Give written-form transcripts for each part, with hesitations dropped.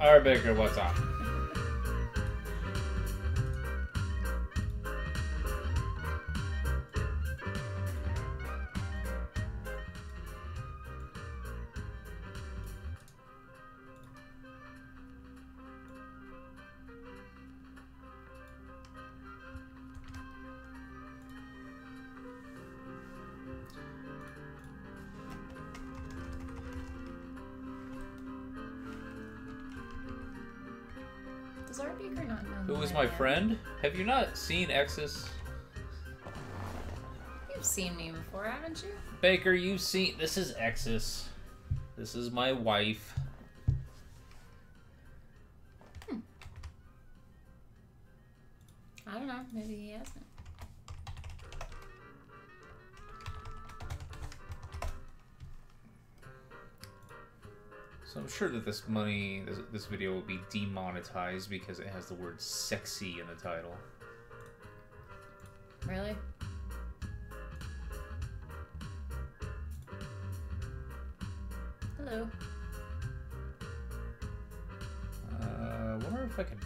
Alright, Baker, what's up? Does our Baker not know Who is my friend? Have you not seen Eksys? You've seen me before, haven't you? Baker, you've seen... This is Eksys. This is my wife. I don't know. Maybe he hasn't. So I'm sure that this video will be demonetized because it has the word sexy in the title. Really? Hello. I wonder if I can...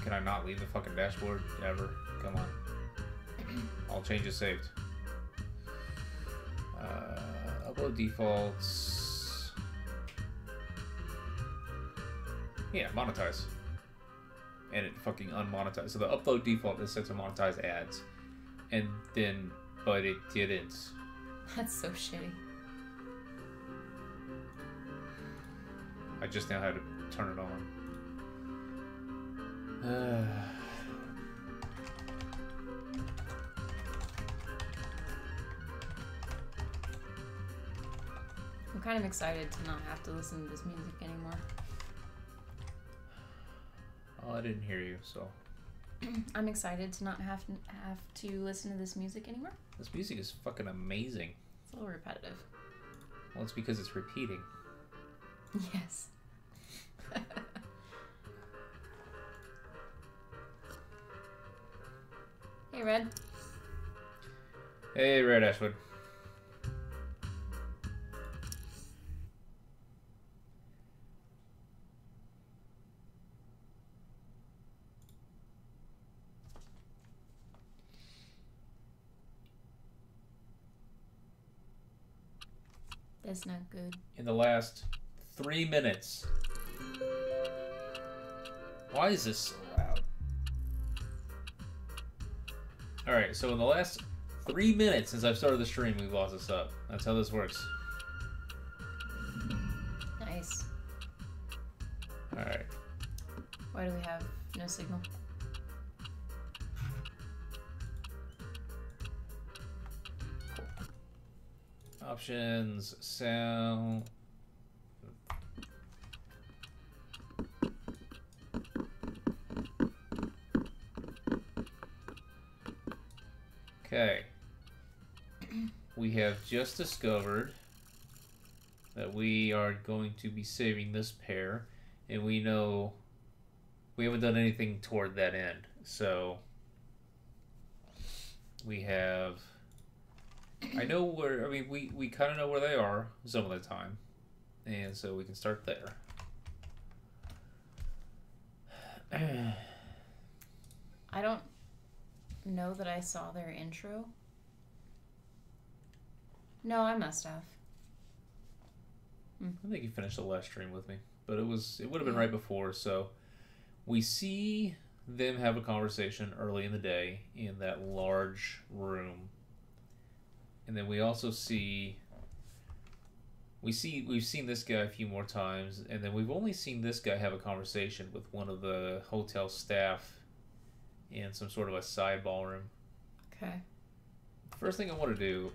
Can I not leave the fucking dashboard ever? Come on. All changes saved. Upload defaults. Yeah, monetize. And it fucking unmonetized. So the upload default is set to monetize ads. And then, but it didn't. That's so shitty. I just now had to turn it on. I'm kind of excited to not have to listen to this music anymore. Oh, I didn't hear you, so... I'm excited to not have to listen to this music anymore. This music is fucking amazing. It's a little repetitive. Well, it's because it's repeating. Yes. Hey, Red. Hey, Red Ashwood. That's not good. In the last 3 minutes. Why is this so loud? Alright, so in the last 3 minutes since I've started the stream, we've lost this up. That's how this works. Nice. Alright. Why do we have no signal? Options, sound. Okay. We have just discovered that we are going to be saving this pair, and we know we haven't done anything toward that end. So we have... I know where, I mean, we kind of know where they are some of the time. And so we can start there. I don't know that I saw their intro. No, I must have. I think you finished the last stream with me. But it would have been right before, so we see them have a conversation early in the day in that large room. And then we also see we've seen this guy a few more times, and then we've only seen this guy have a conversation with one of the hotel staff in some sort of a side ballroom. Okay. First thing I want to do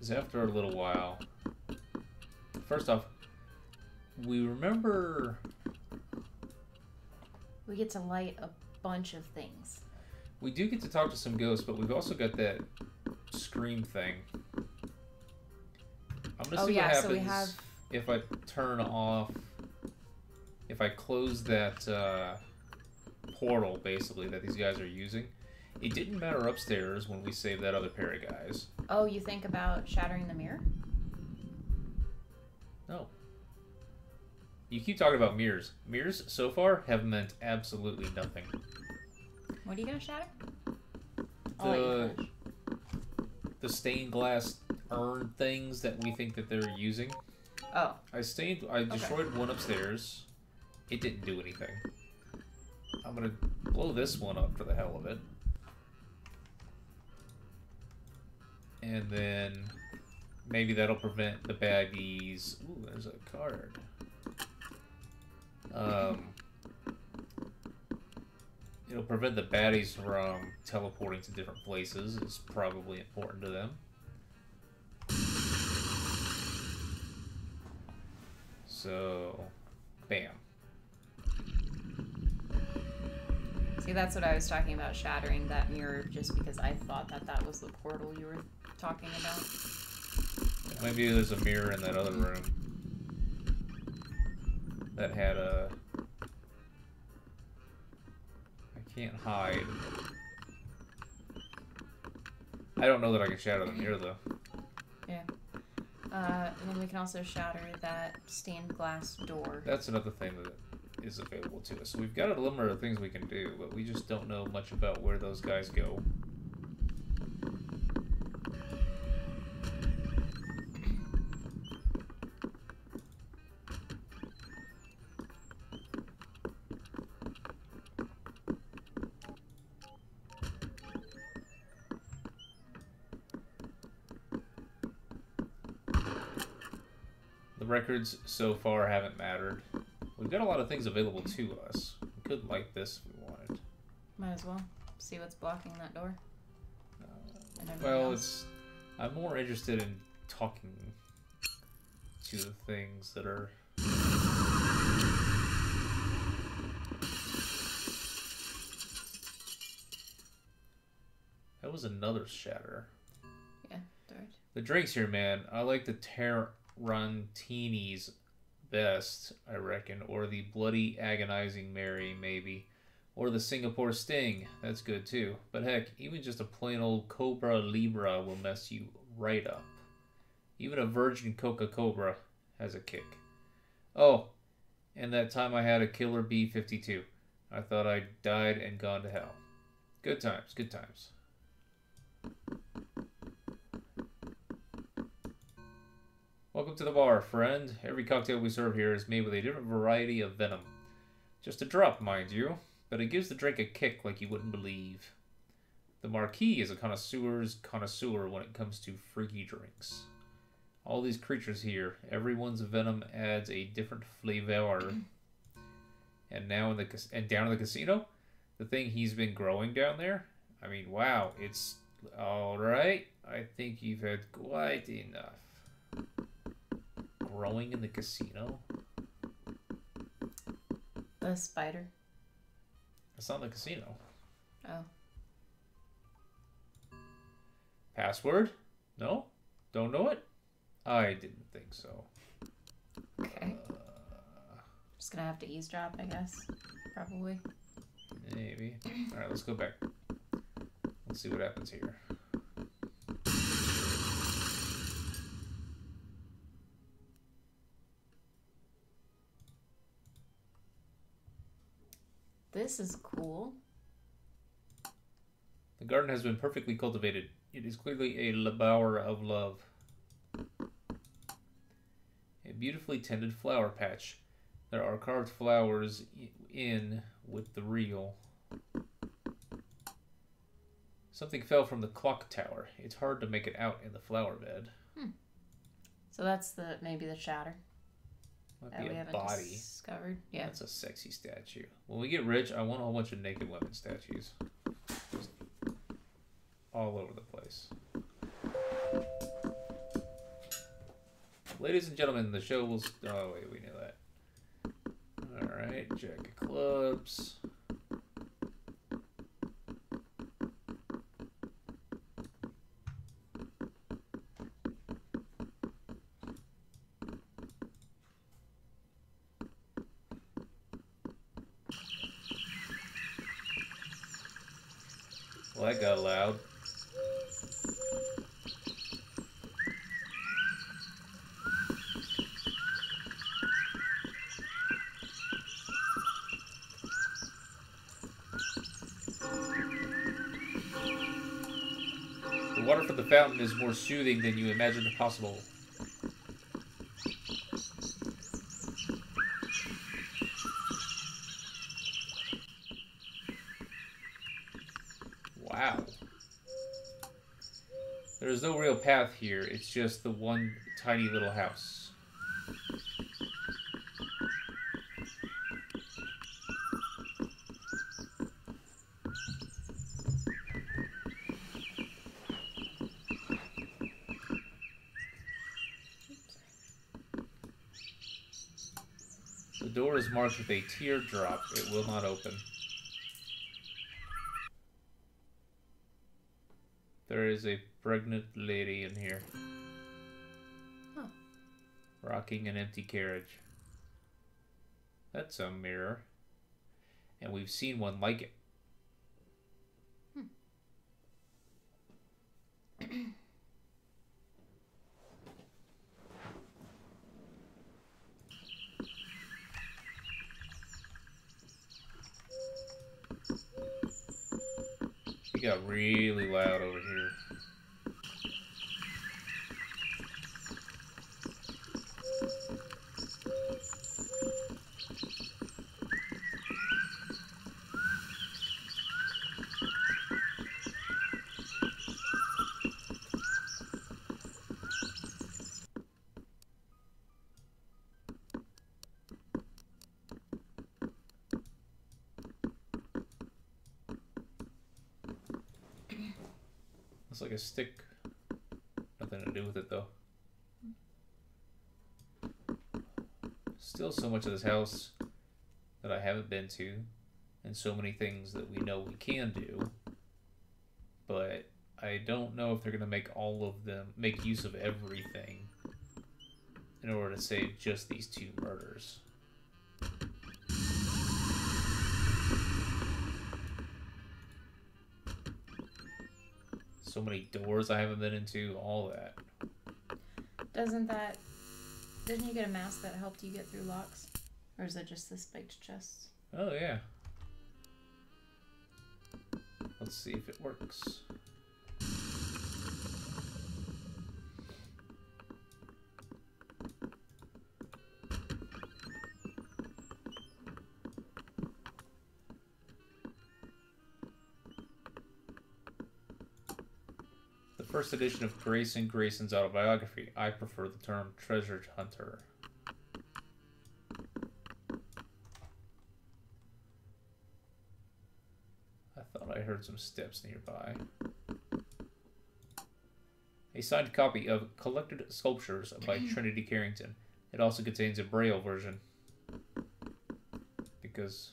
is, after a little while, first off, we remember We get to light a bunch of things. we do get to talk to some ghosts, but we've also got that scream thing. I'm gonna see what happens so we have... if I turn off, if I close that portal, basically, that these guys are using. It didn't matter upstairs when we saved that other pair of guys. Oh, you think about shattering the mirror? No. You keep talking about mirrors. Mirrors, so far, have meant absolutely nothing. What are you gonna shatter? I'll let you finish. The stained glass urn things that we think that they're using. Oh. I destroyed one upstairs. It didn't do anything. I'm gonna blow this one up for the hell of it. And then maybe that'll prevent the baddies. Ooh, there's a card. It'll prevent the baddies from teleporting to different places. It's probably important to them. So, bam. See, that's what I was talking about, shattering that mirror, just because I thought that that was the portal you were talking about. Maybe there's a mirror in that other room that had a... I can't hide. I don't know that I can shatter the mirror, though. Yeah. And then we can also shatter that stained glass door. That's another thing that is available to us. So we've got a number of things we can do, but we just don't know much about where those guys go. The records so far haven't mattered. We've got a lot of things available to us. We could light this if we wanted. Might as well see what's blocking that door. Well, I'm more interested in talking to the things that are... That was another shatter. Yeah, third. The drinks here, man. I like the Tarantinis best, I reckon. Or the Bloody Agonizing Mary, maybe. Or the Singapore Sting. That's good, too. But heck, even just a plain old Cobra Libra will mess you right up. Even a Virgin Coca-Cobra has a kick. Oh, and that time I had a Killer B-52. I thought I'd died and gone to hell. Good times, good times. Welcome to the bar, friend. Every cocktail we serve here is made with a different variety of venom. Just a drop, mind you, but it gives the drink a kick like you wouldn't believe. The Marquis is a connoisseur's connoisseur when it comes to freaky drinks. All these creatures here, everyone's venom adds a different flavor. And down in the casino, the thing he's been growing down there, I mean, wow, it's all right. I think you've had quite enough. Growing in the casino? The spider. That's not the casino. Oh. Password? No? Don't know it? I didn't think so. Okay. Just gonna have to eavesdrop, I guess. Probably. Maybe. Alright, let's go back. Let's see what happens here. This is cool. The garden has been perfectly cultivated. It is clearly a bower of love. A beautifully tended flower patch. There are carved flowers in with the reel. Something fell from the clock tower. It's hard to make it out in the flower bed. So that's maybe the shatter. Might that be we a haven't body. Discovered. Yeah. That's a sexy statue. When we get rich, I want a whole bunch of naked women statues. Just all over the place. Ladies and gentlemen, the show will... Oh, wait, we knew that. Alright, Jack of Clubs. Well, that got loud. The water from the fountain is more soothing than you imagined possible. Wow. There's no real path here. It's just the one tiny little house. The door is marked with a teardrop. It will not open. There is a pregnant lady in here. Huh. Rocking an empty carriage. That's a mirror. And we've seen one like it. It got really loud over here. Looks like a stick. Nothing to do with it though. Still so much of this house that I haven't been to, and so many things that we know we can do. But I don't know if they're gonna make all of them make use of everything in order to save just these 2 murders. So many doors I haven't been into, all that. Didn't you get a mask that helped you get through locks? Or is it just this baked chest? Oh, yeah. Let's see if it works. First edition of Grayson Grayson's autobiography. I prefer the term treasure hunter. I thought I heard some steps nearby. A signed copy of Collected Sculptures by Trinity Carrington. It also contains a Braille version. Because...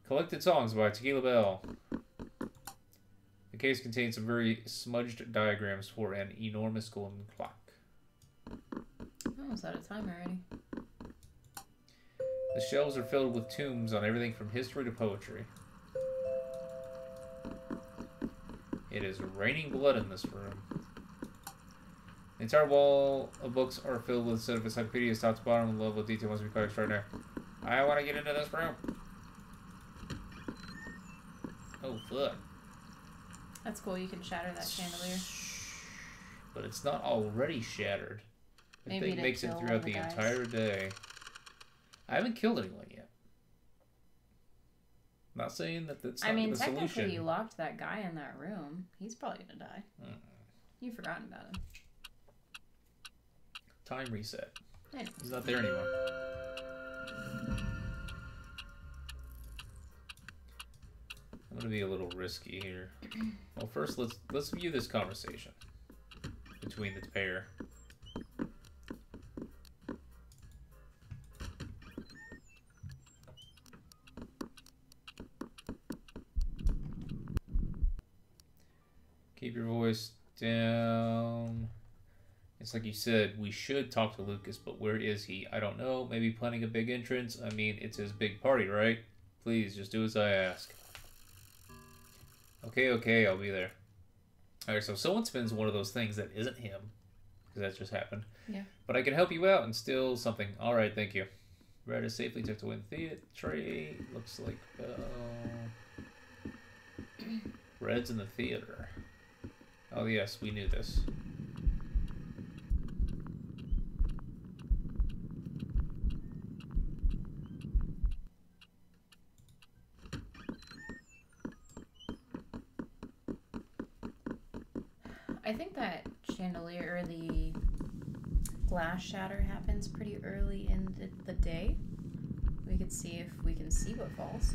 Collected Songs by Tequila Bell. The case contains some very smudged diagrams for an enormous golden clock. Oh, is that a time already? The shelves are filled with tombs on everything from history to poetry. It is raining blood in this room. The entire wall of books are filled with a set of encyclopedias top to bottom. The level of detail must be quite extraordinary. I want to get into this room. Oh, fuck. That's cool, you can shatter that chandelier. But it's not already shattered. I think it makes it throughout the entire day. I haven't killed anyone yet. I'm not saying that that's not the solution. Technically you locked that guy in that room. He's probably gonna die. You've forgotten about him. Time reset. I know. He's not there anymore. I'm gonna be a little risky here. Well, first let's view this conversation between the pair. Keep your voice down. It's like you said, we should talk to Lucas, but where is he? I don't know. Maybe planning a big entrance? I mean, it's his big party, right? Please, just do as I ask. Okay, I'll be there. Alright, so someone spins one of those things that isn't him. Because that just happened. Yeah. But I can help you out and steal something. Alright, thank you. Red is safely tucked away in the theatre tray. Looks like... Reds in the theater. Oh yes, we knew this. I think that chandelier, or the glass shatter, happens pretty early in the day. We could see if we can see what falls.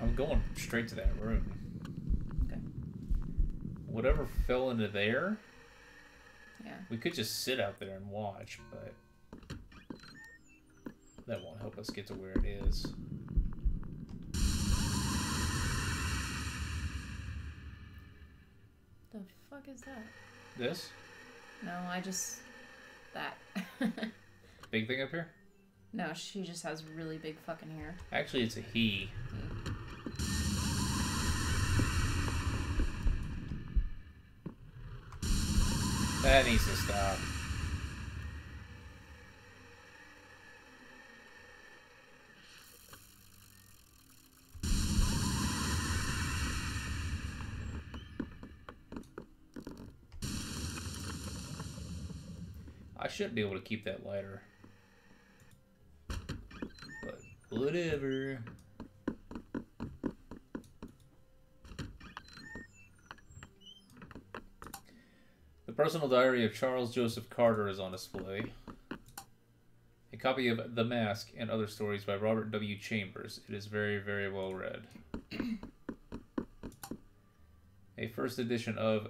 I'm going straight to that room. Okay. Whatever fell into there, Yeah. we could just sit out there and watch, but that won't help us get to where it is. The fuck is that? This? No, that. Big thing up here? No, she just has really big fucking hair. Actually, it's a he. That needs to stop. I should be able to keep that lighter. But whatever. The personal diary of Charles Joseph Carter is on display. A copy of The Mask and Other Stories by Robert W. Chambers. It is very, very well read. A first edition of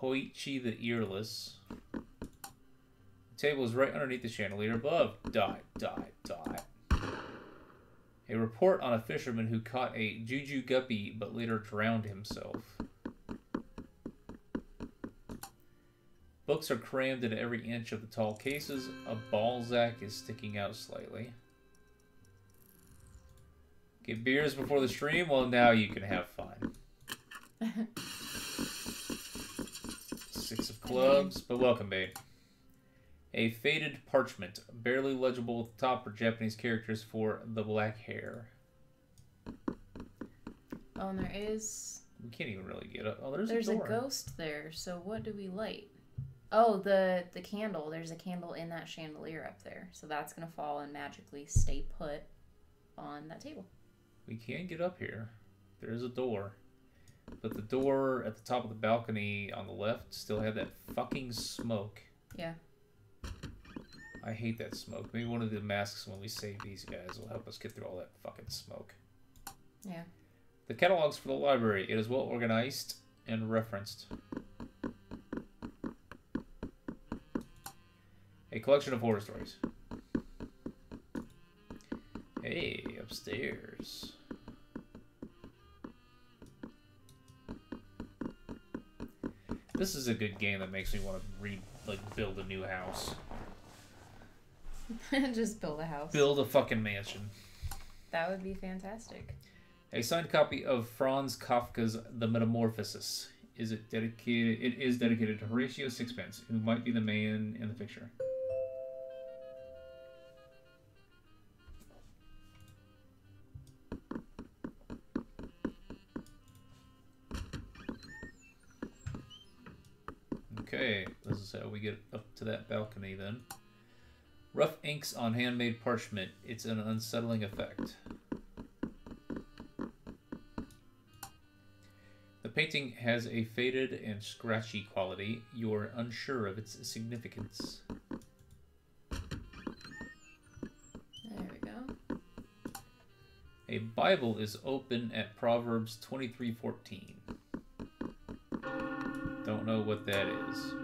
Hoichi the Earless. The table is right underneath the chandelier above. Dot, dot, dot. A report on a fisherman who caught a juju guppy but later drowned himself. Books are crammed into every inch of the tall cases. A Balzac is sticking out slightly. Get beers before the stream? Well, now you can have fun. Six of clubs, but welcome, babe. A faded parchment, barely legible at the top, for Japanese characters for the black hair. Oh, and there is... We can't even really get up. Oh, there's a a door. ghost there, so what do we light? Oh, the candle. There's a candle in that chandelier up there. So that's going to fall and magically stay put on that table. We can get up here. There is a door. But the door at the top of the balcony on the left still had that fucking smoke. Yeah. I hate that smoke. Maybe one of the masks when we save these guys will help us get through all that fucking smoke. Yeah. The catalogs for the library. It is well organized and referenced. A collection of horror stories. Hey, upstairs. This is a good game that makes me want to build a new house. Just build a house. Build a fucking mansion. That would be fantastic. A signed copy of Franz Kafka's The Metamorphosis. It is dedicated to Horatio Sixpence, who might be the man in the picture. Okay, this is how we get up to that balcony then. Rough inks on handmade parchment. It's an unsettling effect. The painting has a faded and scratchy quality. You are unsure of its significance. There we go. A Bible is open at Proverbs 23:14. Don't know what that is.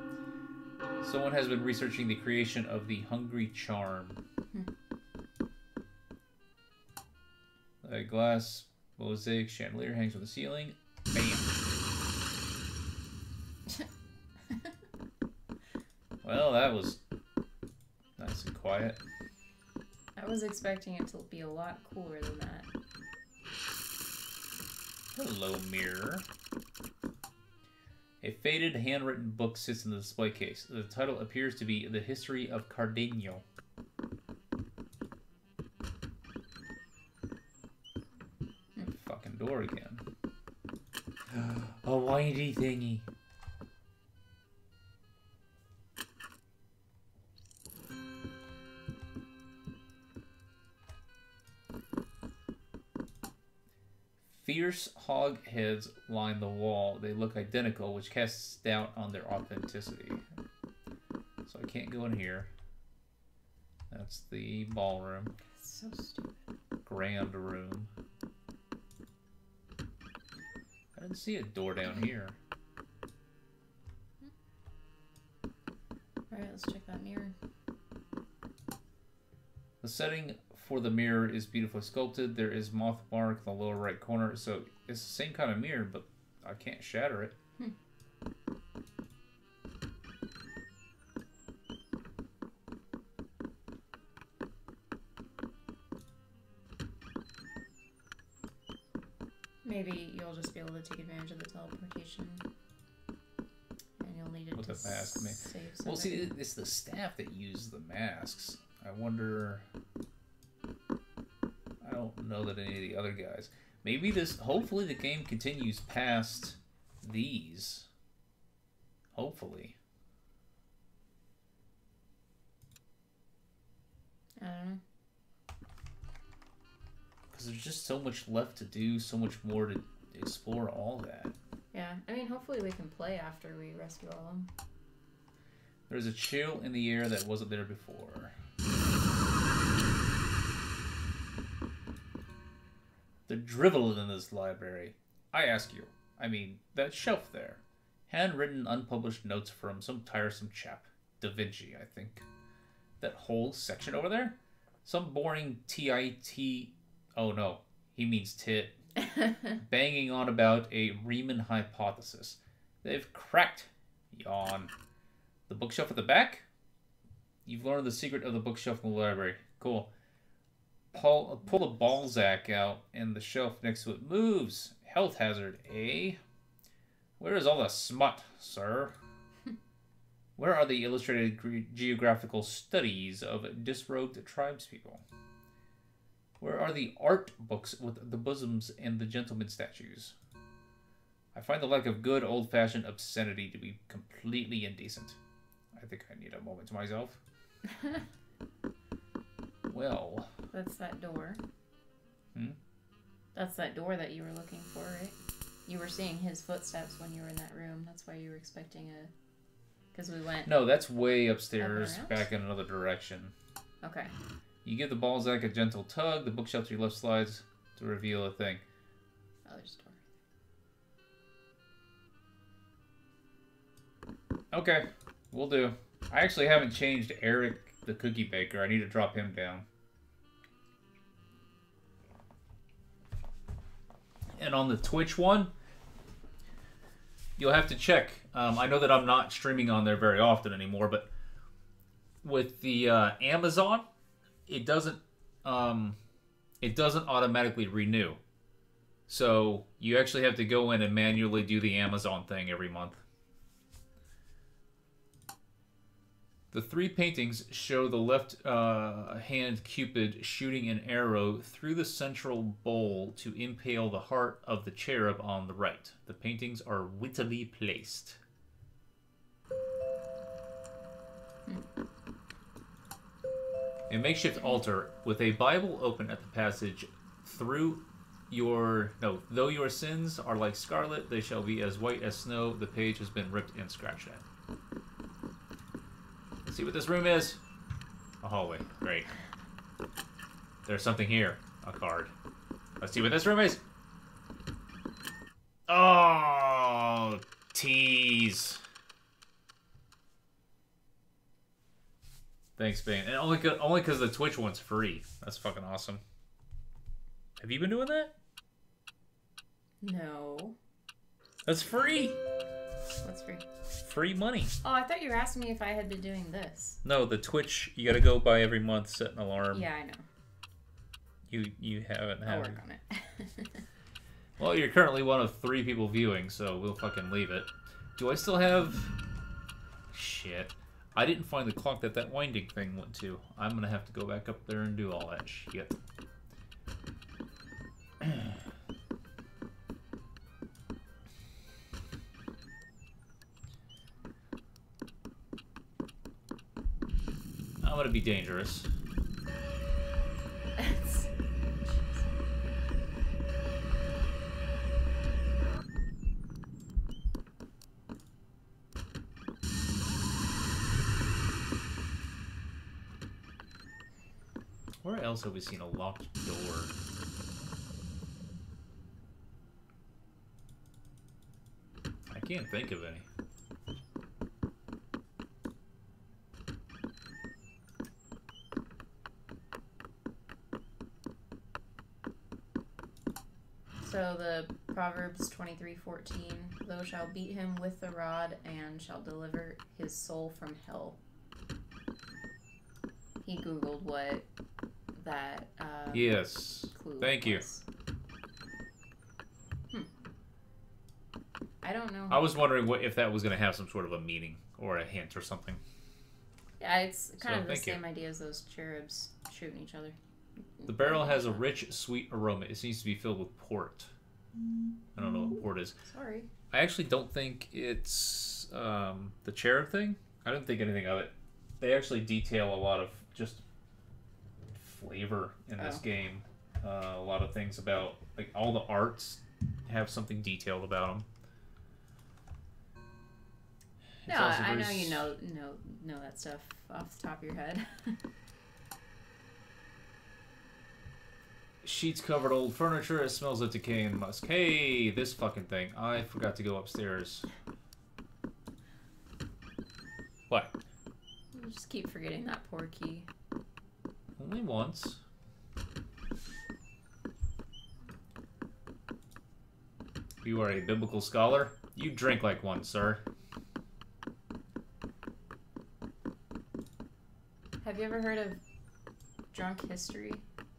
Someone has been researching the creation of the Hungry Charm. A glass mosaic chandelier hangs from the ceiling. Bam. Well, that was nice and quiet. I was expecting it to be a lot cooler than that. Hello, mirror. A faded, handwritten book sits in the display case. The title appears to be The History of Cardenio. Fucking door again. A windy thingy. Fierce hog heads line the wall. They look identical, which casts doubt on their authenticity. So I can't go in here. That's the ballroom. So stupid. Grand room. I didn't see a door down here. Alright, let's check that mirror. The setting for the mirror is beautifully sculpted. There is moth mark in the lower right corner, so it's the same kind of mirror, but I can't shatter it. Maybe you'll just be able to take advantage of the teleportation. And you'll need it With to the mask, maybe. save something. Well, see, it's the staff that use the masks. I wonder... I don't know that any of the other guys... Maybe this... Hopefully the game continues past these. Hopefully. I don't know. Because there's just so much left to do, so much more to explore all that. Yeah, I mean, hopefully we can play after we rescue all of them. There's a chill in the air that wasn't there before. The drivel in this library. I ask you, I mean, that shelf there. Handwritten, unpublished notes from some tiresome chap. Da Vinci, I think. That whole section over there? Some boring TIT... Oh no, he means tit. Banging on about a Riemann hypothesis. They've cracked. Yawn. The bookshelf at the back? You've learned the secret of the bookshelf in the library. Cool. Pull the Balzac out, and the shelf next to it moves. Health hazard, eh? Where is all the smut, sir? Where are the illustrated geographical studies of disrobed tribespeople? Where are the art books with the bosoms and the gentleman statues? I find the lack of good old-fashioned obscenity to be completely indecent. I think I need a moment to myself. Well... That's that door. Hmm? That's that door that you were looking for, right? You were seeing his footsteps when you were in that room. That's why you were expecting a... Because we went... No, that's way upstairs, Up back in another direction. Okay. You give the Balzac a gentle tug, the bookshelf to your left slides to reveal a thing. Oh, there's a door. Okay, we'll do. I actually haven't changed Eric the cookie baker. I need to drop him down. And on the Twitch one, you'll have to check. I know that I'm not streaming on there very often anymore, but with the Amazon, it doesn't automatically renew. So you actually have to go in and manually do the Amazon thing every month. The three paintings show the left hand Cupid shooting an arrow through the central bowl to impale the heart of the cherub on the right. The paintings are wittily placed. A makeshift altar with a Bible open at the passage through your... No, though your sins are like scarlet, they shall be as white as snow. The page has been ripped and scratched at. See what this room is? A hallway. Great. There's something here. A card. Let's see what this room is. Oh, tease. Thanks, Bane. And only because the Twitch one's free. That's fucking awesome. Have you been doing that? No. That's free. What's free? Free money. Oh, I thought you were asking me if I had been doing this. No, the Twitch, you gotta go by every month, set an alarm. Yeah, I know. You haven't had I'll work on it. Well, you're currently one of 3 people viewing, so we'll fucking leave it. Do I still have... Shit. I didn't find the clock that winding thing went to. I'm gonna have to go back up there and do all that shit. gonna be dangerous. Where else have we seen a locked door? I can't think of any. So the Proverbs 23:14, thou shalt beat him with the rod and shall deliver his soul from hell. He Googled what that yes. clue Thank you. was. I don't know. I was wondering if that was going to have some sort of a meaning or a hint or something. Yeah, it's kind of the thank you. same idea as those cherubs shooting each other. The barrel has a rich, sweet aroma. It seems to be filled with port. I don't know what port is. Sorry. I actually don't think it's the cherub thing. I don't think anything of it. They actually detail a lot of just flavor in this game. A lot of things about, like, all the arts have something detailed about them. No, I know you know that stuff off the top of your head. Sheets covered old furniture. It smells of decay and musk. Hey, this fucking thing. I forgot to go upstairs. What? You just keep forgetting that poor key. Only once. You are a biblical scholar. You drink like one, sir. Have you ever heard of drunk history?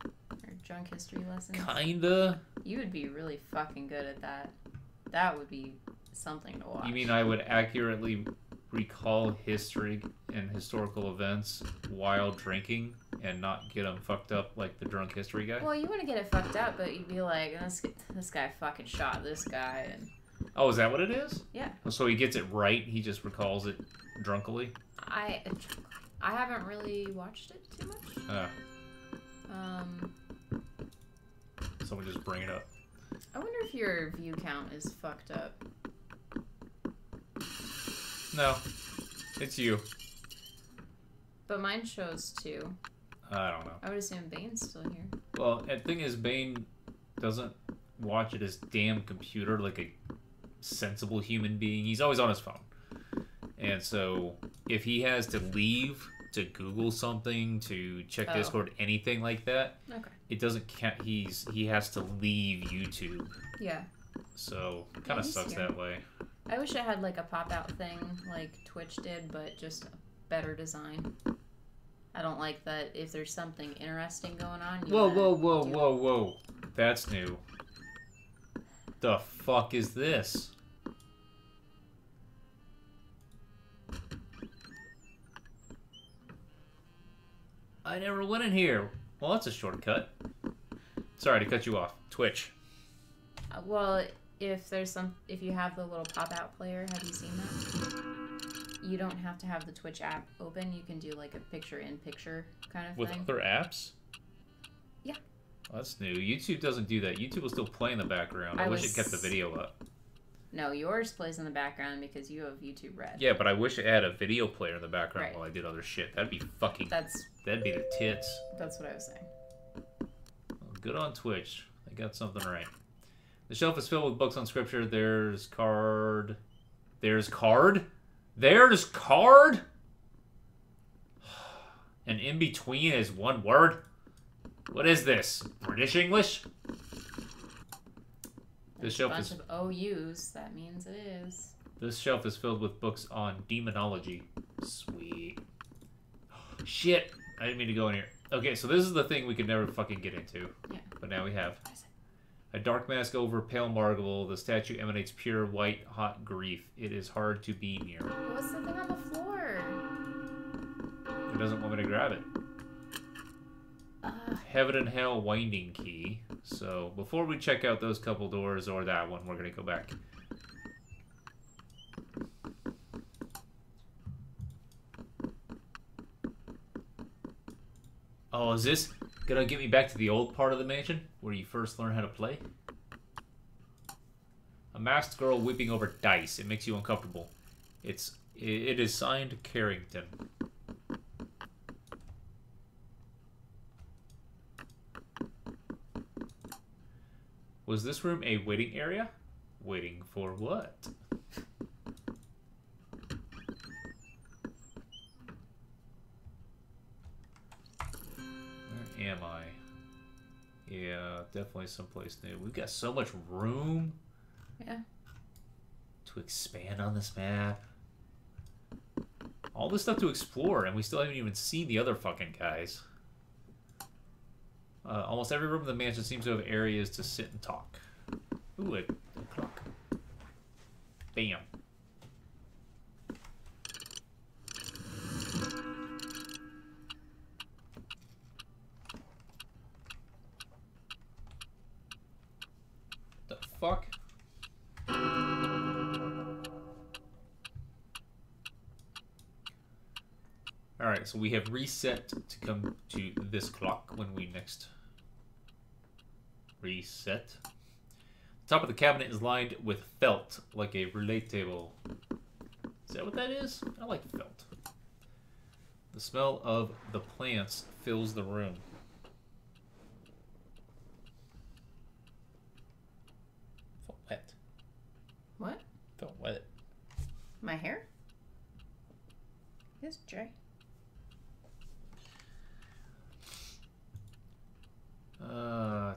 Or drunk history lessons? Kinda. You would be really fucking good at that. That would be something to watch. You mean I would accurately recall history and historical events while drinking and not get them fucked up like the drunk history guy? Well, you wouldn't get it fucked up, but you'd be like, this guy fucking shot this guy. And Oh, is that what it is? yeah. So he gets it right, he just recalls it drunkily? I haven't really watched it too much. Someone just bring it up. I wonder if your view count is fucked up. No. It's you. But mine shows 2. I don't know. I would assume Bane's still here. Well, the thing is, Bane doesn't watch at his damn computer like a sensible human being. He's always on his phone. And so, if he has to leave to Google something, to check Discord, anything like that, okay, it doesn't count. He has to leave YouTube. Yeah. So, kind of sucks that way. I wish it had like a pop-out thing like Twitch did, but just a better design. I don't like that if there's something interesting going on. Whoa. That's new. The fuck is this? I never went in here. Well, that's a shortcut. Sorry to cut you off. Twitch. Well, if you have the little pop-out player, have you seen that? You don't have to have the Twitch app open. You can do like a picture-in-picture kind of with thing. With other apps? Yeah. Well, that's new. YouTube doesn't do that. YouTube will still play in the background. I wish it kept the video up. No, yours plays in the background because you have YouTube Red. Yeah, but I wish it had a video player in the background while I did other shit. That'd be fucking... That'd be the tits. That's what I was saying. Well, good on Twitch. They got something right. The shelf is filled with books on scripture. There's card. And in between is one word? What is this? British English? This shelf is... a bunch of OUs. That means it is. This shelf is filled with books on demonology. Sweet. Shit. I didn't mean to go in here. Okay, so this is the thing we could never fucking get into. Yeah. But now we have. A dark mask over pale marble. The statue emanates pure, white, hot grief. It is hard to be near. What's the thing on the floor? It doesn't want me to grab it. Heaven and Hell winding key. So, before we check out those couple doors or that one, we're going to go back. Oh, is this gonna get me back to the old part of the mansion where you first learn how to play? A masked girl whipping over dice. It makes you uncomfortable. It is signed Carrington. Was this room a waiting area? Waiting for what? Where am I? Yeah, definitely someplace new. We've got so much room. Yeah. To expand on this map. All this stuff to explore, and we still haven't even seen the other fucking guys. Almost every room in the mansion seems to have areas to sit and talk. Ooh, a clock. Bam. The fuck? Alright, so we have reset to come to this clock when we next reset. The top of the cabinet is lined with felt, like a roulette table. Is that what that is? I like felt. The smell of the plants fills the room. Felt wet. What? Felt wet. My hair? It's dry.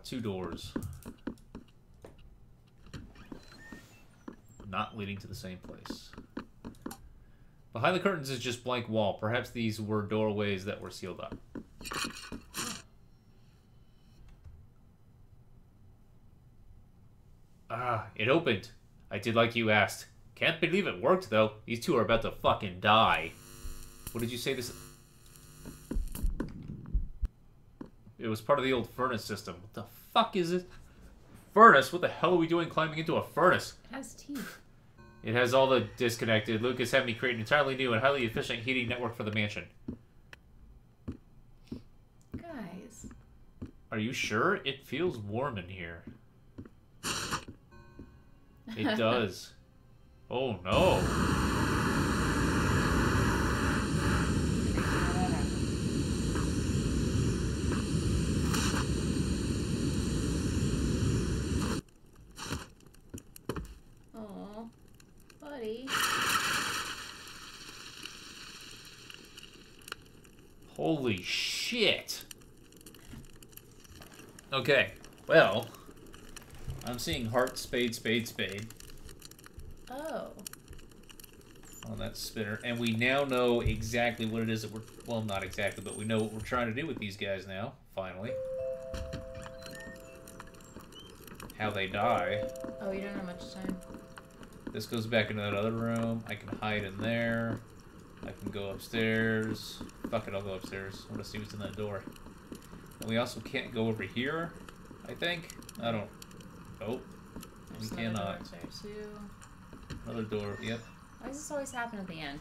Two doors. Not leading to the same place. Behind the curtains is just blank wall. Perhaps these were doorways that were sealed up. Ah, it opened. I did like you asked. Can't believe it worked, though. These two are about to fucking die. What did you say this... It was part of the old furnace system. What the fuck is it? Furnace? What the hell are we doing climbing into a furnace? It has teeth. It has all the disconnected. Lucas had me create an entirely new and highly efficient heating network for the mansion. Guys. Are you sure? It feels warm in here. It does. Oh no. Oh, buddy. Holy shit. Okay, well, I'm seeing heart, spade, spade, spade Oh. on that spinner, and we now know exactly what it is that we're, well, not exactly, but we know what we're trying to do with these guys now, finally. How they die. Oh, you don't have much time. This goes back into that other room. I can hide in there. I can go upstairs. Fuck it, I'll go upstairs. I want to see what's in that door. And we also can't go over here, I think. I don't... Oh. We There's cannot. another door there too. Another door, yep. Why does this always happen at the end?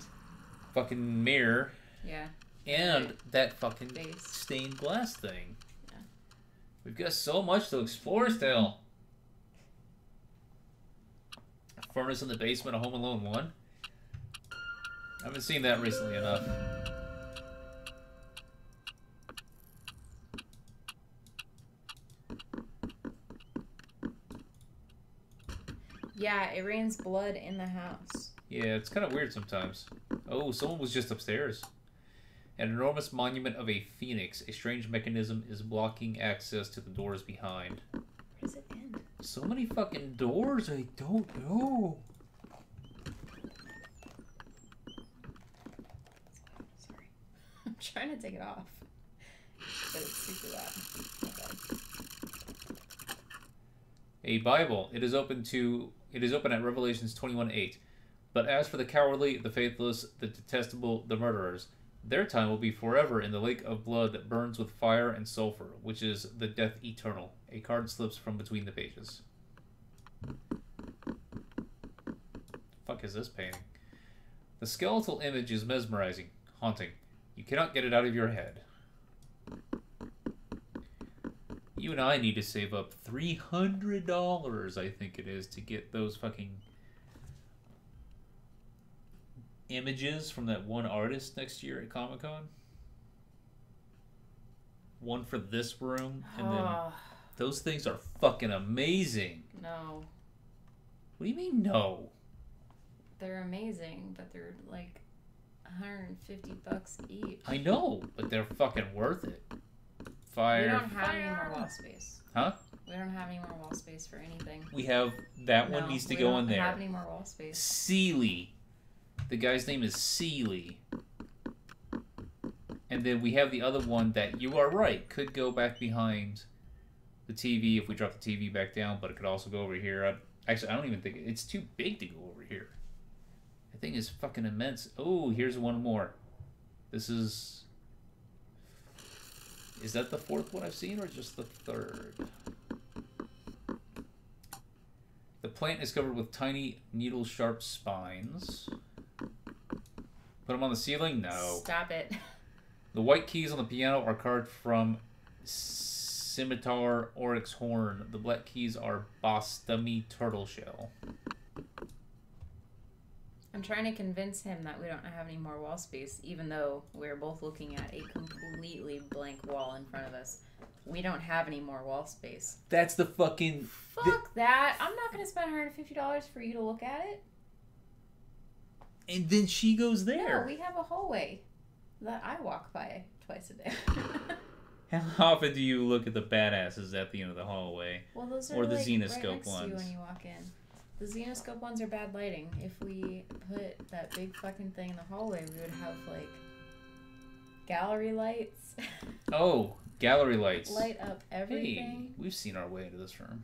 Fucking mirror. Yeah. And that fucking Base. stained glass thing. Yeah. We've got so much to explore still. A furnace in the basement of Home Alone 1. I haven't seen that recently enough. Yeah, it rains blood in the house. Yeah, it's kind of weird sometimes. Oh, someone was just upstairs. An enormous monument of a phoenix. A strange mechanism is blocking access to the doors behind. Where does it end? So many fucking doors, I don't know. Sorry. I'm trying to take it off. But it's super loud. My bad. A Bible. It is open at Revelations 21:8. But as for the cowardly, the faithless, the detestable, the murderers, their time will be forever in the lake of blood that burns with fire and sulfur, which is the death eternal. A card slips from between the pages. Fuck is this painting? The skeletal image is mesmerizing, haunting. You cannot get it out of your head. You and I need to save up $300, I think it is, to get those fucking images from that one artist next year at Comic-Con. One for this room, and then those things are fucking amazing. No. What do you mean, no? They're amazing, but they're like $150 each. I know, but they're fucking worth it. We don't have any more wall space. Huh? We don't have any more wall space for anything. We have that one needs to go in there. We don't have any more wall space. Sealy. The guy's name is Sealy. And then we have the other one that, you are right, could go back behind the TV if we drop the TV back down, but it could also go over here. Actually, I don't even think it's too big to go over here. The thing is fucking immense. Oh, here's one more. This is... Is that the fourth one I've seen, or just the third? The plant is covered with tiny needle-sharp spines. Put them on the ceiling? No. Stop it. The white keys on the piano are carved from scimitar oryx horn. The black keys are Bostami turtle shell. I'm trying to convince him that we don't have any more wall space, even though we're both looking at a completely blank wall in front of us. We don't have any more wall space. That's the fucking... Fuck that. I'm not going to spend $150 for you to look at it. And then she goes there. No, we have a hallway that I walk by twice a day. How often do you look at the badasses at the end of the hallway? Well, those are or the like Xenoscope right next ones. to you when you walk in. The Xenoscope ones are bad lighting. If we put that big fucking thing in the hallway, we would have like gallery lights. Oh, gallery lights. Light up everything. Hey, we've seen our way into this room.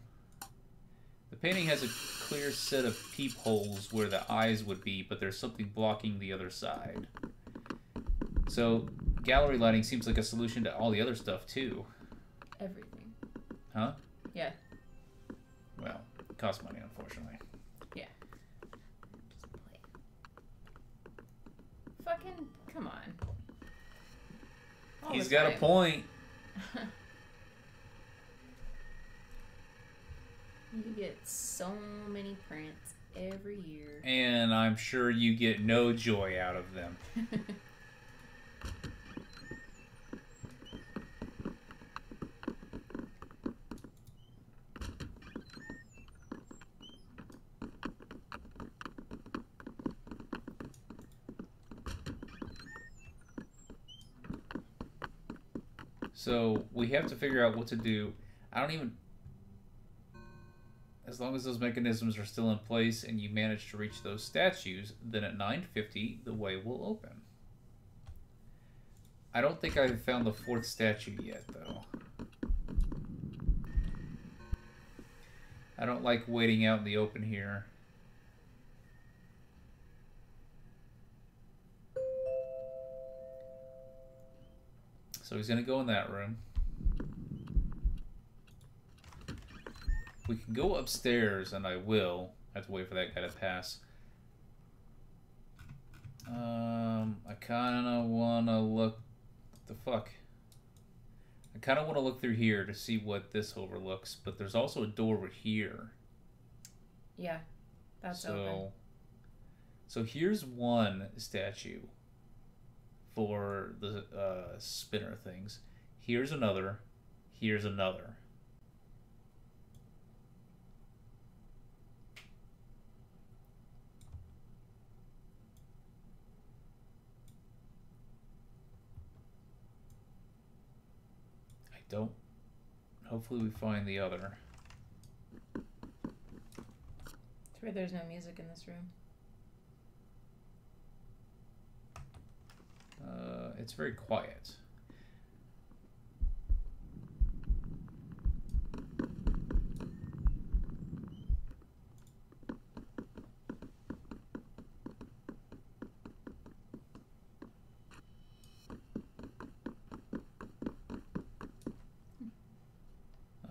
The painting has a clear set of peepholes where the eyes would be, but there's something blocking the other side. So, gallery lighting seems like a solution to all the other stuff, too. Everything. Huh? Yeah. Well, it costs money, unfortunately. Yeah. Just play. Fucking, come on. All He's the got a time. point. You get so many prints every year. And I'm sure you get no joy out of them. So we have to figure out what to do. I don't even... As long as those mechanisms are still in place and you manage to reach those statues, then at 9:50 the way will open. I don't think I've found the fourth statue yet, though. I don't like waiting out in the open here. So he's going to go in that room. We can go upstairs, and I will. I have to wait for that guy to pass. I kind of want to look... What the fuck? I kind of want to look through here to see what this overlooks, but there's also a door over here. Yeah, that's open. So here's one statue for the spinner things. Here's another. Here's another. Don't. Hopefully we find the other. It's weird there's no music in this room. It's very quiet.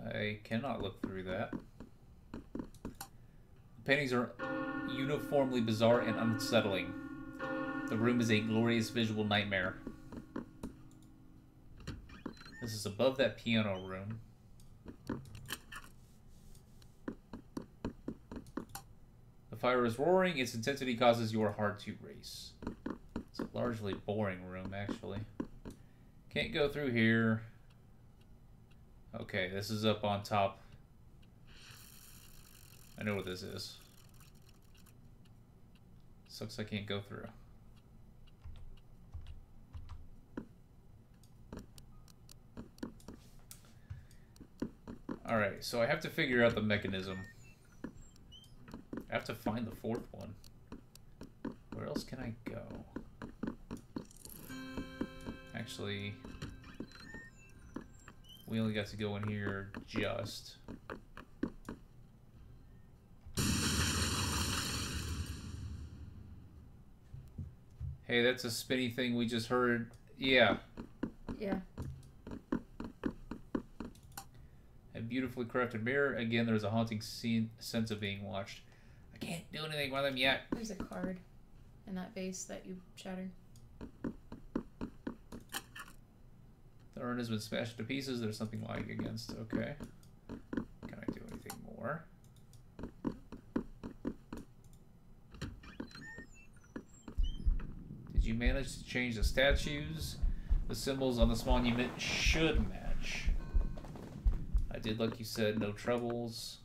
I cannot look through that. The paintings are uniformly bizarre and unsettling. The room is a glorious visual nightmare. This is above that piano room. The fire is roaring. Its intensity causes your heart to race. It's a largely boring room, actually. Can't go through here. Okay, this is up on top. I know what this is. Sucks I can't go through. Alright, so I have to figure out the mechanism. I have to find the fourth one. Where else can I go? Actually, we only got to go in here just. Hey, that's a spinny thing we just heard. Yeah. Yeah. A beautifully crafted mirror. Again, there's a haunting sense of being watched. I can't do anything with them yet. There's a card in that vase that you shattered. The urn has been smashed to pieces. There's something lying against. Okay. Can I do anything more? Did you manage to change the statues? The symbols on this monument should match. I did like you said, no troubles.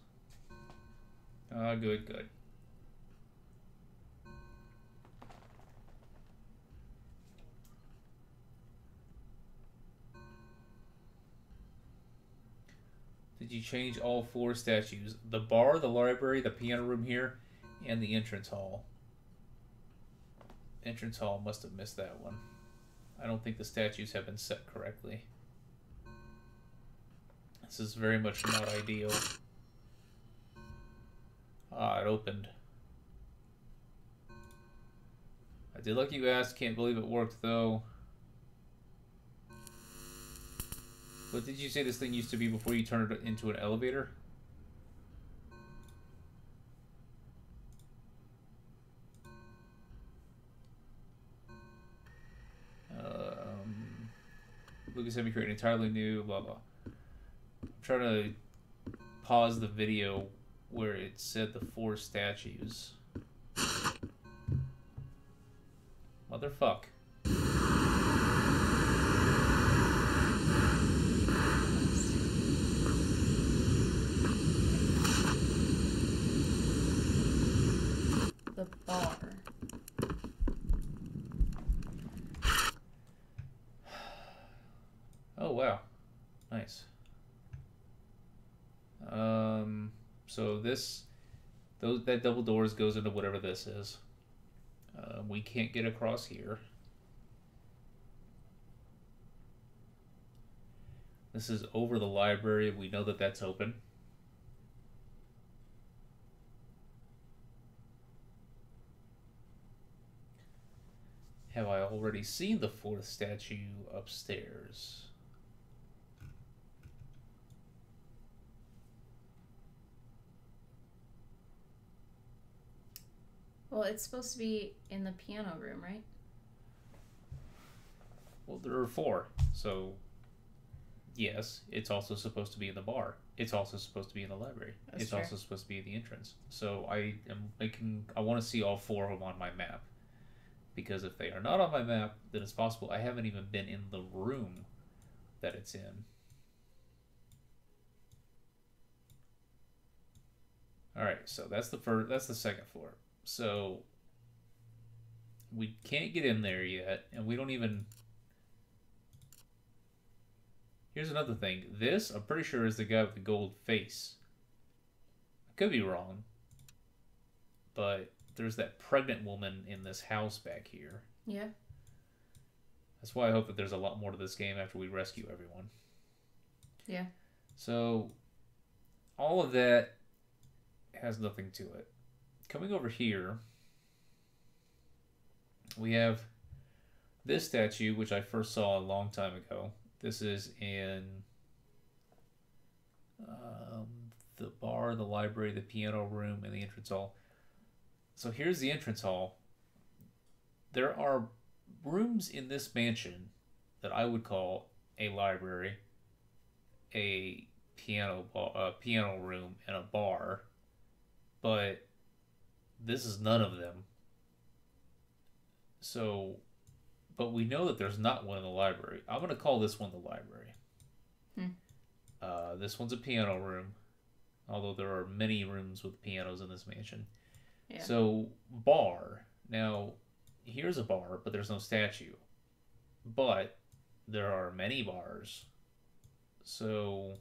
Ah, good, good. Did you change all 4 statues? The bar, the library, the piano room here, and the entrance hall. Entrance hall must have missed that one. I don't think the statues have been set correctly. This is very much not ideal. Ah, it opened. I did like you asked. Can't believe it worked, though. What did you say this thing used to be before you turned it into an elevator? Lucas had me create an entirely new blah blah. I'm trying to pause the video where it said the 4 statues. Motherfuck. The bar. Oh wow, nice. So that double doors goes into whatever this is. We can't get across here. This is over the library. We know that that's open. Have I already seen the 4th statue upstairs? Well, it's supposed to be in the piano room, right? Well, there are 4, so yes, it's also supposed to be in the bar. It's also supposed to be in the library. That's it's fair. also supposed to be in the entrance. So I want to see all 4 of them on my map. Because if they are not on my map, then it's possible I haven't even been in the room that it's in. Alright, so that's the second floor. So we can't get in there yet, and we don't even... Here's another thing. This, I'm pretty sure, is the guy with the gold face. I could be wrong. But there's that pregnant woman in this house back here. Yeah. That's why I hope that there's a lot more to this game after we rescue everyone. Yeah. So, all of that has nothing to it. Coming over here, we have this statue, which I first saw a long time ago. This is in the bar, the library, the piano room, and the entrance hall. So here's the entrance hall. There are rooms in this mansion that I would call a library, a piano room, and a bar. But this is none of them. So, but we know that there's not one in the library. I'm going to call this one the library. This one's a piano room, although there are many rooms with pianos in this mansion. Yeah. So, bar. Now, here's a bar, but there's no statue. But there are many bars. So,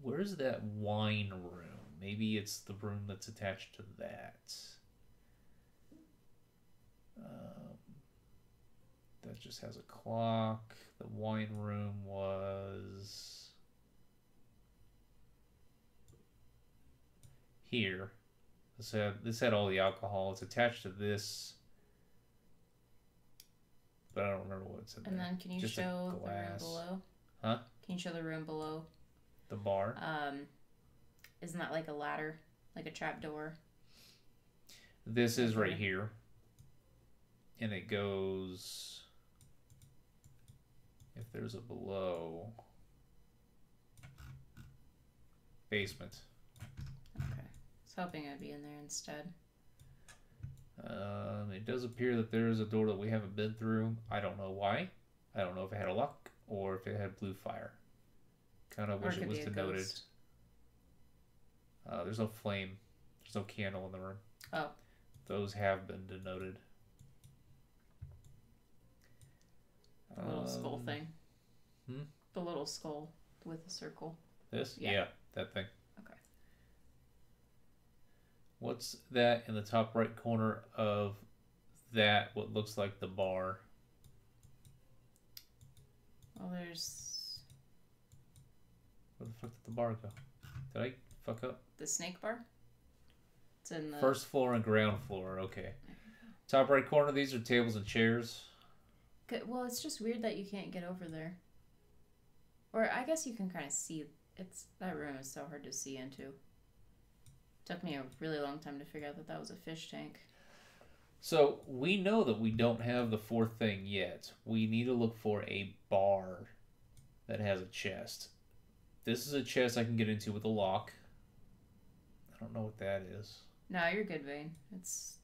where's that wine room? Maybe it's the room that's attached to that. That just has a clock. The wine room was here. This had all the alcohol. It's attached to this, but I don't remember what's in there. And then can you Just show the room below? Huh? Can you show the room below? The bar? Isn't that like a ladder? Like a trap door? This is right here. And it goes... If there's a below... Basement. Okay. I was hoping I'd be in there instead. It does appear that there is a door that we haven't been through. I don't know why. I don't know if it had a lock or if it had blue fire. Kind of wish it was denoted. There's no flame. There's no candle in the room. Oh. Those have been denoted. The little skull thing. Hmm? The little skull with a circle. This? Yeah, that thing. Okay. What's that in the top right corner of that, what looks like the bar? Well, there's... Where the fuck did the bar go? Did I fuck up? The snake bar? It's in the... First floor and ground floor, okay. Top right corner, these are tables and chairs. Good. Well, it's just weird that you can't get over there. Or I guess you can kind of see... That room is so hard to see into. Took me a really long time to figure out that that was a fish tank. So, we know that we don't have the fourth thing yet. We need to look for a bar that has a chest. This is a chest I can get into with a lock. I don't know what that is. No, you're good, Vane. It's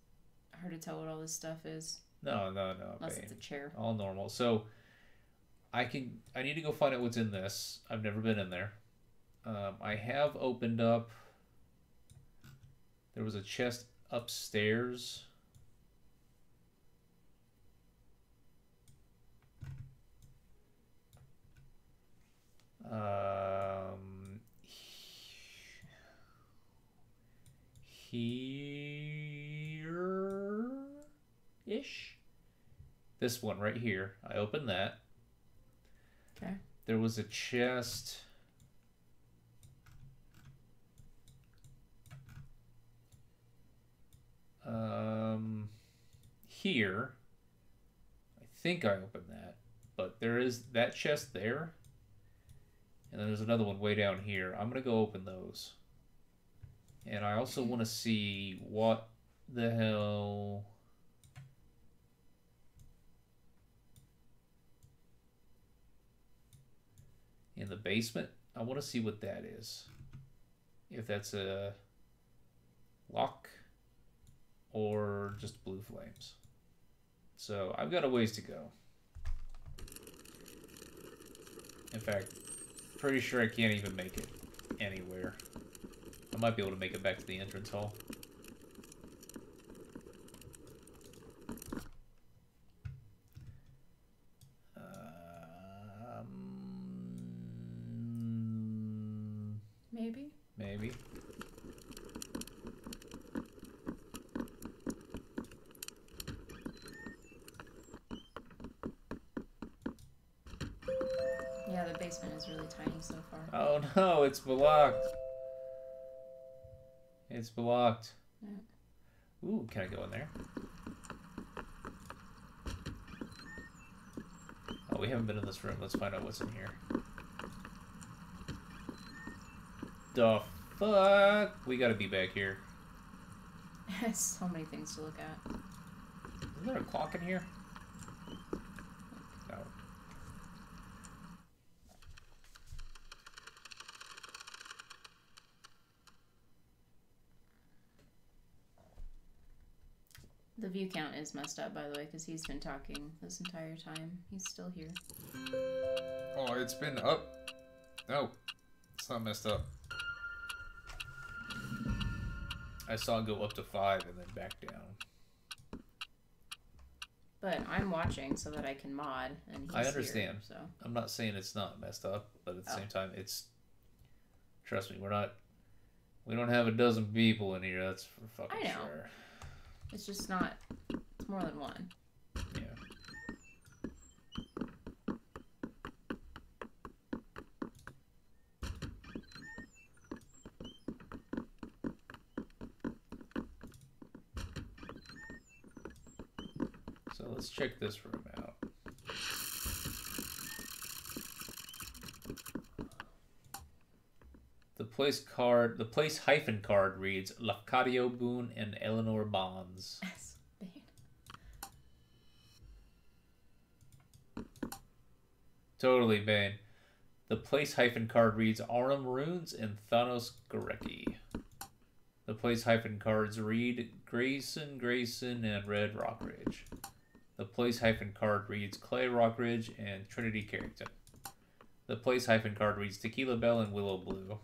hard to tell what all this stuff is. No. Unless Vane. it's a chair. All normal. So, I need to go find out what's in this. I've never been in there. I have opened up... There was a chest upstairs. Here-ish. This one right here. I opened that. Okay. There was a chest... here. I think I opened that. But there is that chest there. And then there's another one way down here. I'm going to go open those. And I also want to see what the hell... in the basement. I want to see what that is. If that's a lock or just blue flames. So I've got a ways to go. In fact, pretty sure I can't even make it anywhere. I might be able to make it back to the entrance hall. Maybe. Yeah, the basement is really tiny so far. Oh no, it's blocked. It's blocked. Yeah. Ooh, can I go in there? Oh, we haven't been in this room. Let's find out what's in here. The fuck? We gotta be back here. So many things to look at. Isn't there a clock in here? No. The view count is messed up, by the way, because he's been talking this entire time. He's still here. Oh, it's been up. No, it's not messed up. I saw it go up to 5 and then back down. But I'm watching so that I can mod, and he's I understand. Here, so. I'm not saying it's not messed up, but at the same time, it's... Trust me, we don't have a dozen people in here, that's for fucking sure. It's just not... It's more than one. Yeah. So let's check this room out. The place hyphen card reads Lafcadio Boone and Eleanor Bonds. Totally, Bane. The place hyphen card reads Aurum Runes and Thanos Gorecki. The place hyphen cards read Grayson, and Red Rockridge. The place hyphen card reads Clay Rockridge and Trinity Carrington. The place hyphen card reads Tequila Bell and Willow Blue.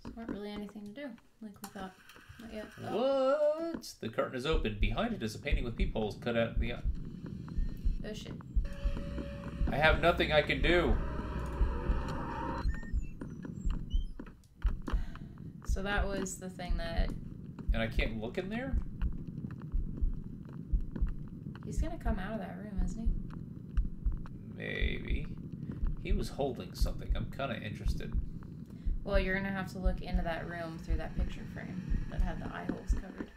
There's not really anything to do, like we thought. Not yet. What? The curtain is open. Behind it is a painting with peepholes cut out the... Oh shit. I have nothing I can do. So that was the thing that... And I can't look in there? He's gonna come out of that room, isn't he? Maybe. He was holding something. I'm kind of interested. Well, you're gonna have to look into that room through that picture frame that had the eye holes covered.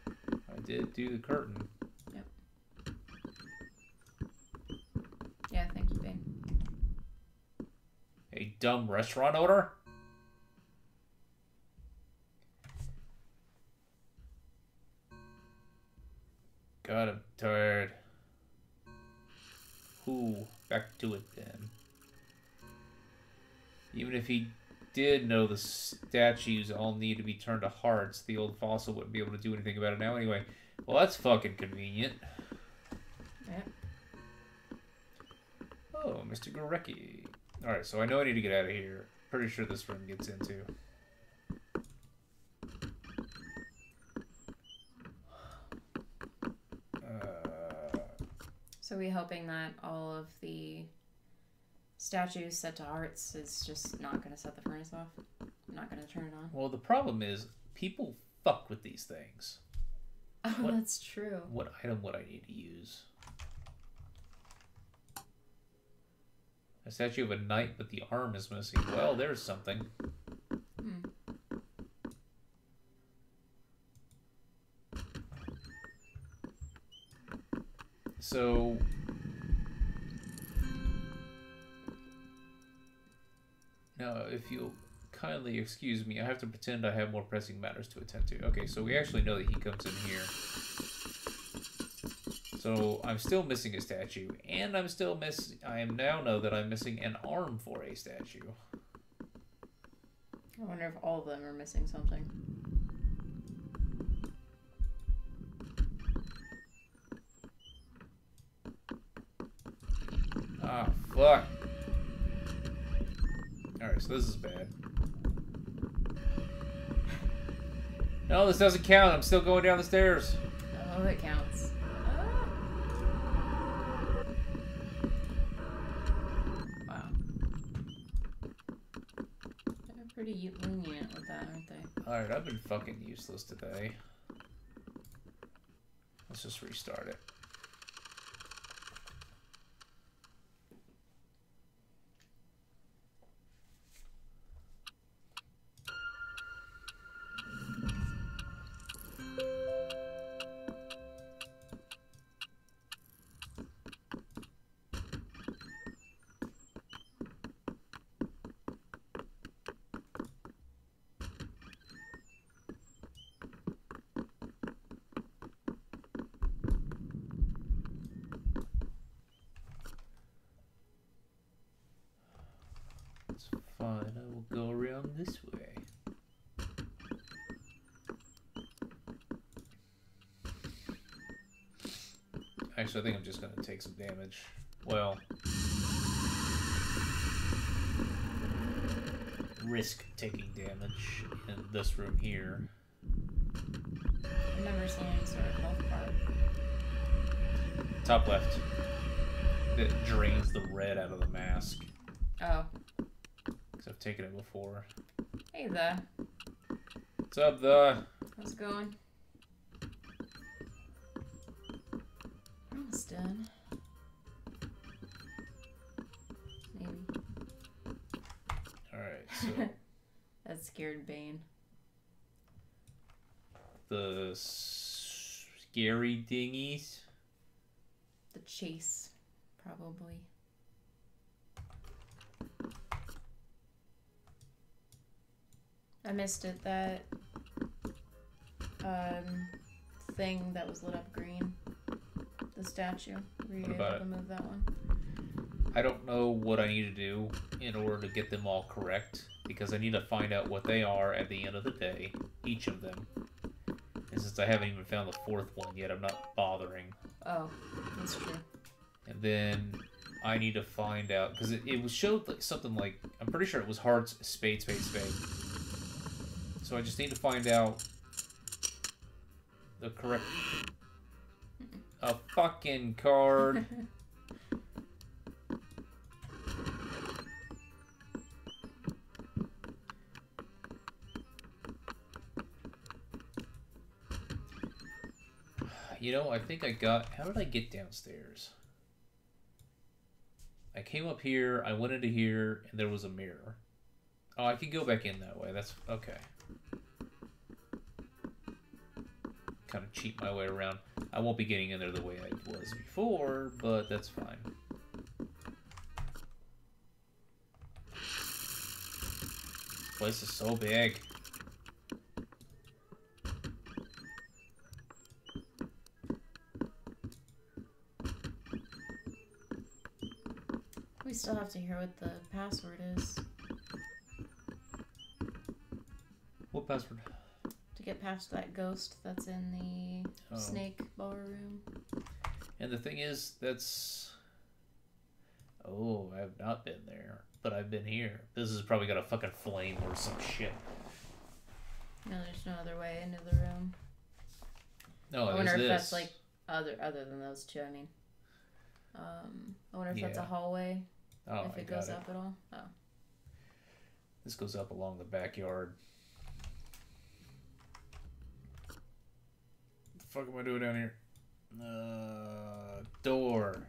I did do the curtain. Yep. Yeah, thank you, babe. A dumb restaurant owner? God, I'm tired. Ooh, back to it then. Even if he did know the statues all need to be turned to hearts, the old fossil wouldn't be able to do anything about it now anyway. Well, that's fucking convenient. Yep. Oh, Mr. Gorecki. Alright, so I know I need to get out of here. Pretty sure this room gets into. So we hoping that all of the statues set to hearts is just not going to set the furnace off? Not going to turn it on? Well, the problem is, people fuck with these things. Oh, that's true. What item would I need to use? A statue of a knight, but the arm is missing. Well, there's something. So... Now, if you'll kindly excuse me, I have to pretend I have more pressing matters to attend to. Okay, so we actually know that he comes in here. So, I'm still missing a statue, and I now know that I'm missing an arm for a statue. I wonder if all of them are missing something. Ah, fuck. Alright, so this is bad. No, this doesn't count. I'm still going down the stairs. Oh, it counts. Wow. They're pretty lenient with that, aren't they? Alright, I've been fucking useless today. Let's just restart it. Fine, I will go around this way. Actually, I think I'm just going to take some damage. Well, risk taking damage in this room here. I've never seen any sort of health bar. Top left. It drains the red out of the mask. Oh. Because I've taken it before. Hey there. What's up, the? How's it going? Almost done. Maybe. Alright, so... That scared Bane. The scary dingies. The chase, probably. I missed it. That thing that was lit up green. The statue. Were you able to move that one? I don't know what I need to do in order to get them all correct, because I need to find out what they are at the end of the day, each of them. And since I haven't even found the fourth one yet, I'm not bothering. Oh, that's true. And then I need to find out, because it was showed like something like, I'm pretty sure it was hearts, spade, spade, spade. So I just need to find out the correct... A fucking card. You know, I think I got... How did I get downstairs? I came up here, I went into here, and there was a mirror. Oh, I can go back in that way. That's... Okay. Kind of cheat my way around. I won't be getting in there the way I was before, but that's fine. This place is so big. We still have to hear what the password is. What password? To get past that ghost that's in the snake ballroom. And the thing is, that's... Oh, I have not been there, but I've been here. This has probably got a fucking flame or some shit. No, there's no other way into the room. No, I there's wonder if this. that's like other than those two. I mean, I wonder if that's a hallway. Oh, if it goes up at all. Oh. This goes up along the backyard. What the fuck am I doing down here? Door.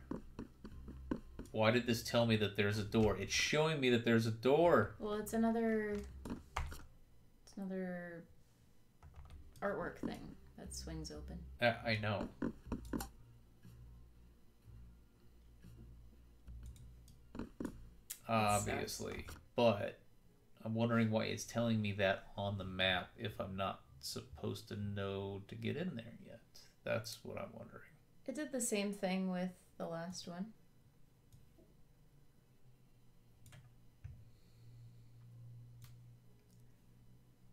Why did this tell me that there's a door? It's showing me that there's a door. Well, it's another artwork thing that swings open. I know. Obviously. But I'm wondering why it's telling me that on the map if I'm not supposed to know to get in there yet. That's what I'm wondering. It did the same thing with the last one.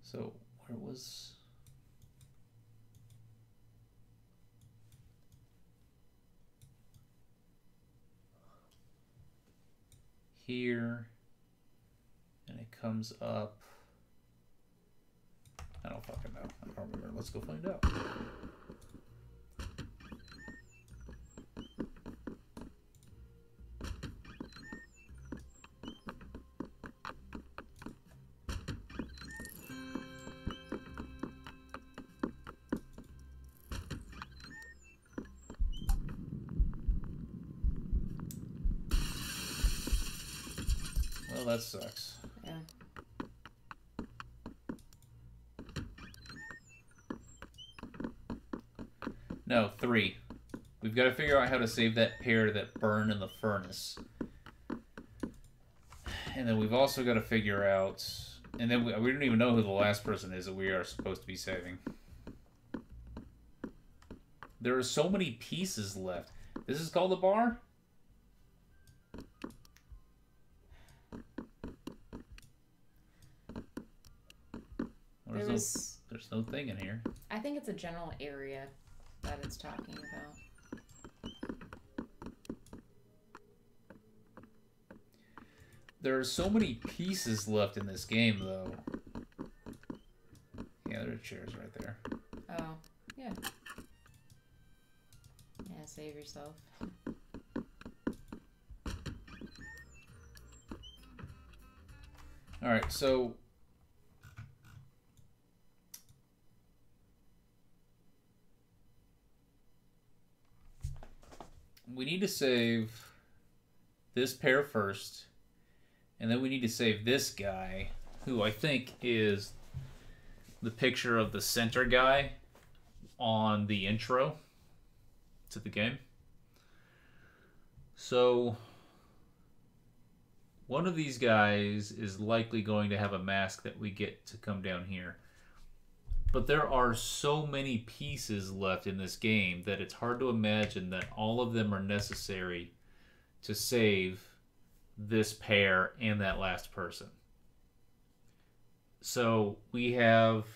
So, where was... Here, and it comes up. I don't fucking know. I don't remember. Let's go find out. Well, that sucks. Yeah. No, 3. We've got to figure out how to save that pair that burned in the furnace. And then we've also got to figure out... And then we don't even know who the last person is that we are supposed to be saving. There are so many pieces left. This is called a bar? There's no thing in here. I think it's a general area that it's talking about. There are so many pieces left in this game, though. Yeah, there are chairs right there. Oh, yeah. Yeah, save yourself. Alright, so... we need to save this pair first, and then we need to save this guy, who I think is the picture of the center guy on the intro to the game. So one of these guys is likely going to have a mask that we get to come down here. But there are so many pieces left in this game that it's hard to imagine that all of them are necessary to save this pair and that last person. So we have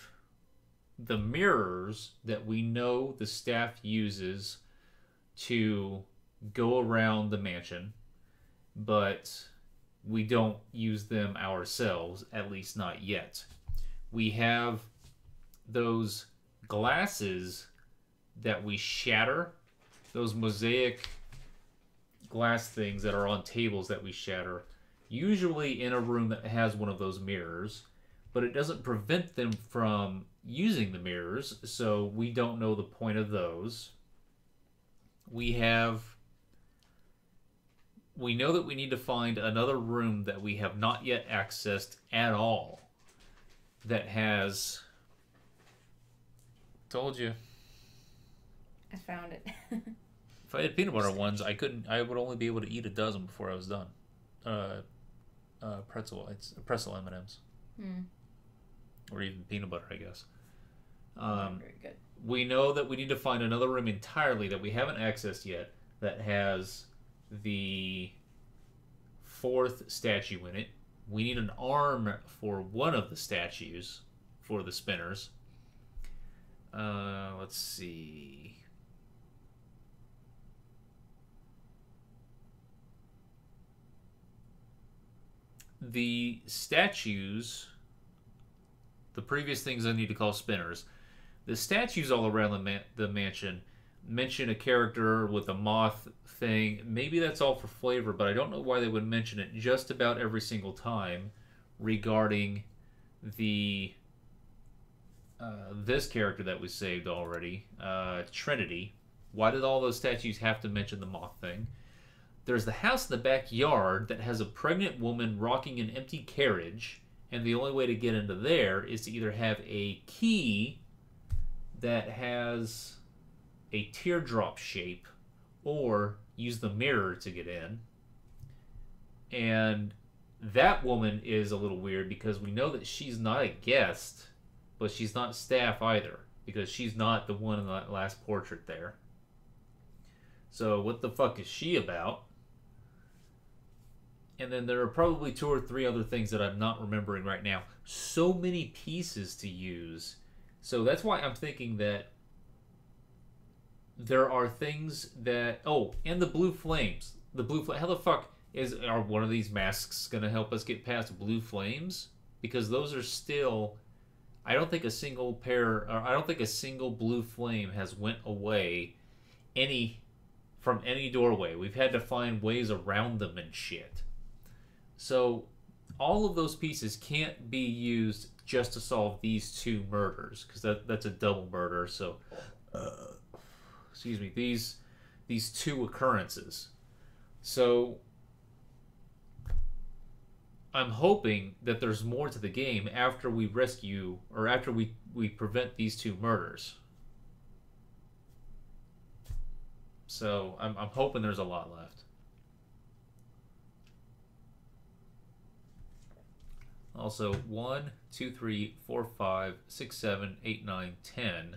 the mirrors that we know the staff uses to go around the mansion, but we don't use them ourselves, at least not yet. We have those glasses that we shatter, those mosaic glass things that are on tables that we shatter, usually in a room that has one of those mirrors, but it doesn't prevent them from using the mirrors, so we don't know the point of those. We know that we need to find another room that we have not yet accessed at all that has... Told you. I found it. If I had peanut butter ones, I would only be able to eat a dozen before I was done. Pretzel M&Ms. Or even peanut butter, I guess. Very good. We know that we need to find another room entirely that we haven't accessed yet that has the fourth statue in it. We need an arm for one of the statues for the spinners. Let's see. The statues, the previous things I need to call spinners, the statues all around the mansion mention a character with a moth thing. Maybe that's all for flavor, but I don't know why they would mention it just about every single time regarding the this character that we saved already, Trinity. Why did all those statues have to mention the moth thing? There's the house in the backyard that has a pregnant woman rocking an empty carriage, and the only way to get into there is to either have a key that has a teardrop shape or use the mirror to get in. And that woman is a little weird because we know that she's not a guest, but she's not staff either, because she's not the one in that last portrait there. So what the fuck is she about? And then there are probably 2 or 3 other things that I'm not remembering right now. So many pieces to use. So that's why I'm thinking that there are things that... Oh, and the blue flames. The blue flame. How the fuck are one of these masks going to help us get past blue flames? Because those are still... I don't think a single blue flame has went away from any doorway. We've had to find ways around them and shit. So all of those pieces can't be used just to solve these 2 murders, because that's a double murder. So, excuse me, these 2 occurrences. So I'm hoping that there's more to the game after we rescue, or after we prevent these 2 murders. So I'm hoping there's a lot left. Also, 1, 2, 3, 4, 5, 6, 7, 8, 9, 10.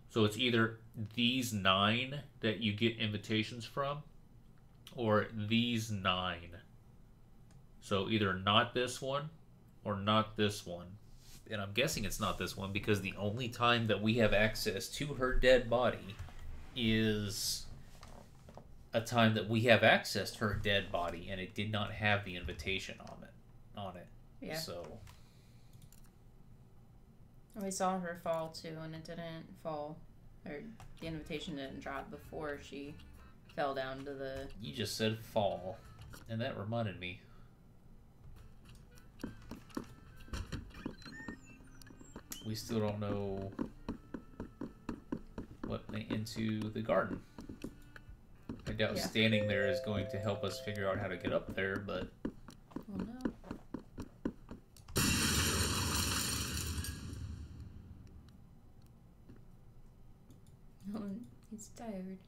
So it's either these 9 that you get invitations from, or these 9. So either not this one, or not this one. And I'm guessing it's not this one, because the only time that we have access to her dead body is a time that we have accessed her dead body, and it did not have the invitation on it. Yeah. So we saw her fall too, and it didn't fall, or the invitation didn't drop before she fell down to the... You just said fall, and that reminded me. We still don't know what went into the garden. I doubt standing there is going to help us figure out how to get up there, but... Oh no. Oh, he's tired.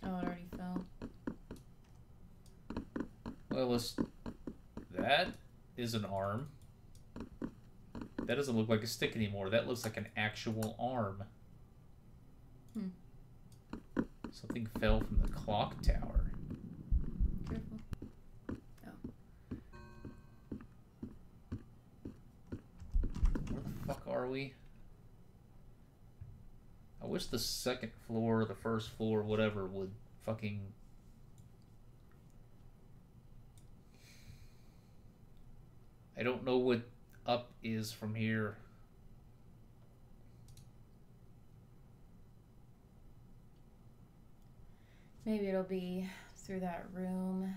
Oh, it already fell. Well, that is an arm. That doesn't look like a stick anymore. That looks like an actual arm. Something fell from the clock tower. Careful. Oh. Where the fuck are we? I wish the second floor, the first floor, whatever, would fucking... I don't know what up is from here. Maybe it'll be through that room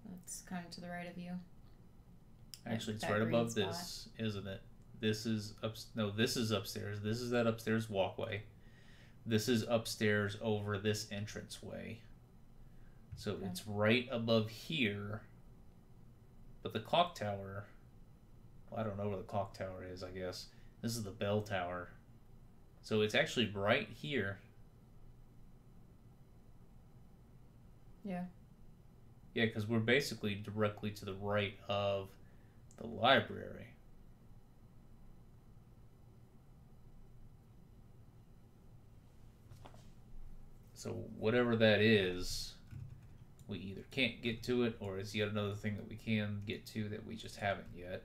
that's kind of to the right of you. Actually, it's right above this, isn't it? This is this is upstairs. This is that upstairs walkway. This is upstairs over this entranceway. So it's right above here. But the clock tower... Well, I don't know where the clock tower is, I guess. This is the bell tower. So it's actually right here. Yeah. Yeah, because we're basically directly to the right of the library. So whatever that is, we either can't get to it, or it's yet another thing that we can get to that we just haven't yet.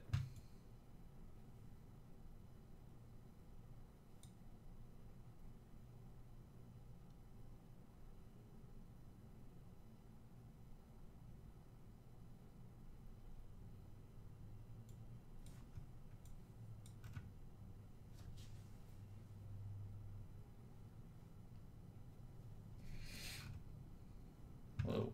Whoa.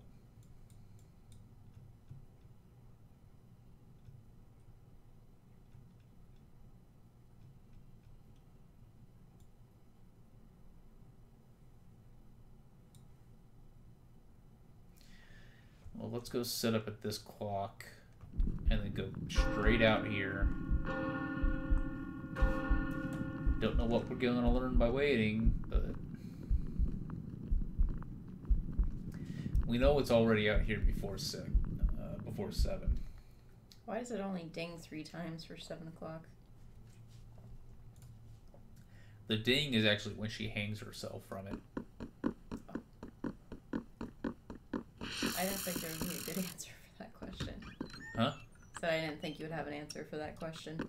Well, let's go set up at this clock and then go straight out here. Don't know what we're going to learn by waiting, but we know it's already out here before 7. Why does it only ding 3 times for 7 o'clock? The ding is actually when she hangs herself from it. I didn't think there would be a good answer for that question. Huh? So I didn't think you would have an answer for that question.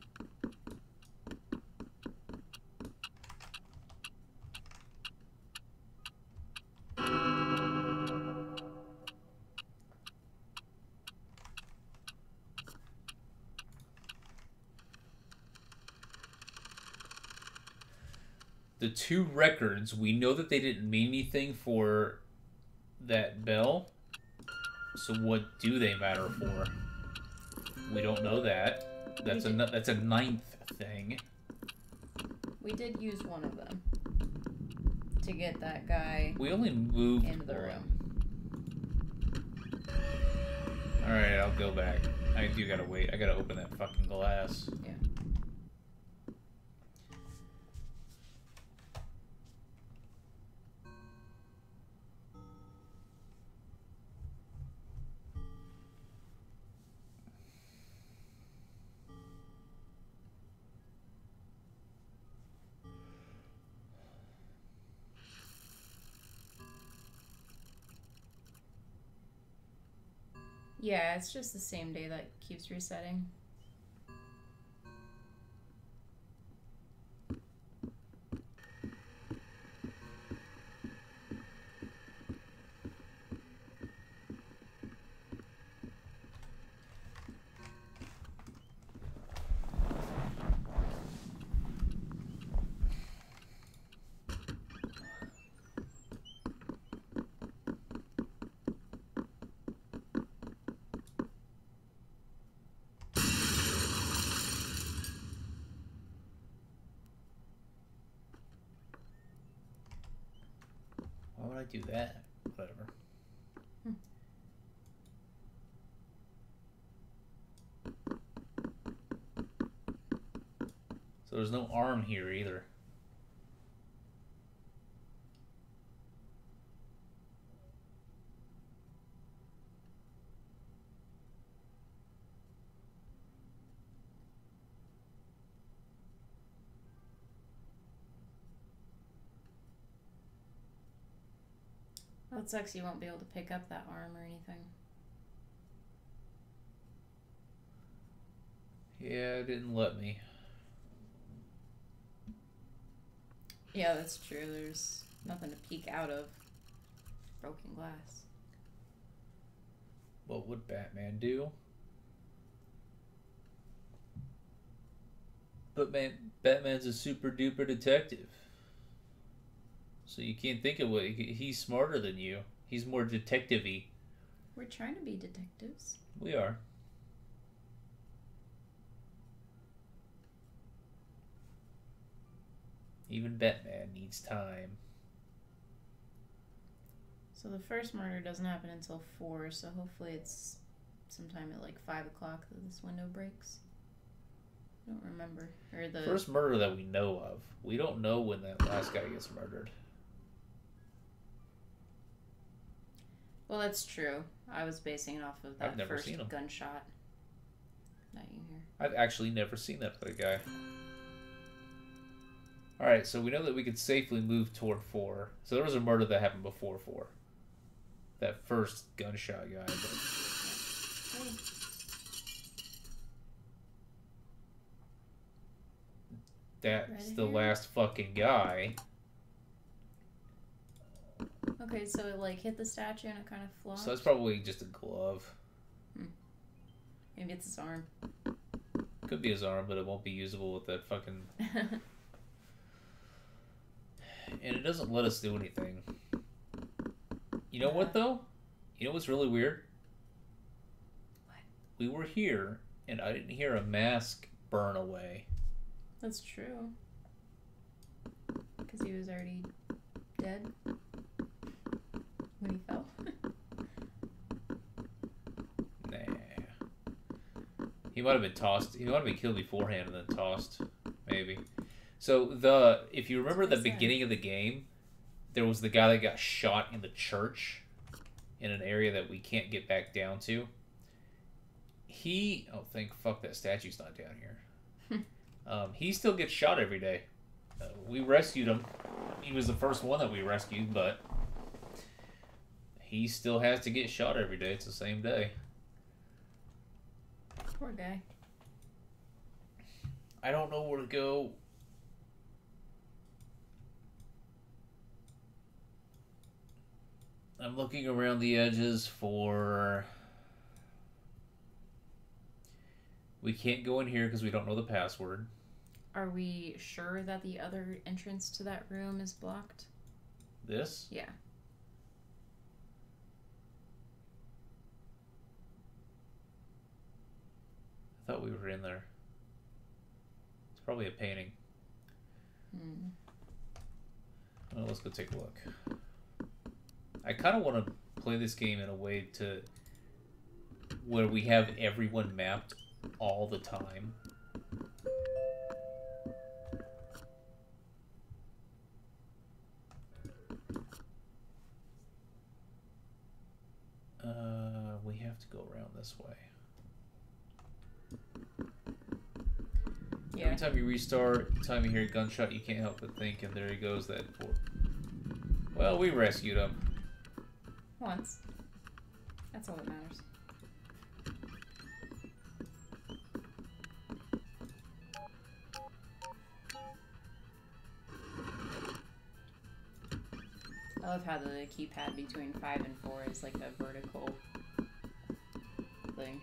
The 2 records, we know that they didn't mean anything for that bell. So what do they matter for? We don't know that. That's a 9th thing. We did use one of them to get that guy. We only moved into the room. Alright, I'll go back. I do gotta wait. I gotta open that fucking glass. Yeah. Yeah, it's just the same day that keeps resetting. would I do that? Whatever. So there's no arm here either. Well, it sucks you won't be able to pick up that arm or anything. Yeah, it didn't let me. Yeah, that's true. There's nothing to peek out of. Broken glass. What would Batman do? But man, Batman's a super duper detective. So you can't think of what he's smarter than you. He's more detective-y. We're trying to be detectives. We are. Even Batman needs time. So the first murder doesn't happen until 4, so hopefully it's sometime at like 5 o'clock that this window breaks. I don't remember. Or the first murder that we know of. We don't know when that last guy gets murdered. Well, that's true. I was basing it off of that I've never first seen him. gunshot that you hear. I've actually never seen that other guy. Alright, so we know that we could safely move toward 4. So there was a murder that happened before 4. That first gunshot guy. But... Hey. That's Right the here. last fucking guy. Okay, so it like hit the statue and it kind of flopped. So that's probably just a glove. Maybe it's his arm. Could be his arm, but it won't be usable with that fucking... And it doesn't let us do anything. You know what, though? You know what's really weird? What? We were here, and I didn't hear a mask burn away. That's true. Because he was already dead when he fell. Nah. He might have been tossed. He might have been killed beforehand and then tossed. Maybe. So, if you remember the beginning of the game, there was the guy that got shot in the church in an area that we can't get back down to. Fuck, that statue's not down here. He still gets shot every day. We rescued him. He was the first one that we rescued, but he still has to get shot every day. It's the same day. Poor guy. I don't know where to go. I'm looking around the edges for... We can't go in here because we don't know the password. Are we sure that the other entrance to that room is blocked? This? Yeah. I thought we were in there. It's probably a painting. Well, let's go take a look. I kind of want to play this game in a way to where we have everyone mapped all the time. We have to go around this way. Yeah. Every time you restart, every time you hear a gunshot, you can't help but think, and there he goes, that poor... Well, we rescued him. Once. That's all that matters. I love how the keypad between 5 and 4 is like a vertical thing.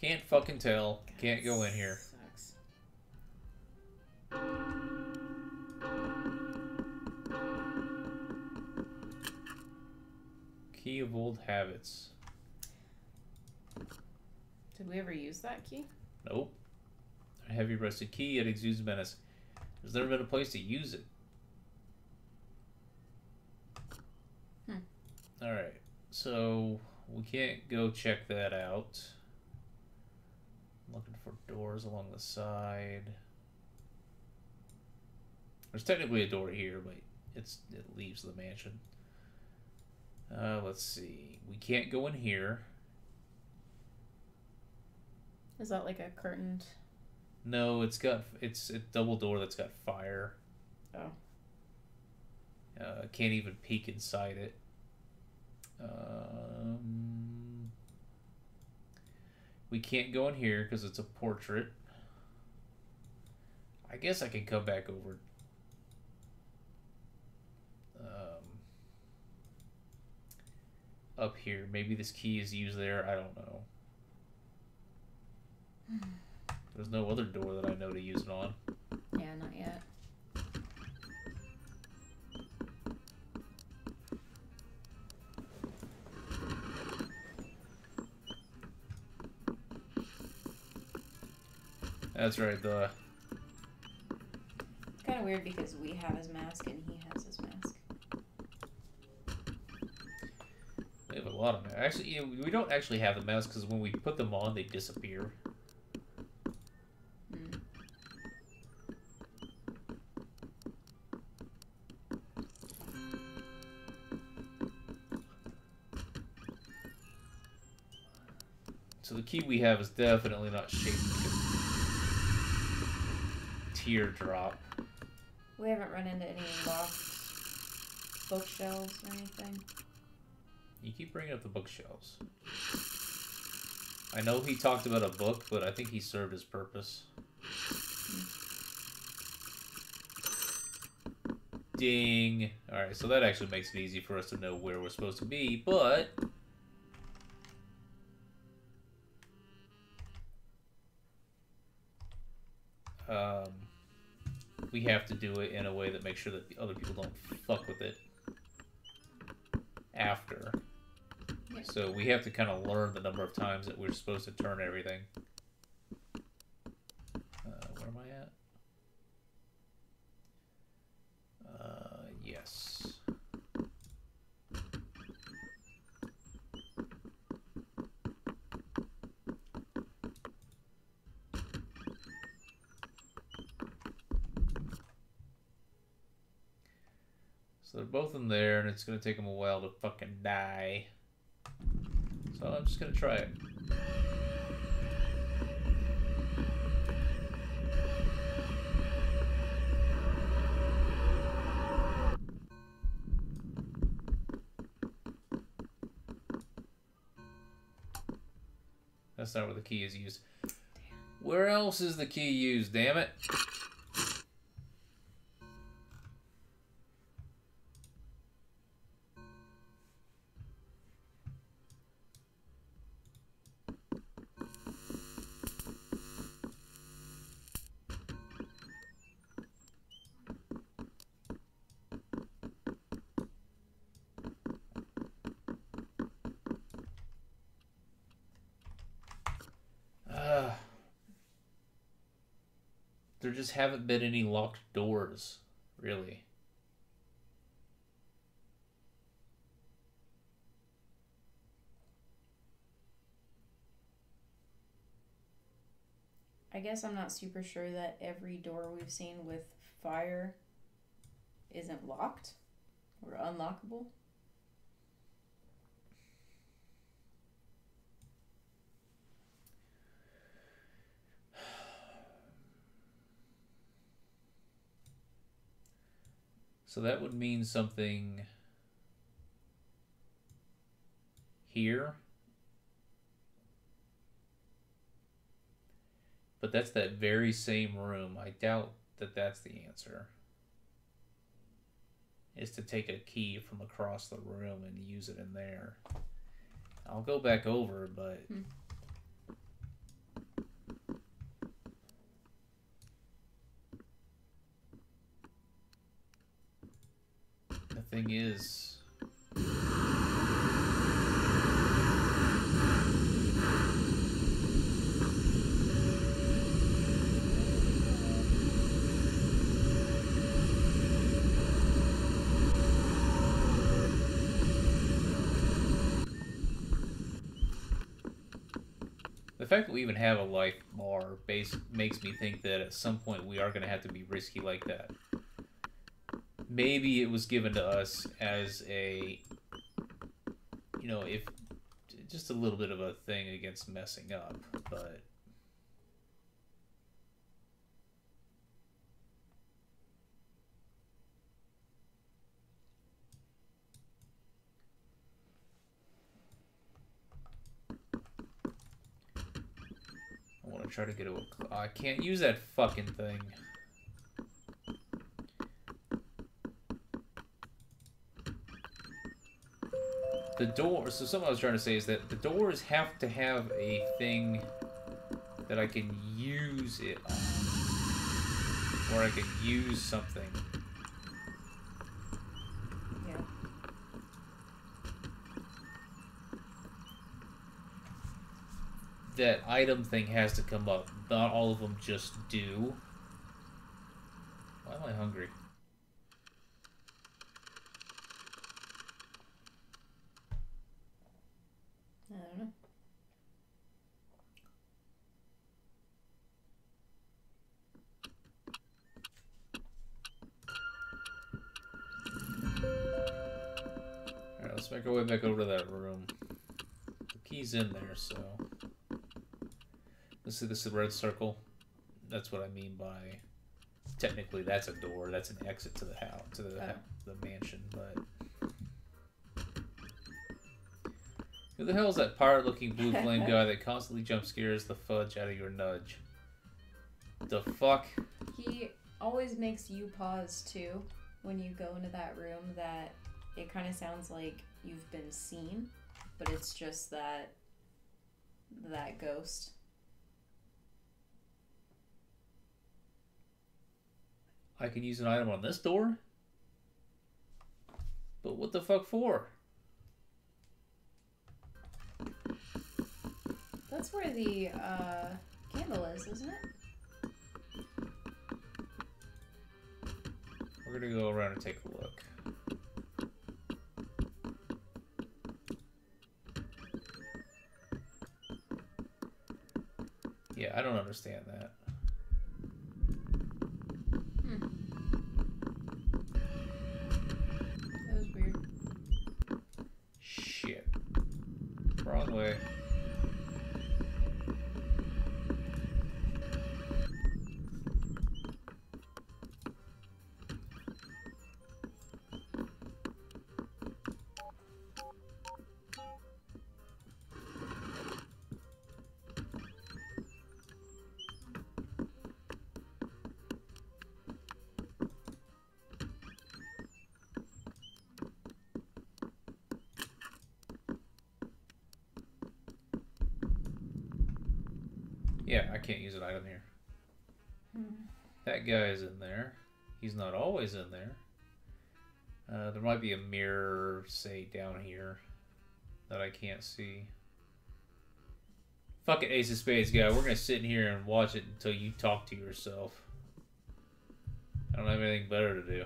Can't fucking tell. Can't go in here. Sucks. Key of old habits. Did we ever use that key? Nope. A heavy rusted key, it exudes menace. There's never been a place to use it. Alright, so we can't go check that out. I'm looking for doors along the side. There's technically a door here, but it leaves the mansion. Let's see. We can't go in here. Is that like a curtained? No, it's a double door that's got fire. Oh. Can't even peek inside it. We can't go in here because it's a portrait. I guess I can come back over. Up here. Maybe this key is used there. I don't know. There's no other door that I know to use it on. Yeah, not yet. That's right, It's kind of weird because we have his mask and he has his mask. We have a lot of masks. Actually, we don't actually have the masks because when we put them on, they disappear. So the key we have is definitely not shaped like a teardrop. We haven't run into any locked bookshelves or anything. You keep bringing up the bookshelves. I know he talked about a book, but I think he served his purpose. Ding! Alright, so that actually makes it easy for us to know where we're supposed to be, but... we have to do it in a way that makes sure that the other people don't fuck with it after. Yeah. So we have to kind of learn the number of times that we're supposed to turn everything. Where am I at? Yes. So they're both in there, and it's going to take them a while to fucking die. So I'm just going to try it. That's not where the key is used. Where else is the key used, damn it? There just haven't been any locked doors, really. I guess I'm not super sure that every door we've seen with fire isn't locked or unlockable. So that would mean something here. But that's that very same room. I doubt that that's the answer. Is to take a key from across the room and use it in there. I'll go back over, but... The thing is... fact that we even have a life bar makes me think that at some point we are going to have to be risky like that. Maybe it was given to us as a, you know, if just a little bit of a thing against messing up, but I want to try to get a. I can't use that fucking thing. The door, so something I was trying to say is that the doors have to have a thing that I can use it on. Or I can use something. Yeah. That item thing has to come up. Not all of them just do. Why am I hungry? I don't know. Alright, let's make our way back over to that room. The key's in there, so... This is the red circle. That's what I mean by... Technically, that's a door. That's an exit to the house, to the mansion, but... Who the hell is that pirate-looking blue flame guy that constantly jump scares the fudge out of your nudge? The fuck? He always makes you pause, too, when you go into that room, that it kind of sounds like you've been seen, but it's just that ghost. I can use an item on this door? But what the fuck for? That's where the candle is, isn't it? We're gonna go around and take a look. Yeah, I don't understand that. That was weird. Shit. Wrong way. Yeah, I can't use an item here. That guy is in there. He's not always in there. There might be a mirror, say, down here that I can't see. Fuck it, Ace of Spades guy. We're gonna sit in here and watch it until you talk to yourself. I don't have anything better to do.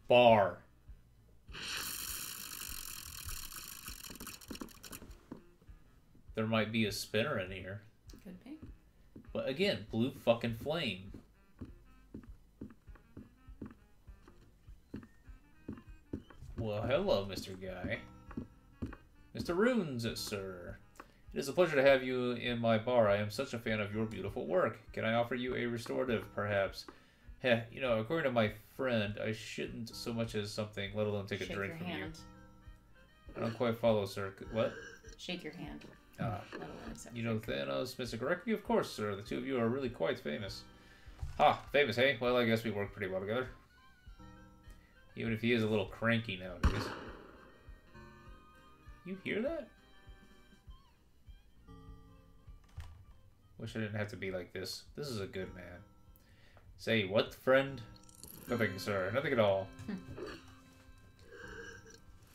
Bar. There might be a spinner in here. Could be. But again, blue fucking flame. Well, hello, Mr. Guy. Mr. Runes, sir. It is a pleasure to have you in my bar. I am such a fan of your beautiful work. Can I offer you a restorative, perhaps? Heh, you know, according to my friend, I shouldn't so much as something, let alone take a drink from you. I don't quite follow, sir. What? Shake your hand. You know Thanos, Mr. Correctly? Of course, sir. The two of you are really quite famous. Ha, famous, hey? Well, I guess we work pretty well together. Even if he is a little cranky nowadays. You hear that? Wish I didn't have to be like this. This is a good man. Say, what, friend? Nothing, sir. Nothing at all.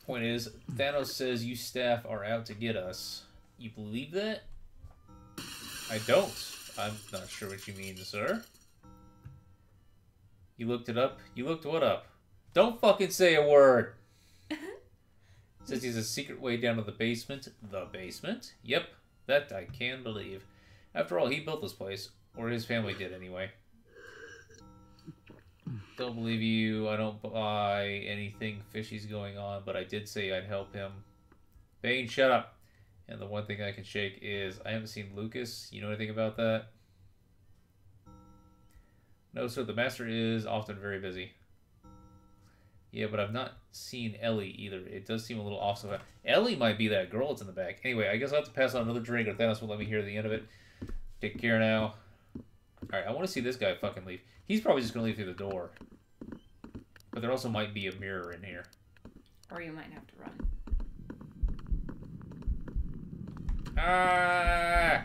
Point is, Thanos says you staff are out to get us. You believe that? I don't. I'm not sure what you mean, sir. You looked it up? You looked what up? Don't fucking say a word! Says he's a secret way down to the basement. The basement? Yep, that I can believe. After all, he built this place. Or his family did, anyway. Don't believe you. I don't buy anything fishy's going on, but I did say I'd help him. Bane, shut up! And the one thing I can shake is, I haven't seen Lucas. You know anything about that? No, sir. The master is often very busy. Yeah, but I've not seen Ellie either. It does seem a little off. So Ellie might be that girl that's in the back. Anyway, I guess I'll have to pass on another drink, or Thanos will let me hear the end of it. Take care now. Alright, I want to see this guy fucking leave. He's probably just going to leave through the door. But there also might be a mirror in here. Or you might have to run. Ah!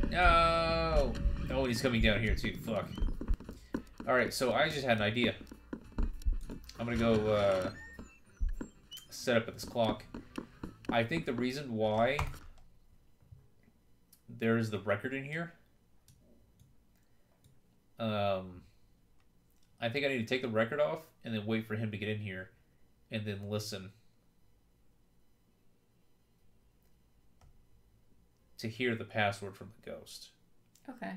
No! Oh, he's coming down here too. Fuck. Alright, so I just had an idea. I'm gonna go set up at this clock. I think the reason why there's the record in here, I think I need to take the record off and then wait for him to get in here and then listen to hear the password from the ghost. Okay.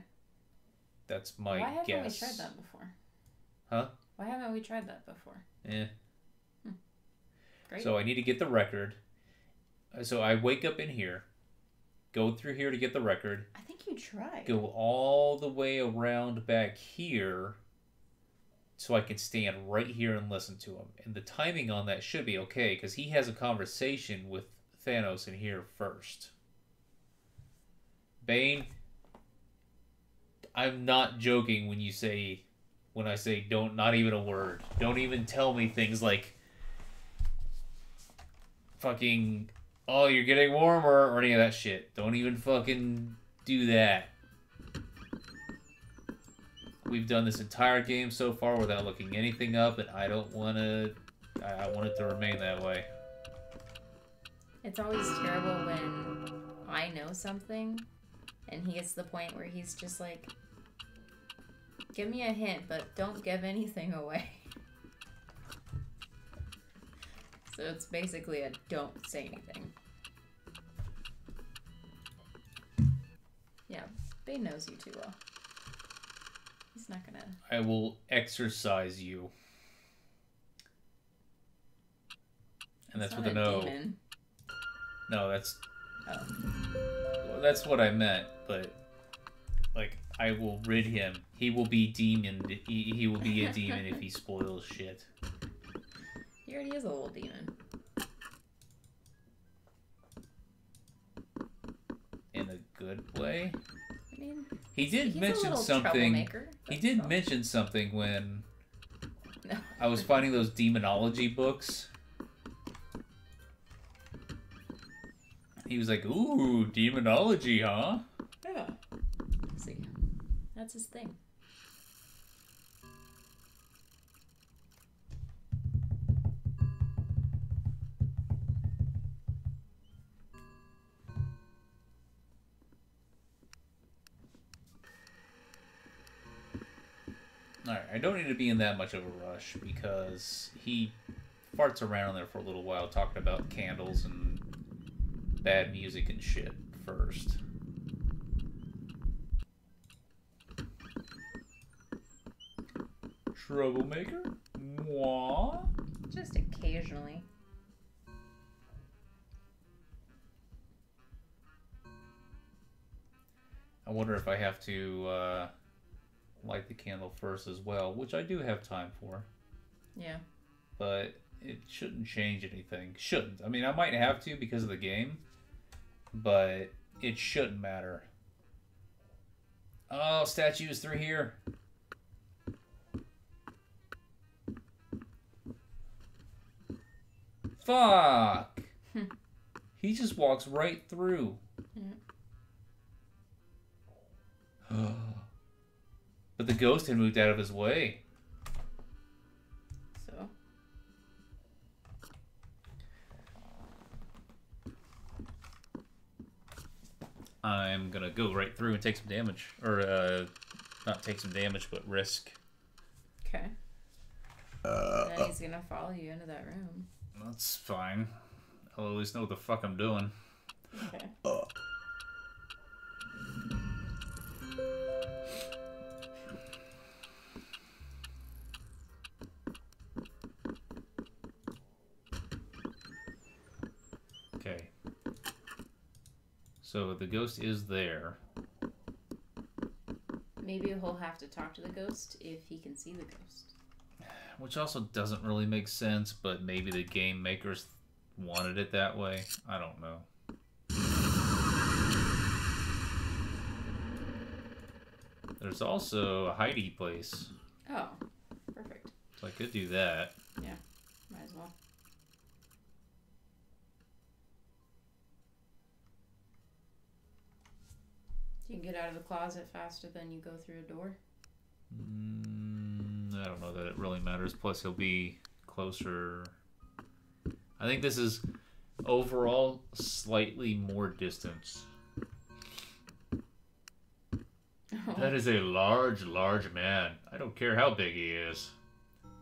That's my guess. Why haven't we tried that before? Huh? Why haven't we tried that before? Great. So I need to get the record. So I wake up in here, go through here to get the record. I think you tried. Go all the way around back here so I can stand right here and listen to him. And the timing on that should be okay because he has a conversation with Thanos in here first. Bane, I'm not joking when I say don't, not even a word. Don't even tell me things like fucking, oh, you're getting warmer, or any of that shit. Don't even fucking do that. We've done this entire game so far without looking anything up, and I don't want to... I want it to remain that way. It's always terrible when I know something, and he gets to the point where he's just like, give me a hint, but don't give anything away. So it's basically a don't say anything. Yeah, Bane knows you too well. He's not gonna... I will exercise you. And that's with an O. Demon. No, that's... Oh. Well, that's what I meant, but... Like, I will rid him. He will be demoned. He will be a demon if he spoils shit. He already is a little demon. In a good way? I mean, he did mention something. He did mention something when I was finding those demonology books. He was like, "Ooh, demonology, huh?" Yeah. See, that's his thing. Alright, I don't need to be in that much of a rush because he farts around there for a little while talking about candles and bad music and shit first. Troublemaker? Moi? Just occasionally. I wonder if I have to light the candle first as well, which I do have time for. Yeah. But it shouldn't change anything. Shouldn't. I mean, I might have to because of the game, but it shouldn't matter. Oh, statues through here. Fuck! He just walks right through. Yeah. But the ghost had moved out of his way. So? I'm gonna go right through and take some damage. Or, not take some damage, but risk Okay. Then he's gonna follow you into that room. That's fine. I'll at least know what the fuck I'm doing. Okay. Okay. So the ghost is there. Maybe he'll have to talk to the ghost if he can see the ghost. Which also doesn't really make sense, but maybe the game makers wanted it that way. I don't know. There's also a hidey place. Oh, perfect. So I could do that. Yeah, might as well. You can get out of the closet faster than you go through a door. I don't know that it really matters. Plus, he'll be closer. I think this is overall slightly more distance. Oh. That is a large, large man. I don't care how big he is.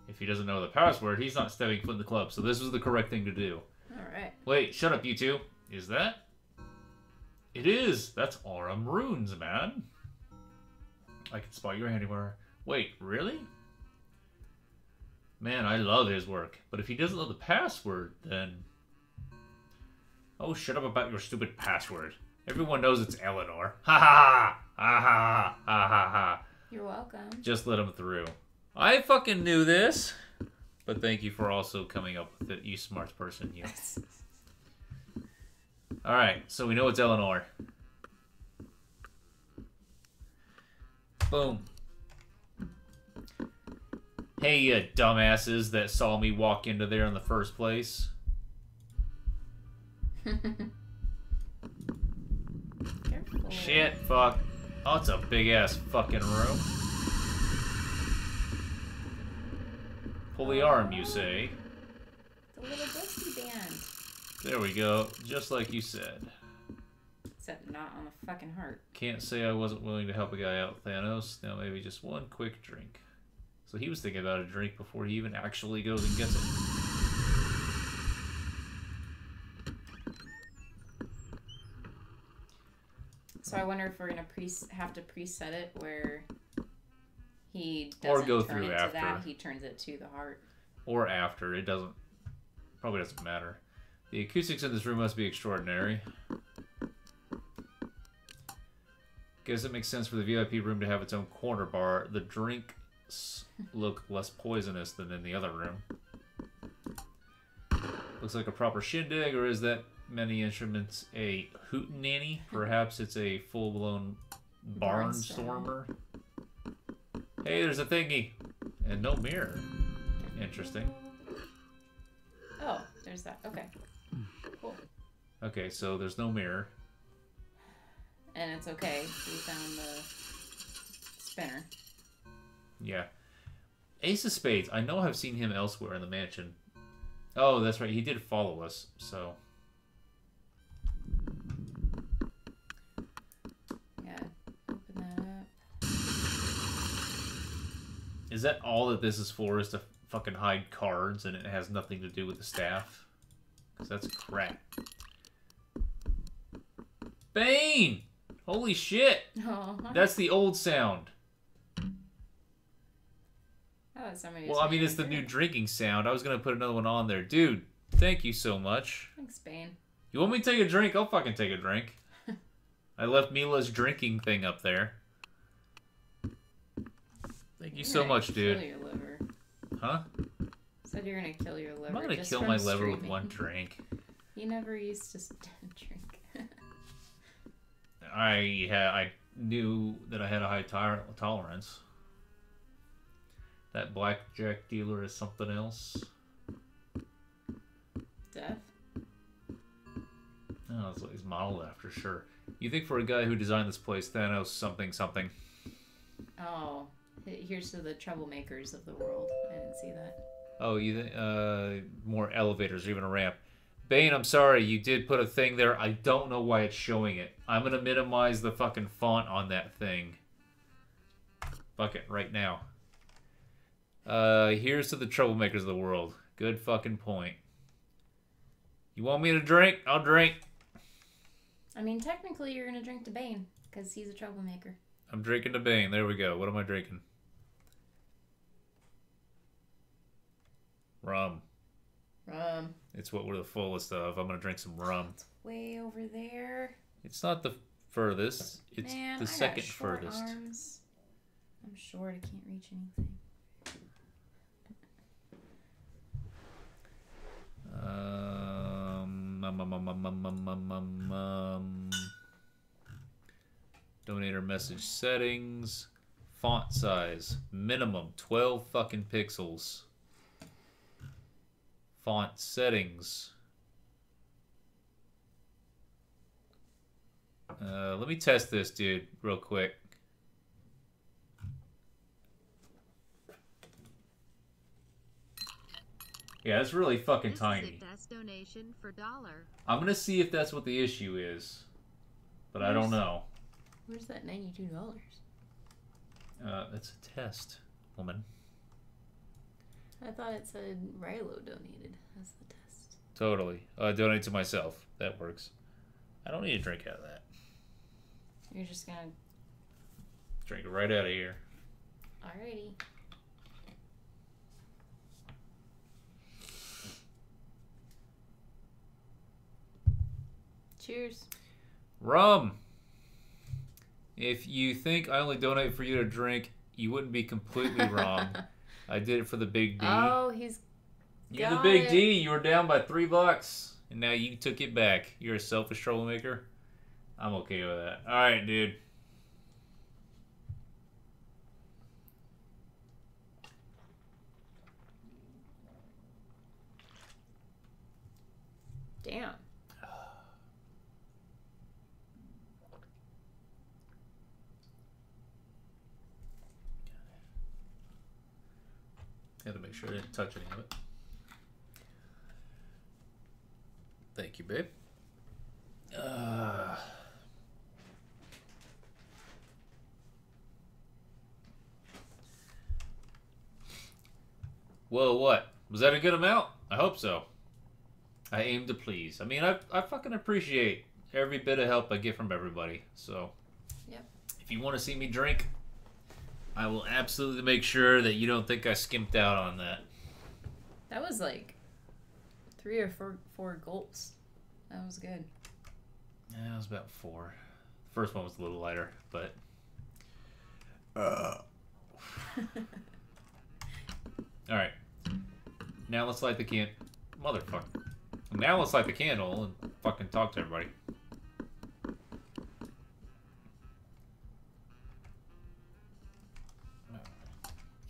If he doesn't know the password, he's not stepping foot in the club. So this was the correct thing to do. Alright. Wait, shut up, you two. Is that? It is. That's Aurum runes, man. I can spot your handiwork. Wait, really? Man, I love his work. But if he doesn't know the password, then... Oh, shut up about your stupid password. Everyone knows it's Eleanor. Ha ha ha! Ha ha ha ha ha! You're welcome. Just let him through. I fucking knew this! But thank you for also coming up with it, you smart person, you. Alright, so we know it's Eleanor. Boom. Hey, you dumbasses that saw me walk into there in the first place. Careful. Shit, fuck. Oh, it's a big-ass fucking room. Pull the arm, you say. The little ghosty band. There we go, just like you said. Except not on the fucking heart. Can't say I wasn't willing to help a guy out, Thanos. Now maybe just one quick drink. So he was thinking about a drink before he even actually goes and gets it. So I wonder if we're gonna have to preset it where he doesn't Or go turn through it after. to that, he turns it to the heart. Or after, it probably doesn't matter. The acoustics in this room must be extraordinary. Guess it makes sense for the VIP room to have its own corner bar. The drinks look less poisonous than in the other room. Looks like a proper shindig, or is that many instruments a hootenanny? Perhaps it's a full-blown barnstormer. Hey, there's a thingy. And no mirror. Interesting. Oh, there's that. Okay. Cool. Okay, so there's no mirror. And it's okay. We found the spinner. Yeah. Ace of Spades. I know I've seen him elsewhere in the mansion. Oh, that's right. He did follow us, so... Yeah. Open that up. Is that all that this is for, is to fucking hide cards, and it has nothing to do with the staff? Because that's crap. Bane! Holy shit! Oh, That's the old sound. Oh, somebody. Well, I mean, it's the new drinking sound. I was going to put another one on there. Dude, thank you so much. Thanks, Bane. You want me to take a drink? I'll fucking take a drink. I left Mila's drinking thing up there. Thank you so much, dude. Kill your liver. Huh? Said you're gonna kill your liver. I'm not going to just kill from my liver with streaming. one drink. You never used to drink. I knew that I had a high tolerance. That blackjack dealer is something else. Death? Oh, that's what he's modeled after, sure. You think for a guy who designed this place, Thanos something something. Oh, here's to the troublemakers of the world. I didn't see that. Oh, you think, more elevators or even a ramp. Bane, I'm sorry, you did put a thing there. I don't know why it's showing it. I'm gonna minimize the fucking font on that thing. Fuck it, right now. Here's to the troublemakers of the world. Good fucking point. You want me to drink? I'll drink. I mean, technically, you're gonna drink to Bane because he's a troublemaker. I'm drinking to Bane. There we go. What am I drinking? Rum. Rum. It's what we're the fullest of. I'm gonna drink some rum. It's way over there. It's not the furthest. It's Man, the I got second short furthest. Arms. I'm short. I can't reach anything. Donator message settings. Font size. Minimum 12 fucking pixels. Font settings. Let me test this, dude, real quick. Yeah, it's really fucking This tiny. is a best donation for $1. I'm gonna see if that's what the issue is, but I don't know. Where's that $92? That's a test, woman. I thought it said Riylo donated as the test. Totally. Donate to myself. That works. I don't need a drink out of that. You're just gonna... Drink it right out of here. Alrighty. Cheers. Rum. If you think I only donate for you to drink, you wouldn't be completely wrong. I did it for the big D. Oh, he's You're the got big it. D. You were down by $3, and now you took it back. You're a selfish troublemaker. I'm okay with that. All right, dude. Damn. Had to make sure I didn't touch any of it. Thank you, babe. Whoa, what? Was that a good amount? I hope so. I aim to please. I mean, I fucking appreciate every bit of help I get from everybody. So, Yep. if you want to see me drink, I will absolutely make sure that you don't think I skimped out on that. That was like 3 or 4 gulps. That was good. Yeah, it was about 4. The first one was a little lighter, but... Alright. Now let's light the Motherfucker. Now let's light the candle and fucking talk to everybody.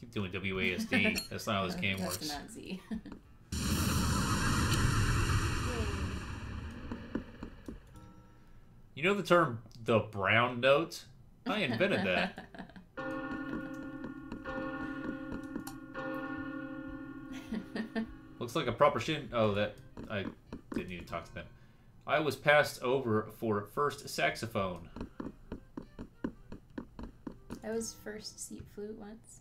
Keep doing WASD. That's not how this game That's works. not Z. You know the term the brown note? I invented that. Looks like a proper shin. Oh, that I didn't need to talk to them. I was passed over for first saxophone. I was first seat flute once.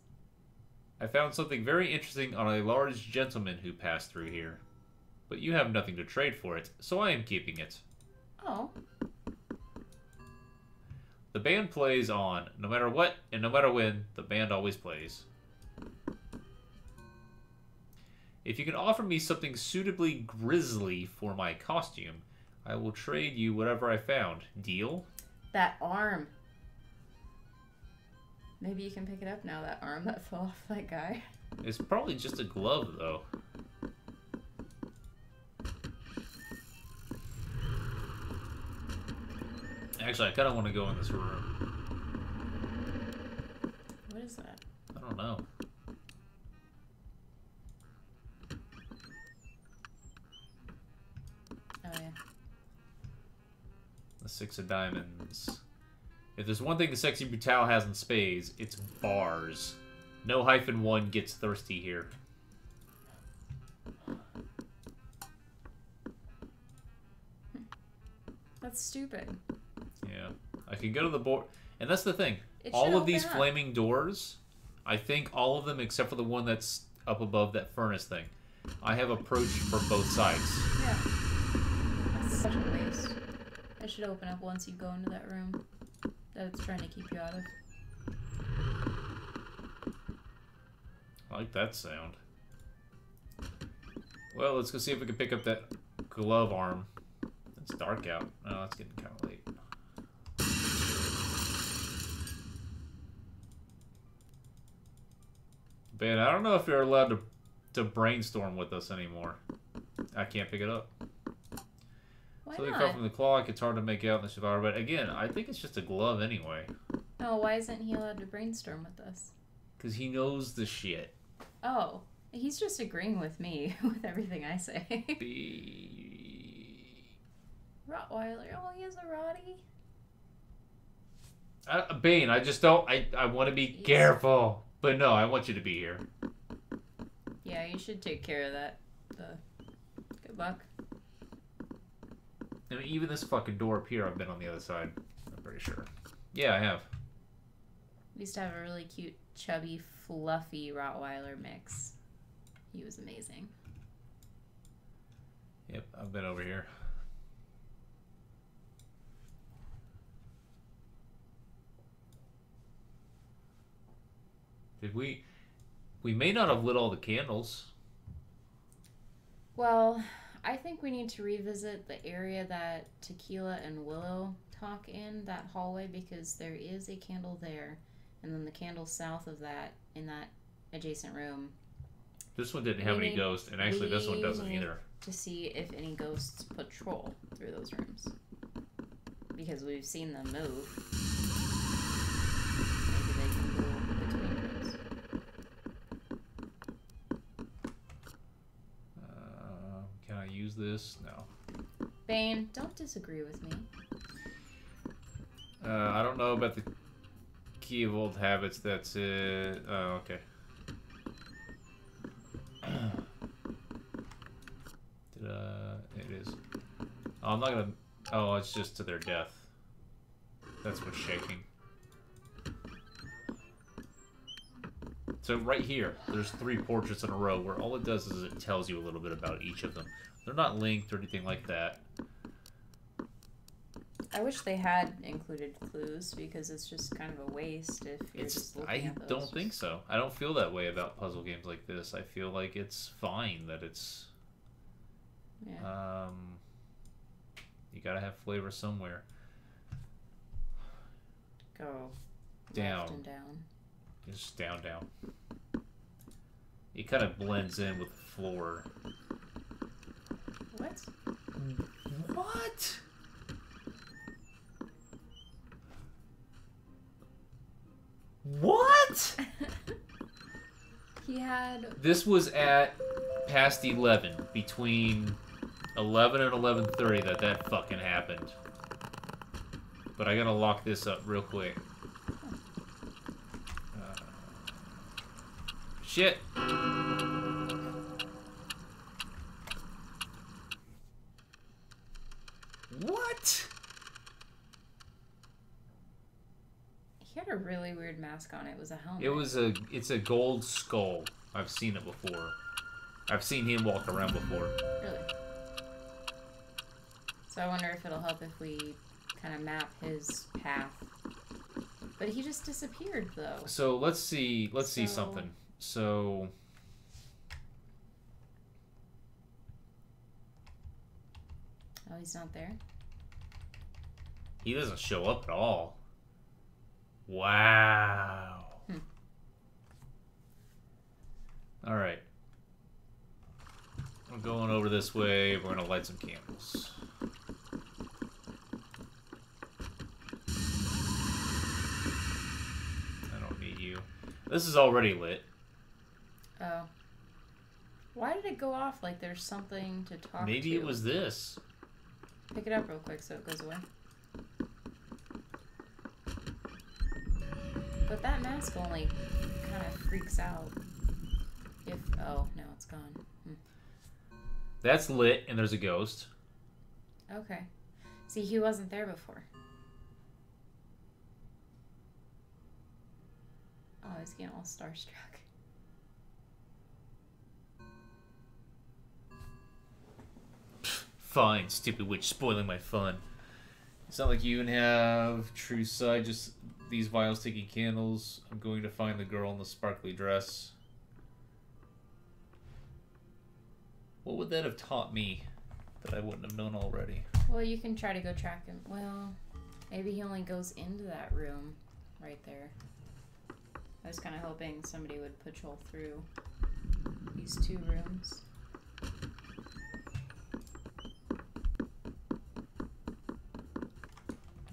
I found something very interesting on a large gentleman who passed through here. But you have nothing to trade for it, so I am keeping it. Oh. The band plays on. No matter what and no matter when, the band always plays. If you can offer me something suitably grisly for my costume, I will trade you whatever I found. Deal? That arm. Maybe you can pick it up now, that arm that fell off that guy. It's probably just a glove, though. Actually, I kind of want to go in this room. What is that? I don't know. Oh, yeah. The 6 of diamonds. If there's one thing the sexy Brutale has in spades, it's bars. No -1 gets thirsty here. That's stupid. Yeah. I can go to the board. And that's the thing. It All should of these open up. flaming doors I think all of them except for the one that's up above that furnace thing. I have approached from both sides. Yeah. That's such a waste. I should open up once you go into that room that it's trying to keep you out of. I like that sound. Well, let's go see if we can pick up that glove arm. It's dark out. Oh, it's getting kind of late. Ben, I don't know if you're allowed to brainstorm with us anymore. I can't pick it up. Why So they not? fell from the clock. It's hard to make out in the survivor, but again, I think it's just a glove anyway. Oh, why isn't he allowed to brainstorm with us? Because he knows the shit. Oh, he's just agreeing with me with everything I say. Rottweiler. Oh, he has a Roddy. Bane, I just don't... I want to be careful. But no, I want you to be here. Yeah, you should take care of that. Good luck. I mean, even this fucking door up here, I've been on the other side. I'm pretty sure. Yeah, I have. We used to have a really cute, chubby, fluffy Rottweiler mix. He was amazing. Yep, I've been over here. Did we may not have lit all the candles. Well, I think we need to revisit the area that Tequila and Willow talk in, that hallway, because there is a candle there. And then the candle south of that, in that adjacent room. This one didn't have any ghosts, and actually this one doesn't either. To see if any ghosts patrol through those rooms. Because we've seen them move. Maybe they can go between rooms. Can I use this? No. Bane, don't disagree with me. I don't know about the key of old habits. That's it. Oh, okay. It is. Oh, I'm not gonna. Oh, it's just to their death. That's what's shaking. So right here, there's 3 portraits in a row where all it does is it tells you a little bit about each of them. They're not linked or anything like that. I wish they had included clues because it's just kind of a waste if you're just looking at those. I don't think so. I don't feel that way about puzzle games like this. I feel like it's fine that it's... Yeah. You gotta have flavor somewhere. Go down. left and down. Just down. It kind of blends in with the floor. What? What? What? He had... This was at past 11. Between 11 and 11:30 that fucking happened. But I gotta lock this up real quick. Shit. What? He had a really weird mask on. It was a helmet. It's a gold skull. I've seen it before. I've seen him walk around before. Really? So I wonder if it'll help if we kind of map his path. But he just disappeared, though. So let's see something. So oh, he's not there? he doesn't show up at all. Wow. All right. I'm going over this way. We're gonna light some candles. I don't need you. This is already lit. Oh. Why did it go off like there's something to talk to? Maybe it was this. Pick it up real quick so it goes away. But that mask only kind of freaks out if... Oh, no, it's gone. That's lit, and there's a ghost. Okay. See, he wasn't there before. I was getting all starstruck. Fine, stupid witch, spoiling my fun. It's not like you even have true sight, just these vials taking candles. I'm going to find the girl in the sparkly dress. What would that have taught me that I wouldn't have known already? Well, you can try to go track him. Well, maybe he only goes into that room right there. I was kind of hoping somebody would patrol through these two rooms.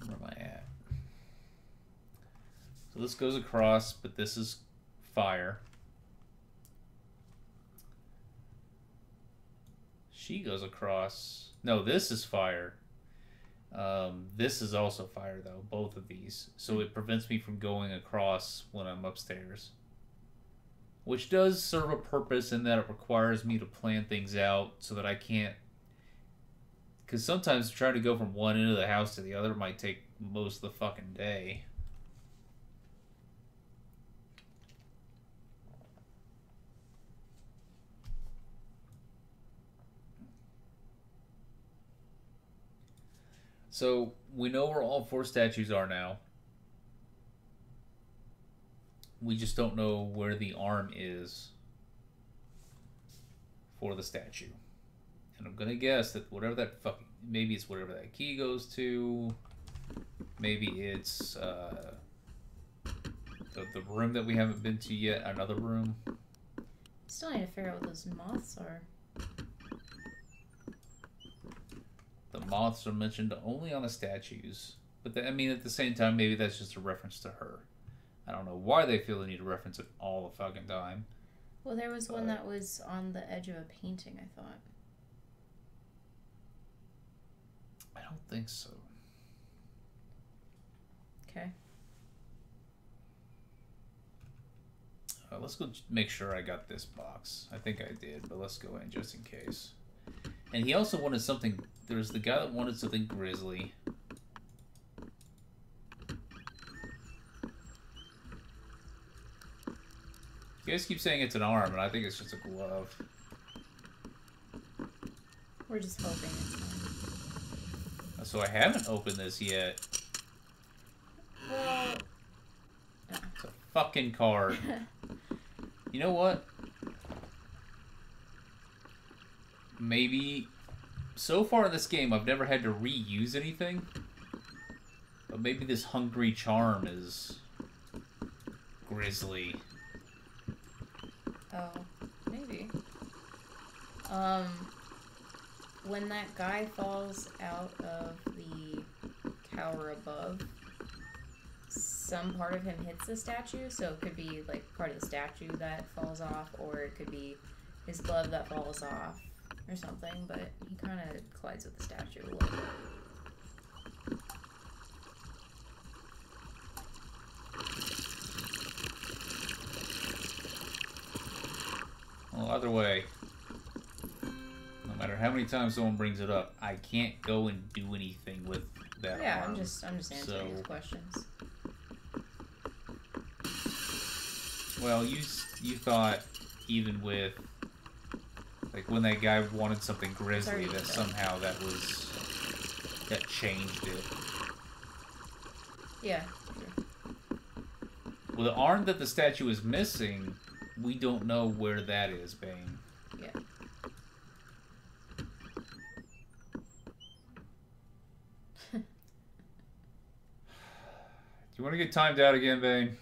Where am I at? So this goes across, but this is fire. She goes across. No, this is fire. This is also fire, though, both of these. So it prevents me from going across when I'm upstairs. Which does serve a purpose in that it requires me to plan things out so that I can't... Because sometimes trying to go from one end of the house to the other might take most of the fucking day. So, we know where all four statues are now. We just don't know where the arm is for the statue. And I'm gonna guess that whatever that fucking... Maybe it's whatever that key goes to. Maybe it's the room that we haven't been to yet. Another room. Still need to figure out what those moths are. The moths are mentioned only on the statues. But I mean, at the same time, maybe that's just a reference to her. I don't know why they feel the need to reference it all the fucking time. Well, there was one that was on the edge of a painting, I thought. I don't think so. Okay. Let's go make sure I got this box. I think I did, but let's go in just in case. And he also wanted something... There was the guy that wanted something grisly. You guys keep saying it's an arm, and I think it's just a glove. We're just hoping it's not. So I haven't opened this yet. Well... It's a fucking card. You know what? Maybe... So far in this game, I've never had to reuse anything. But maybe this hungry charm is... grisly. Oh, maybe. When that guy falls out of the tower above, some part of him hits the statue, so it could be like part of the statue that falls off, or it could be his glove that falls off, or something, but he kind of collides with the statue a little bit. Well, either way, no matter how many times someone brings it up, I can't go and do anything with that Yeah, arm. I'm just answering his questions. Well, you thought even with like when that guy wanted something grisly that somehow that changed it. Yeah. Sure. Well, the arm that the statue is missing, we don't know where that is, Bane. Yeah. Do you want to get timed out again, Bane?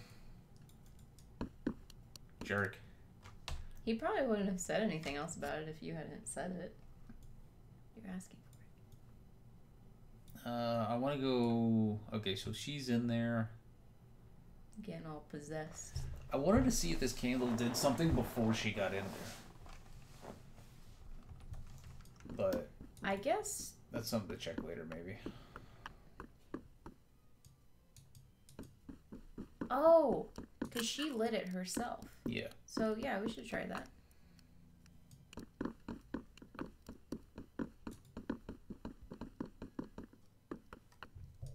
Jerk. He probably wouldn't have said anything else about it if you hadn't said it. You're asking for it. I want to go... Okay, so she's in there. Getting all possessed. I wanted to see if this candle did something before she got in there. But... I guess... That's something to check later, maybe. Oh! Because she lit it herself. Yeah. So, yeah, we should try that.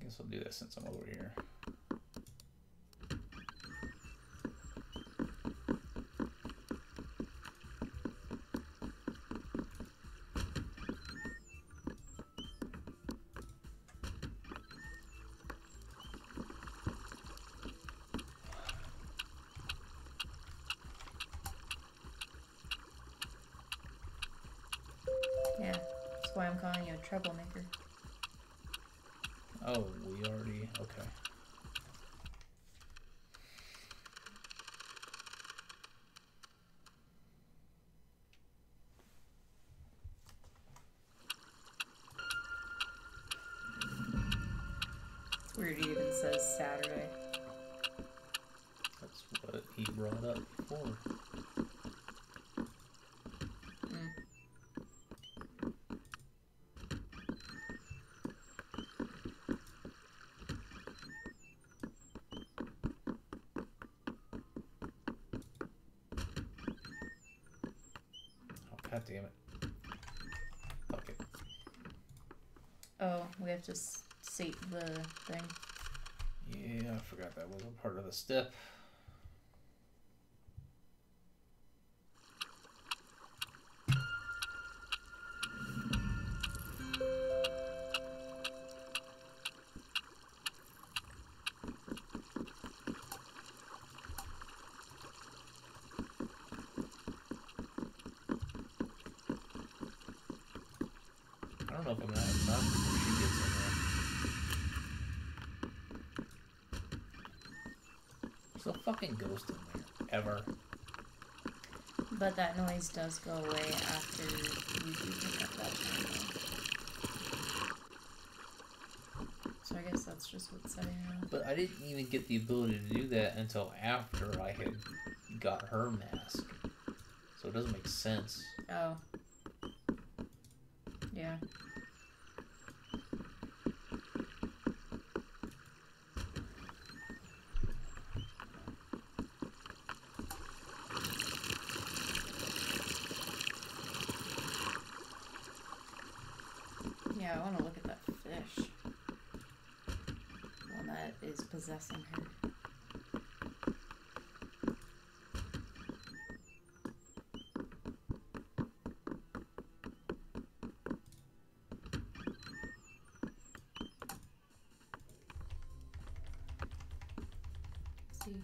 Guess I'll do that since I'm over here. I'm calling you a troublemaker. Oh, we already... Okay. It's weird it even says Saturday. That's what he brought up before. God damn it. Fuck it. Oh, we have to sate the thing. Yeah, I forgot that wasn't part of the step. I don't know if I'm gonna have time before she gets in there. There's no fucking ghost in there. Ever. But that noise does go away after you do pick up that channel. So I guess that's just what's setting it off. But I didn't even get the ability to do that until after I had got her mask. So it doesn't make sense. Oh. Yeah. Yeah, I want to look at that fish. The one that is possessing her. Let's see.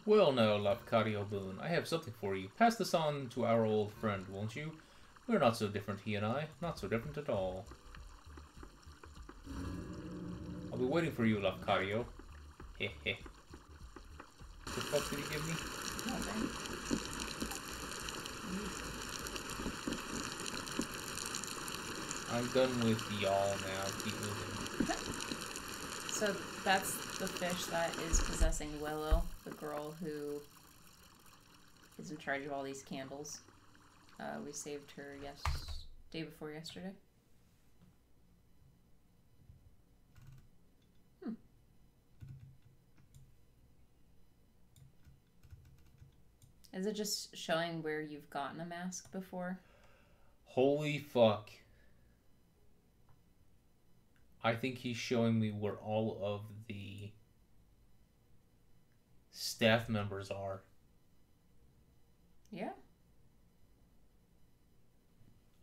Well now, Lafcadio Boone, I have something for you. Pass this on to our old friend, won't you? We're not so different, he and I. Not so different at all. I'll be waiting for you, Lafcadio. Heh heh. What the fuck did he give me? Nothing. I'm done with y'all now. Keep moving. So that's the fish that is possessing Willow, the girl who is in charge of all these candles. We saved her day before yesterday. Is it just showing where you've gotten a mask before? Holy fuck. I think he's showing me where all of the staff members are. Yeah.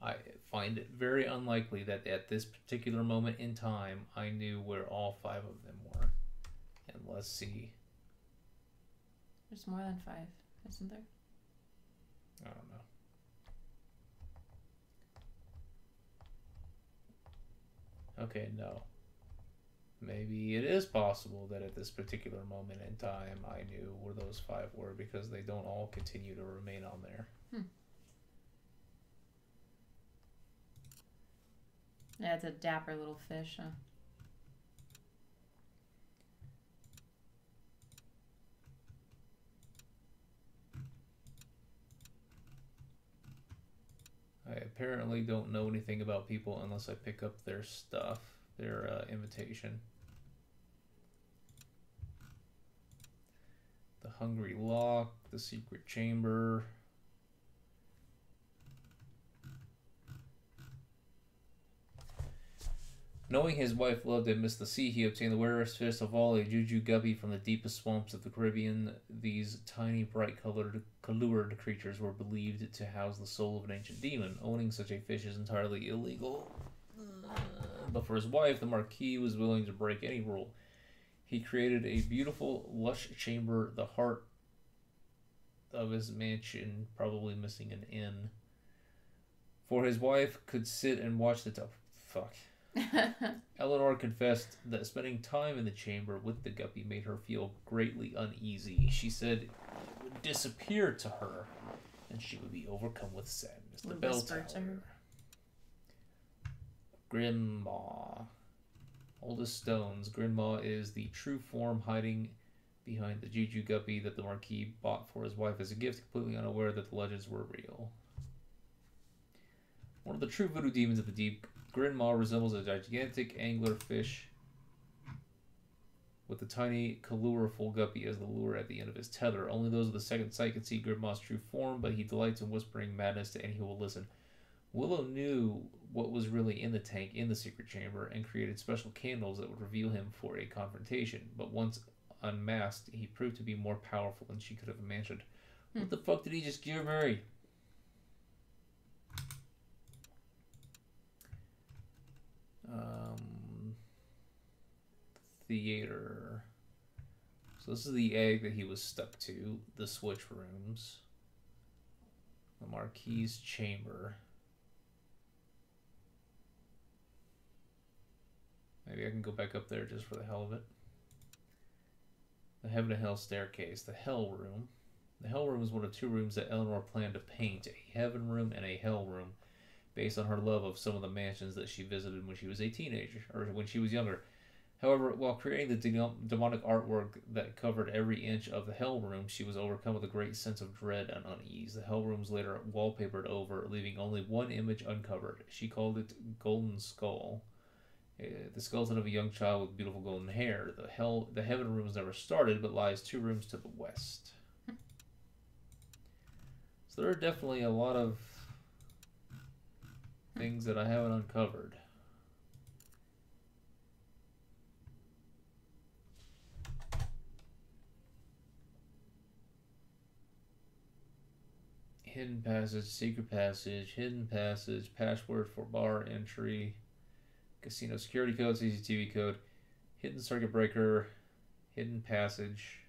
I find it very unlikely that at this particular moment in time, I knew where all 5 of them were. And let's see. There's more than 5, isn't there? I don't know. Okay, no. Maybe it is possible that at this particular moment in time, I knew where those 5 were because they don't all continue to remain on there. Yeah, it's a dapper little fish, huh? I apparently don't know anything about people unless I pick up their stuff, their invitation. The Hungry Lock, the Secret Chamber. Knowing his wife loved and missed the sea, he obtained the rarest fish of all, a juju guppy from the deepest swamps of the Caribbean. These tiny, bright-colored creatures were believed to house the soul of an ancient demon. Owning such a fish is entirely illegal. But for his wife, the Marquis was willing to break any rule. He created a beautiful, lush chamber, the heart of his mansion, probably missing an N. For his wife could sit and watch the fuck. Eleanor confessed that spending time in the chamber with the guppy made her feel greatly uneasy. She said it would disappear to her, and she would be overcome with sadness. The bell tower. Grandma. Oldest stones. Grandma is the true form hiding behind the juju guppy that the Marquis bought for his wife as a gift, completely unaware that the legends were real. One of the true voodoo demons of the deep, Grandma resembles a gigantic anglerfish with a tiny, colorful guppy as the lure at the end of his tether. Only those with the second sight can see Grandma's true form, but he delights in whispering madness to any who will listen. Willow knew what was really in the tank in the secret chamber and created special candles that would reveal him for a confrontation. But once unmasked, he proved to be more powerful than she could have imagined. What the fuck did he just give Mary? Theater. So this is the egg that he was stuck to. The switch rooms. The Marquis' chamber. Maybe I can go back up there just for the hell of it. The Heaven and Hell staircase. The Hell room. The Hell room is one of two rooms that Eleanor planned to paint. A Heaven room and a Hell room, based on her love of some of the mansions that she visited when she was a teenager, or when she was younger. However, while creating the demonic artwork that covered every inch of the Hell room, she was overcome with a great sense of dread and unease. The Hell room was later wallpapered over, leaving only one image uncovered. She called it Golden Skull. The skeleton of a young child with beautiful golden hair. The Heaven room was never started, but lies 2 rooms to the west. So there are definitely a lot of things that I haven't uncovered. Hidden passage, secret passage, hidden passage, password for bar entry, casino security code, CCTV code, hidden circuit breaker, hidden passage,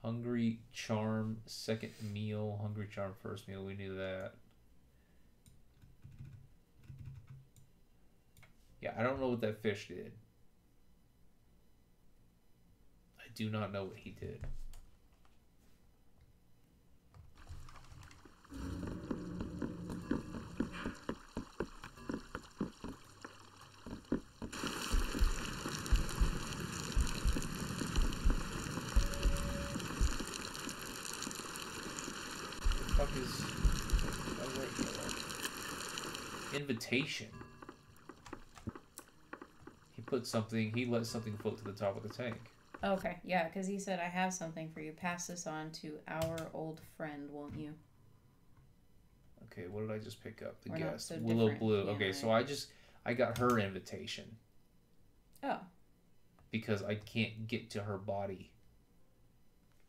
hungry charm, second meal, hungry charm, first meal, we knew that. Yeah, I don't know what that fish did. I do not know what he did. Invitation. He let something float to the top of the tank. Okay, yeah, because he said, I have something for you. Pass this on to our old friend, won't you? Okay, what did I just pick up? The We're guest. so Willow Blue. Yeah, Okay, right. so I got her invitation. Oh. Because I can't get to her body.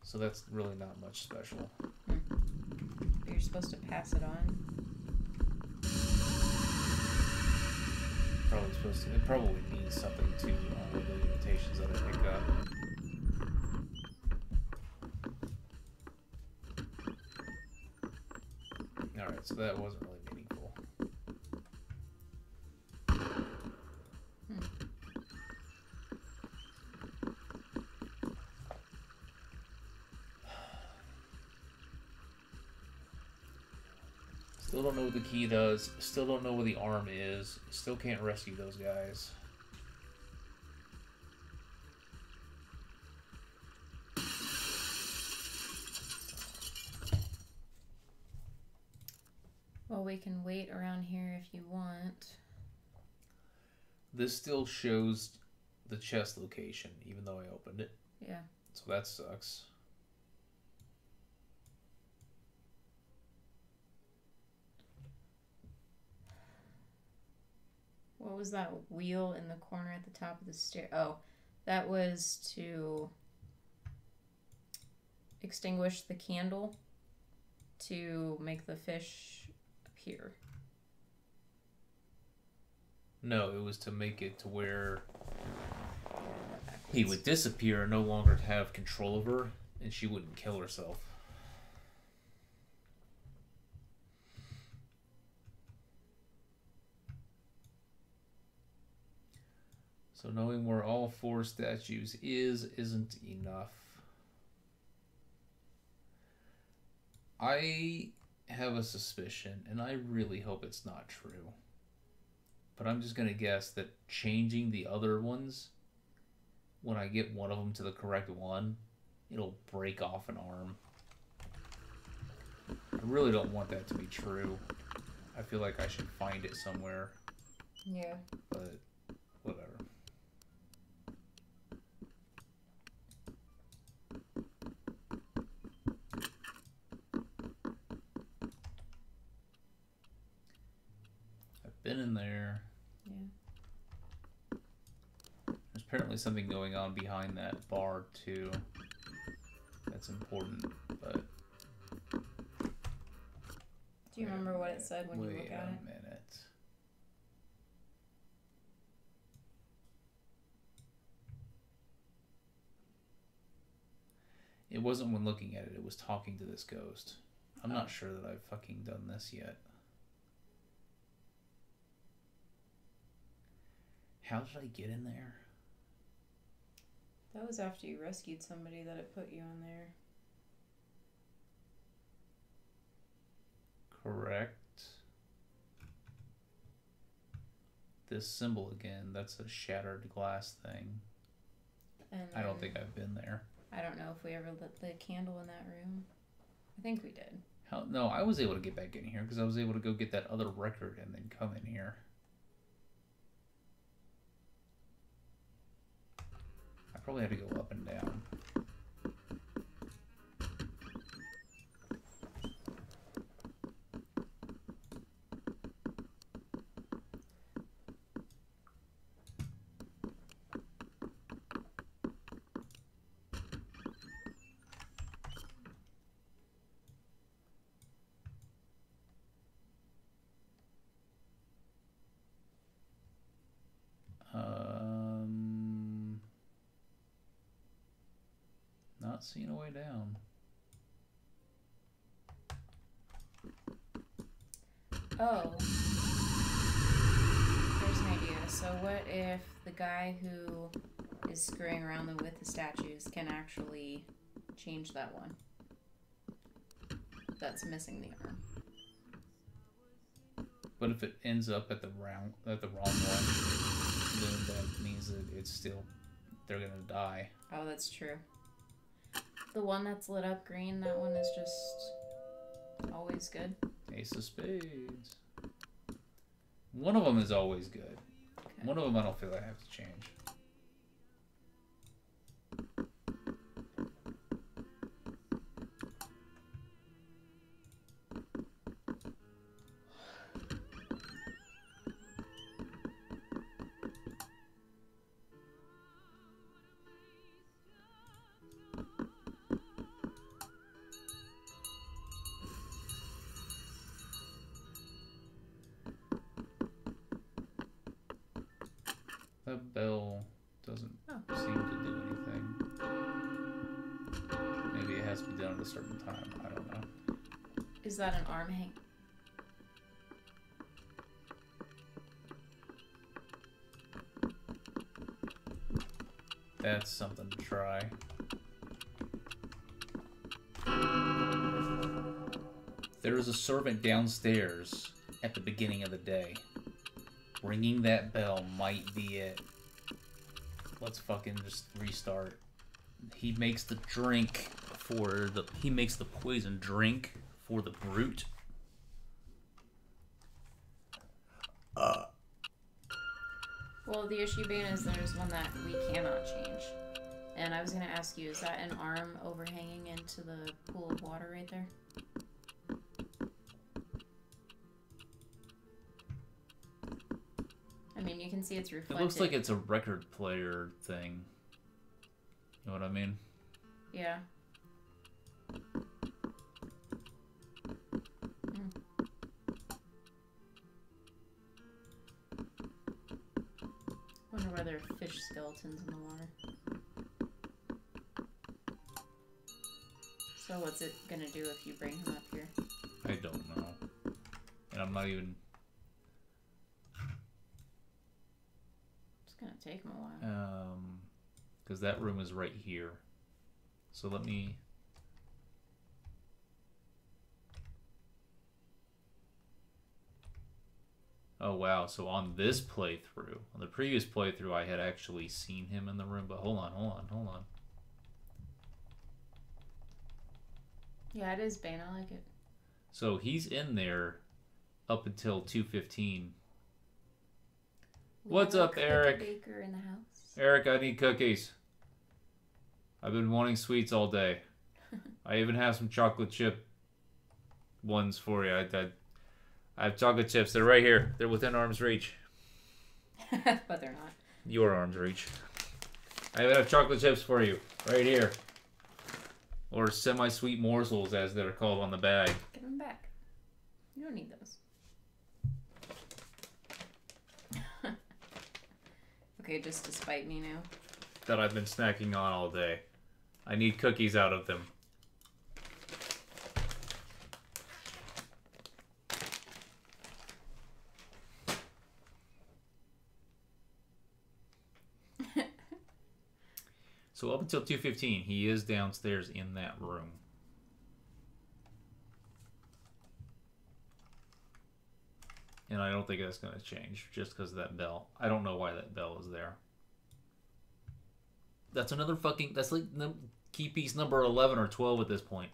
So that's really not much special. But you're supposed to pass it on? It probably means something to all of the invitations that I pick up. Alright, so that wasn't really meaningful. Still don't know what the key does. Still don't know where the arm is. Still can't rescue those guys. Well, we can wait around here if you want. This still shows the chest location, even though I opened it. Yeah. So that sucks. What was that wheel in the corner at the top of the stair? Oh, that was to extinguish the candle to make the fish appear. No, it was to make it to where he would disappear and no longer have control of her, and she wouldn't kill herself. So knowing where all 4 statues isn't enough. I have a suspicion, and I really hope it's not true. But I'm just going to guess that changing the other ones, when I get one of them to the correct one, it'll break off an arm. I really don't want that to be true. I feel like I should find it somewhere. Yeah. But whatever. I've been in there. Yeah. There's apparently something going on behind that bar too. That's important, but... Do you remember what it said when you look at it? Wait a minute. It wasn't when looking at it, it was talking to this ghost. I'm not sure that I've fucking done this yet. How did I get in there? That was after you rescued somebody that it put you in there. Correct. This symbol again, that's a shattered glass thing. And I don't think I've been there. I don't know if we ever lit the candle in that room. I think we did. How? No, I was able to get back in here because I was able to go get that other record and then come in here. I probably had to go up and down. Not seeing a way down. Oh. There's an idea. So what if the guy who is screwing around with the statues can actually change that one that's missing the arm? But if it ends up at the wrong one, then that means that it's still, they're gonna die. Oh, that's true. The one that's lit up green, that one is just always good. Ace of Spades. One of them is always good. Okay. One of them I don't feel I have to change. That bell doesn't seem to do anything. Maybe it has to be done at a certain time. I don't know. Is that an arm hang? That's something to try. There is a servant downstairs at the beginning of the day. Ringing that bell might be it. Let's fucking just restart. He makes the drink for the... He makes the poison drink for the brute. Well, the issue being is there's one that we cannot change. And I was going to ask you, is that an arm overhanging into the pool of water right there? I mean, can see it's reflected. It looks like it's a record player thing. You know what I mean? Yeah. Wonder why there are fish skeletons in the water. So what's it gonna do if you bring him up here? I don't know. And I'm not even... It's gonna take him a while. Because that room is right here. So let me... Oh wow, so on this playthrough, on the previous playthrough, I had actually seen him in the room, but hold on. Yeah, it is Bane, I like it. So he's in there up until 2:15. What's up, Eric? Baker in the house. Eric, I need cookies. I've been wanting sweets all day. I even have some chocolate chip ones for you. I have chocolate chips. They're right here. They're within arm's reach. But they're not. Your arm's reach. I have chocolate chips for you. Right here. Or semi-sweet morsels, as they're called on the bag. Give them back. You don't need those. Okay, just to spite me now. That I've been snacking on all day. I need cookies out of them. So up until 2:15, he is downstairs in that room. And I don't think that's going to change just because of that bell. I don't know why that bell is there. That's another fucking... That's like key piece number 11 or 12 at this point.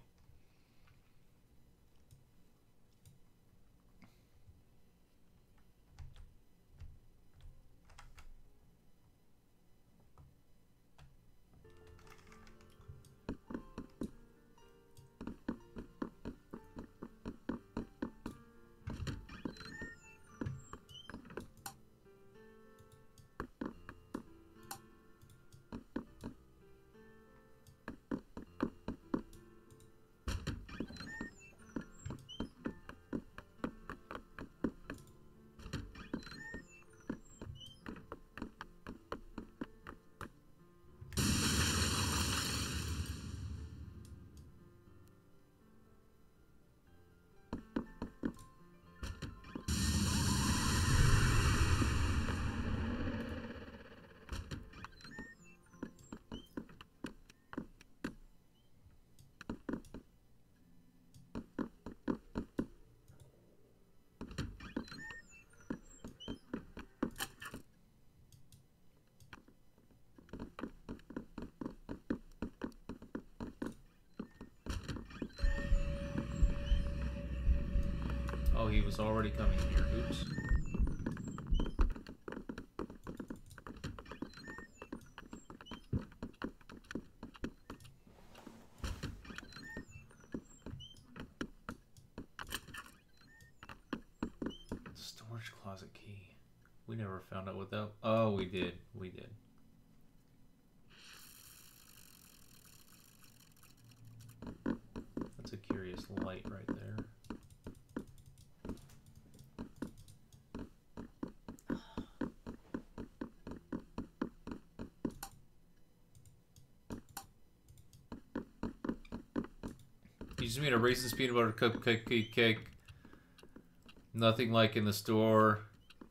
Oh, he was already coming here. Oops. Storage closet key. We never found out what that... Oh, we did. We did. That's a curious light right there. You just mean a racist peanut butter cupcake cake. Nothing like in the store.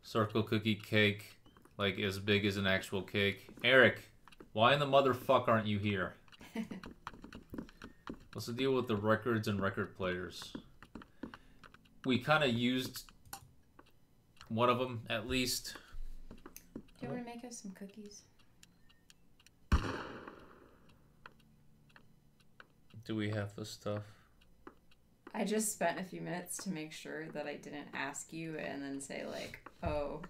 Circle cookie cake. Like as big as an actual cake. Eric, why in the motherfuck aren't you here? What's the deal with the records and record players? We kind of used one of them at least. Do you want to make us some cookies? Do we have the stuff? I just spent a few minutes to make sure that I didn't ask you and then say like, oh,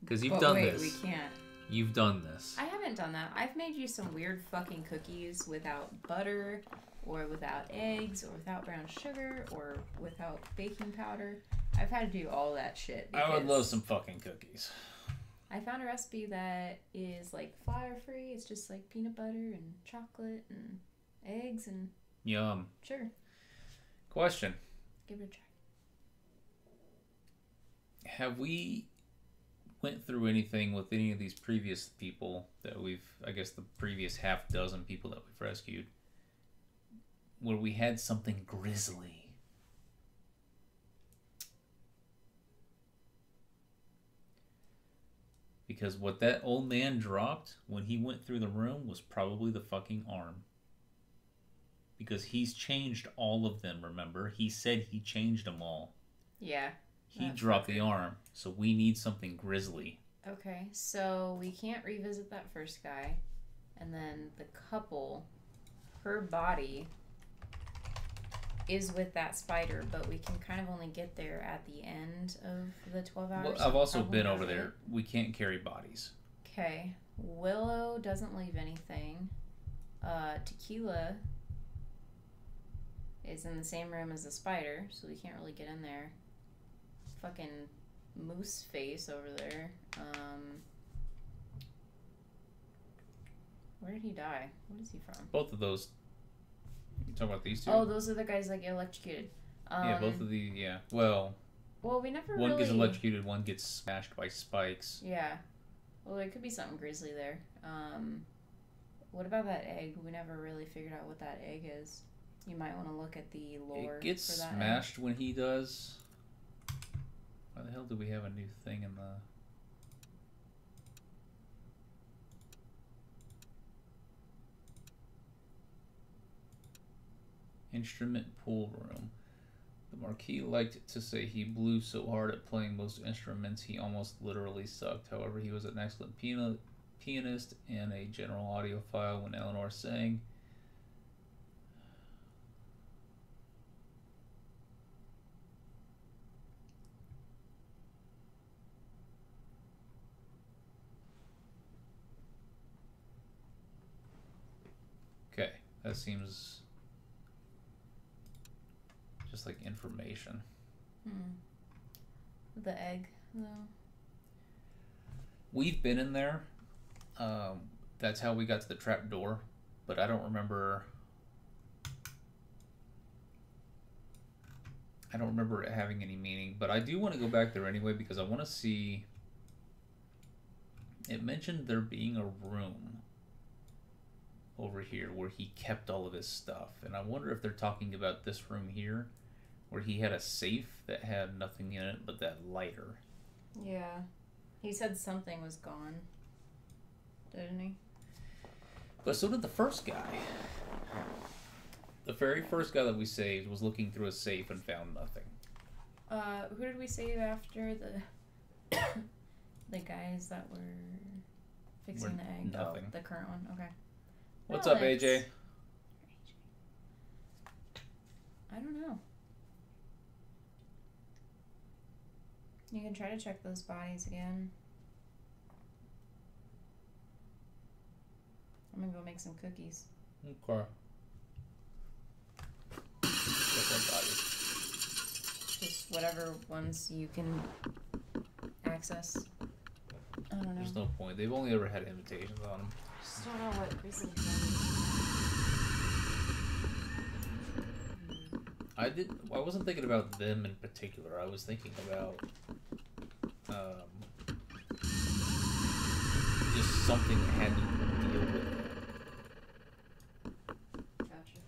because you've done wait, this. We can't. You've done this. I haven't done that. I've made you some weird fucking cookies without butter or without eggs or without brown sugar or without baking powder. I've had to do all that shit. I would love some fucking cookies. I found a recipe that is like flour free. It's just like peanut butter and chocolate and eggs and Yum. sure. Question. Give it a try. Have we went through anything with any of these previous people that we've, I guess the previous half dozen people that we've rescued, where we had something grisly? Because what that old man dropped when he went through the room was probably the fucking arm. Because he's changed all of them, remember? He said he changed them all. Yeah. He dropped the arm, so we need something grisly. Okay, so we can't revisit that first guy. And then the couple, her body is with that spider, but we can kind of only get there at the end of the 12 hours. Well, I've also been over there. We can't carry bodies. Okay. Willow doesn't leave anything. Tequila is in the same room as the spider, so we can't really get in there. Fucking moose face over there. Where did he die? What is he from? Both of those. You talking about these two? Oh, those are the guys that get electrocuted. Yeah, both of the, yeah. Well, we never one gets electrocuted, one gets smashed by spikes. Yeah. Well, there could be something grisly there. What about that egg? We never really figured out what that egg is. You might want to look at the lore. It gets for that smashed egg. when he does. Why the hell do we have a new thing in the... Instrument pool room. The Marquis liked to say he blew so hard at playing most instruments he almost literally sucked. However, he was an excellent pianist and a general audiophile when Eleanor sang. Okay, that seems just like information. The egg, though. We've been in there. That's how we got to the trap door, but I don't remember. I don't remember it having any meaning, but I do want to go back there anyway because I want to see. It mentioned there being a room over here where he kept all of his stuff, and I wonder if they're talking about this room here where he had a safe that had nothing in it but that lighter. Yeah. He said something was gone, didn't he? But so did the first guy. The very first guy that we saved was looking through a safe and found nothing. Who did we save after the the guys that were fixing the egg? Nothing. Oh, the current one. Okay. What's up, AJ? I don't know. You can try to check those bodies again. I'm gonna go make some cookies. Okay. Just whatever ones you can access. I don't know. There's no point. They've only ever had invitations on them. Just don't know what grizzly I wasn't thinking about them in particular. I was thinking about just something that had to deal with them. Gotcha.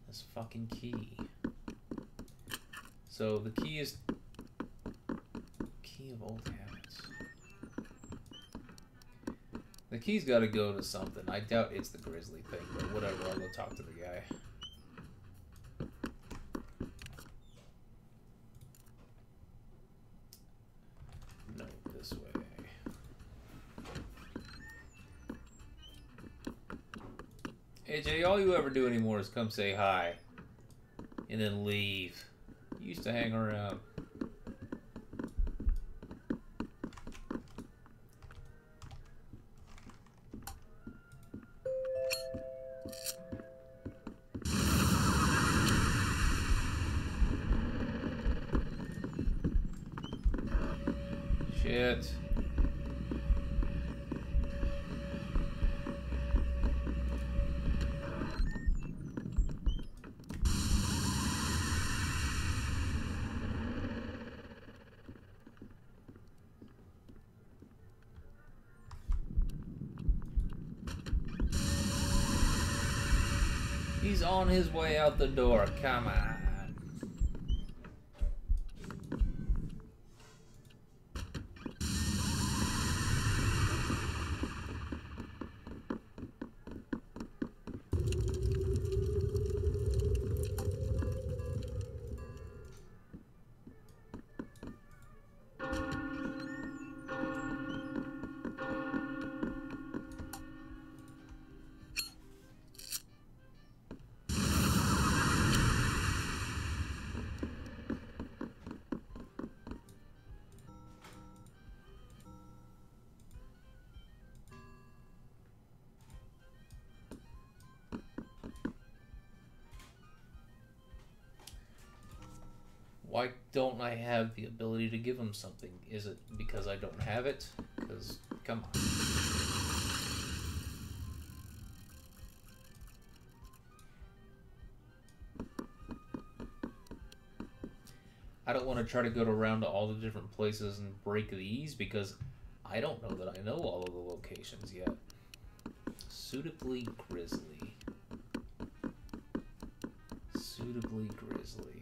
This fucking key. So the key is key of old habits. The key's got to go to something. I doubt it's the grizzly thing, but whatever. I'll go talk to the guy. No, this way. AJ, all you ever do anymore is come say hi and then leave. You used to hang around. Shit. He's on his way out the door. Come on. Why don't I have the ability to give him something? Is it because I don't have it? Because, come on. I don't want to try to go around to all the different places and break these because I don't know that I know all of the locations yet. Suitably grisly. Suitably grisly.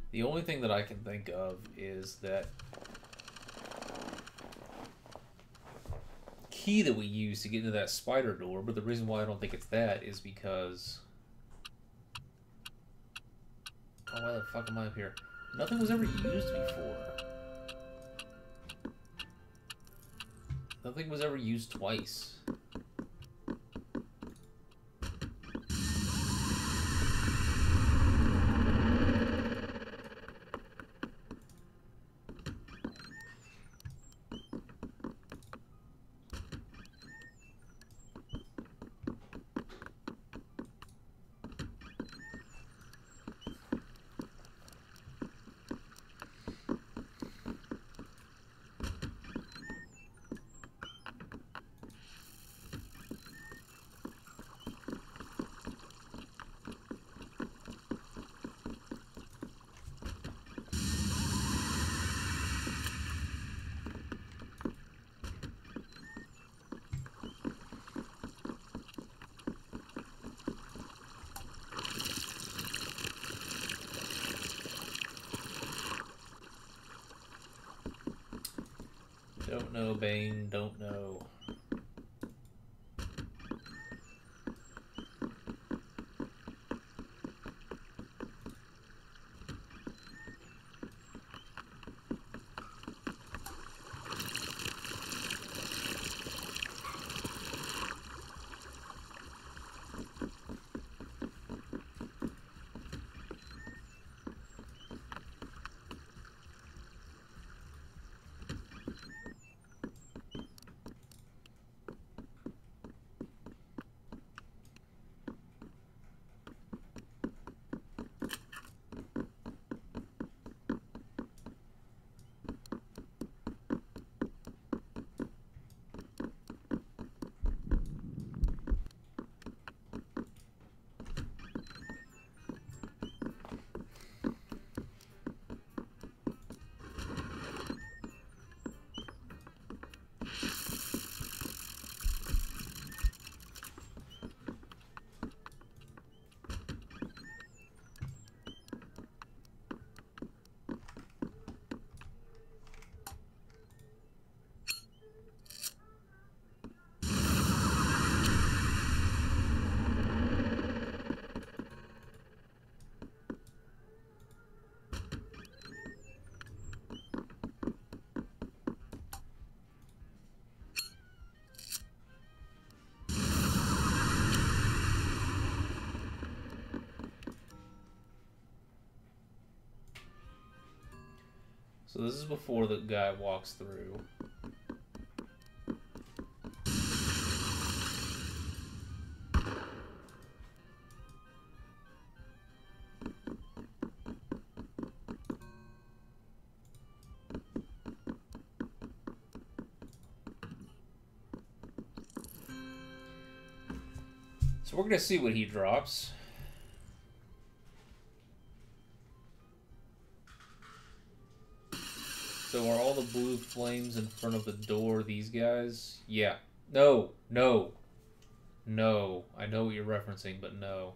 The only thing that I can think of is that key that we use to get into that spider door, but the reason why I don't think it's that is because... Oh, why the fuck am I up here? Nothing was ever used before. Nothing was ever used twice. Don't know, Bane, don't know. So this is before the guy walks through. So we're going to see what he drops. So are all the blue flames in front of the door these guys? Yeah. No. No. No. I know what you're referencing, but no.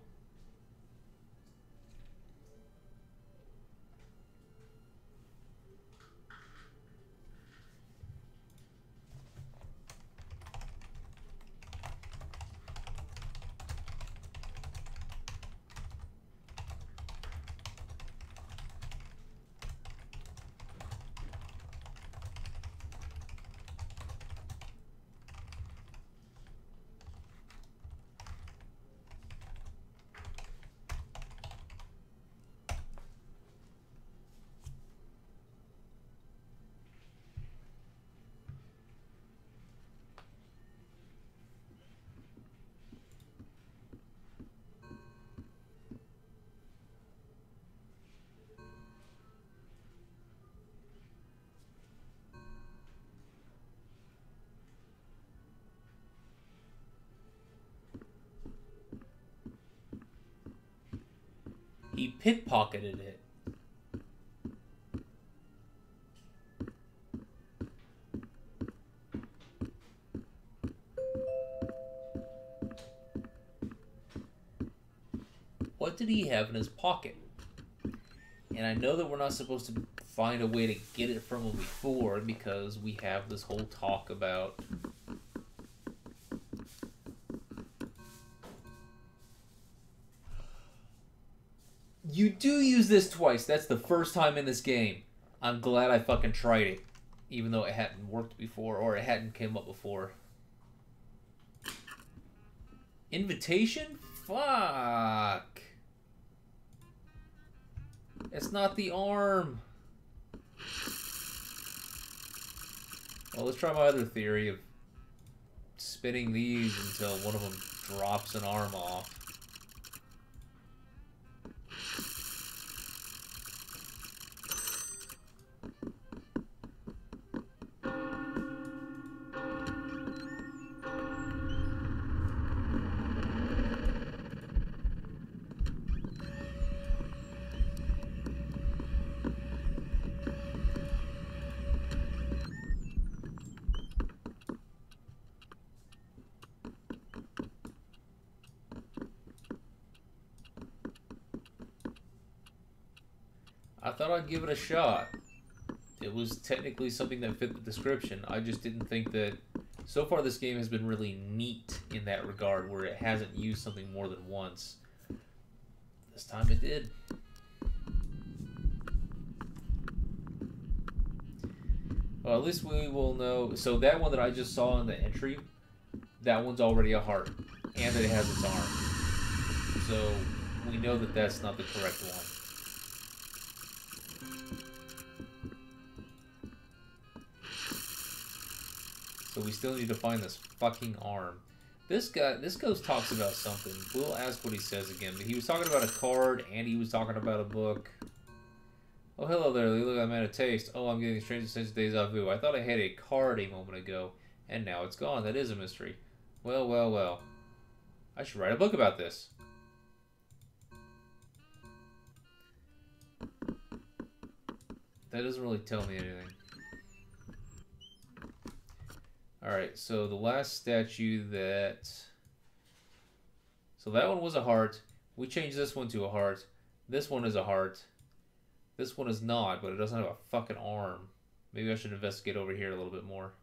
He pickpocketed it. What did he have in his pocket? And I know that we're not supposed to find a way to get it from him before because we have this whole talk about you do use this twice. That's the first time in this game. I'm glad I fucking tried it. Even though it hadn't worked before or it hadn't came up before. Invitation? Fuck. It's not the arm. Well, let's try my other theory of spinning these until one of them drops an arm off. I thought I'd give it a shot. It was technically something that fit the description. I just didn't think that... So far this game has been really neat in that regard, where it hasn't used something more than once. This time it did. Well, at least we will know... So that one that I just saw in the entry, that one's already a heart. And that it has its arm. So we know that that's not the correct one. So we still need to find this fucking arm. This ghost talks about something. We'll ask what he says again. But he was talking about a card, and he was talking about a book. Oh, hello there, Riylo. I'm out of taste. Oh, I'm getting a strange sense of deja vu. I thought I had a card a moment ago, and now it's gone. That is a mystery. Well, well, well. I should write a book about this. That doesn't really tell me anything. Alright, so the last statue that... So that one was a heart. We changed this one to a heart. This one is a heart. This one is not, but it doesn't have a fucking arm. Maybe I should investigate over here a little bit more.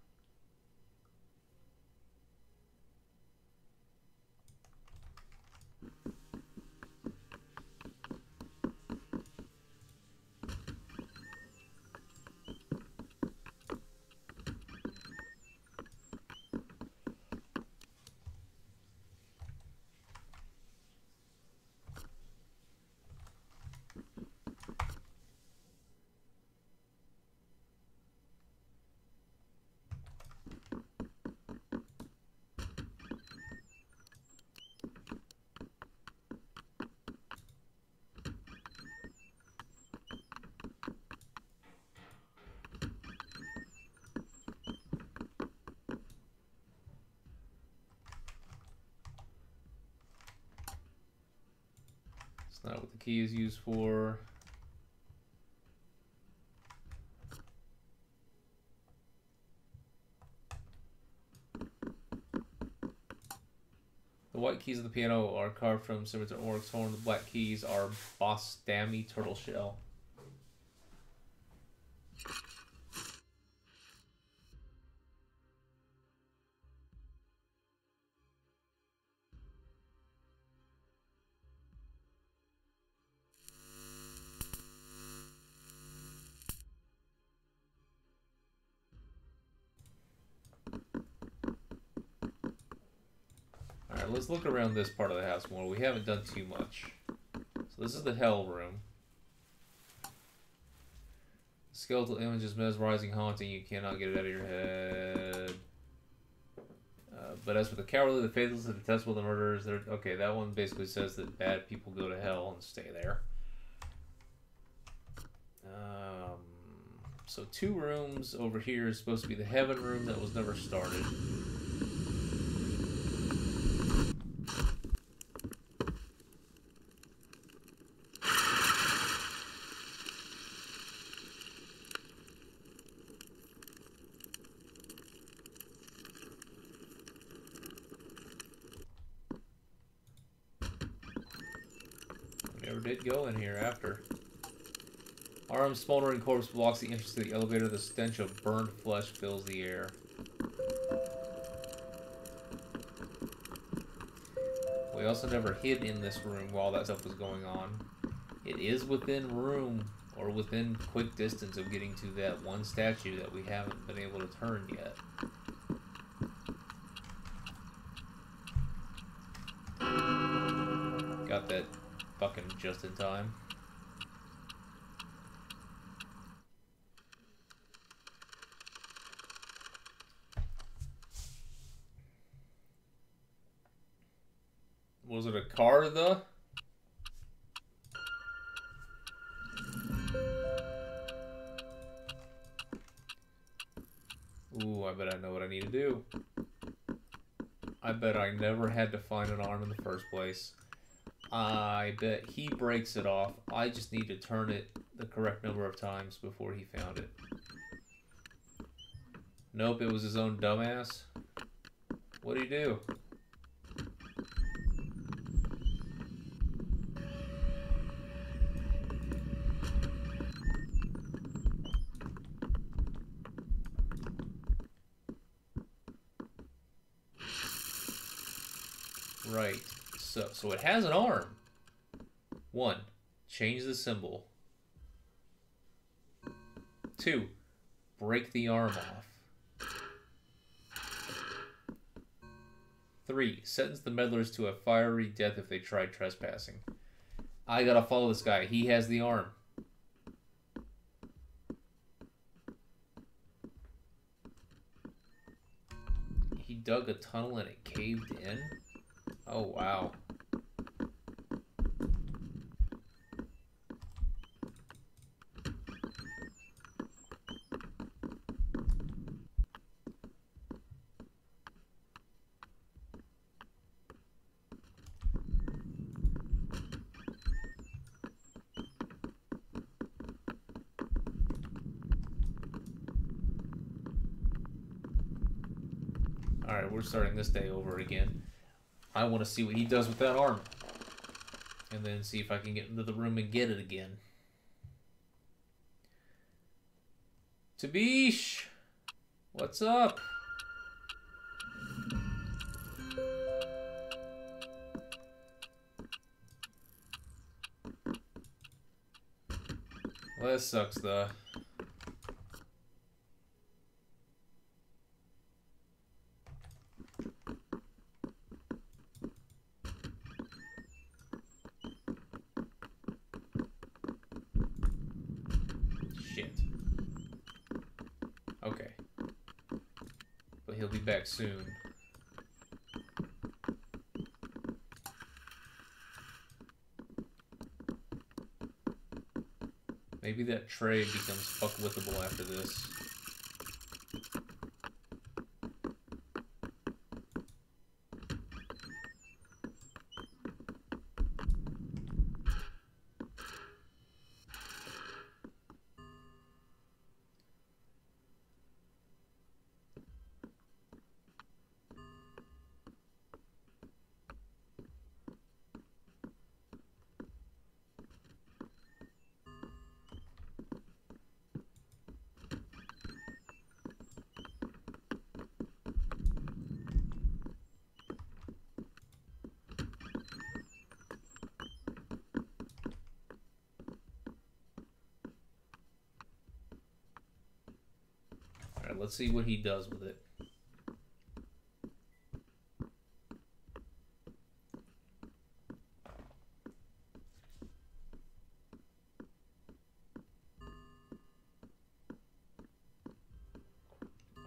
That's not what the key is used for. The white keys of the piano are carved from similar to Oryx horn. The black keys are Bostami turtle shell. Alright, let's look around this part of the house more. We haven't done too much. So this is the Hell room. Skeletal image is mesmerizing, haunting. You cannot get it out of your head. But as for the cowardly, the faithless, the detestable, the murderers, they're... Okay, that one basically says that bad people go to hell and stay there. So 2 rooms over here is supposed to be the heaven room that was never started. Never did go in here after. Armed smoldering corpse blocks the entrance to the elevator. The stench of burned flesh fills the air. We also never hid in this room while that stuff was going on. It is within room, or within quick distance of getting to that one statue that we haven't been able to turn yet. Got that fucking just in time. Was it a car, though? Ooh, I bet I know what I need to do. I bet I never had to find an arm in the first place. I bet he breaks it off. I just need to turn it the correct number of times before he found it. Nope, it was his own dumbass. What'd he do? Right. So it has an arm. 1. Change the symbol. 2. Break the arm off. 3. Sentence the meddlers to a fiery death if they try trespassing. I gotta follow this guy. He has the arm. He dug a tunnel and it caved in? Oh, wow. Alright, we're starting this day over again. I want to see what he does with that arm. And then see if I can get into the room and get it again. Tabish! What's up? Well, that sucks, though. Okay. But he'll be back soon. Maybe that tray becomes fuck-withable after this. Alright, let's see what he does with it.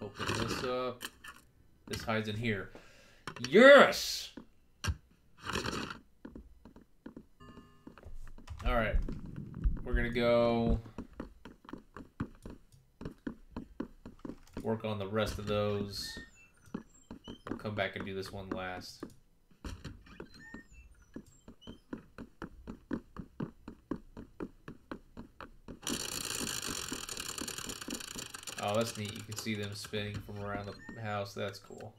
Open this up. This hides in here. Yes! Alright. We're gonna go work on the rest of those. We'll come back and do this one last. Oh, that's neat. You can see them spinning from around the house. That's cool.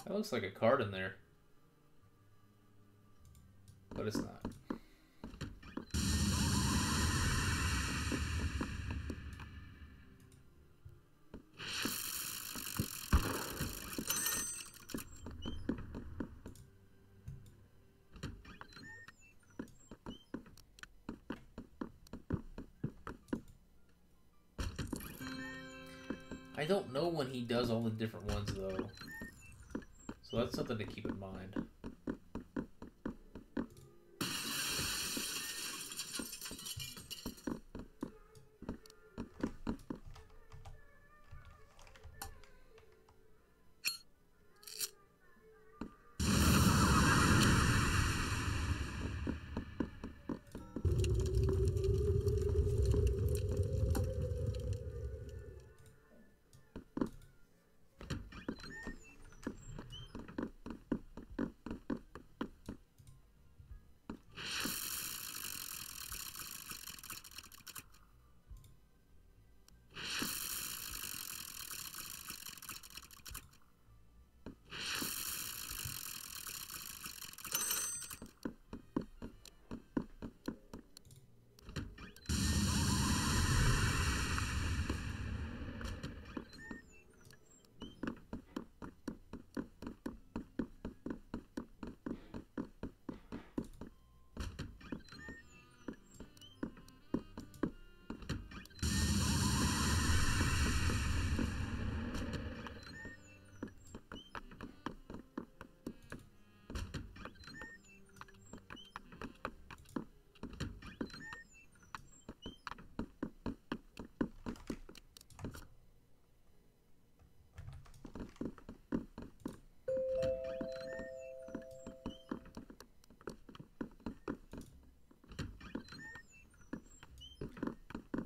That looks like a card in there. But it's not. I don't know when he does all the different ones though. So that's something to keep in mind.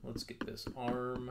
Let's get this arm.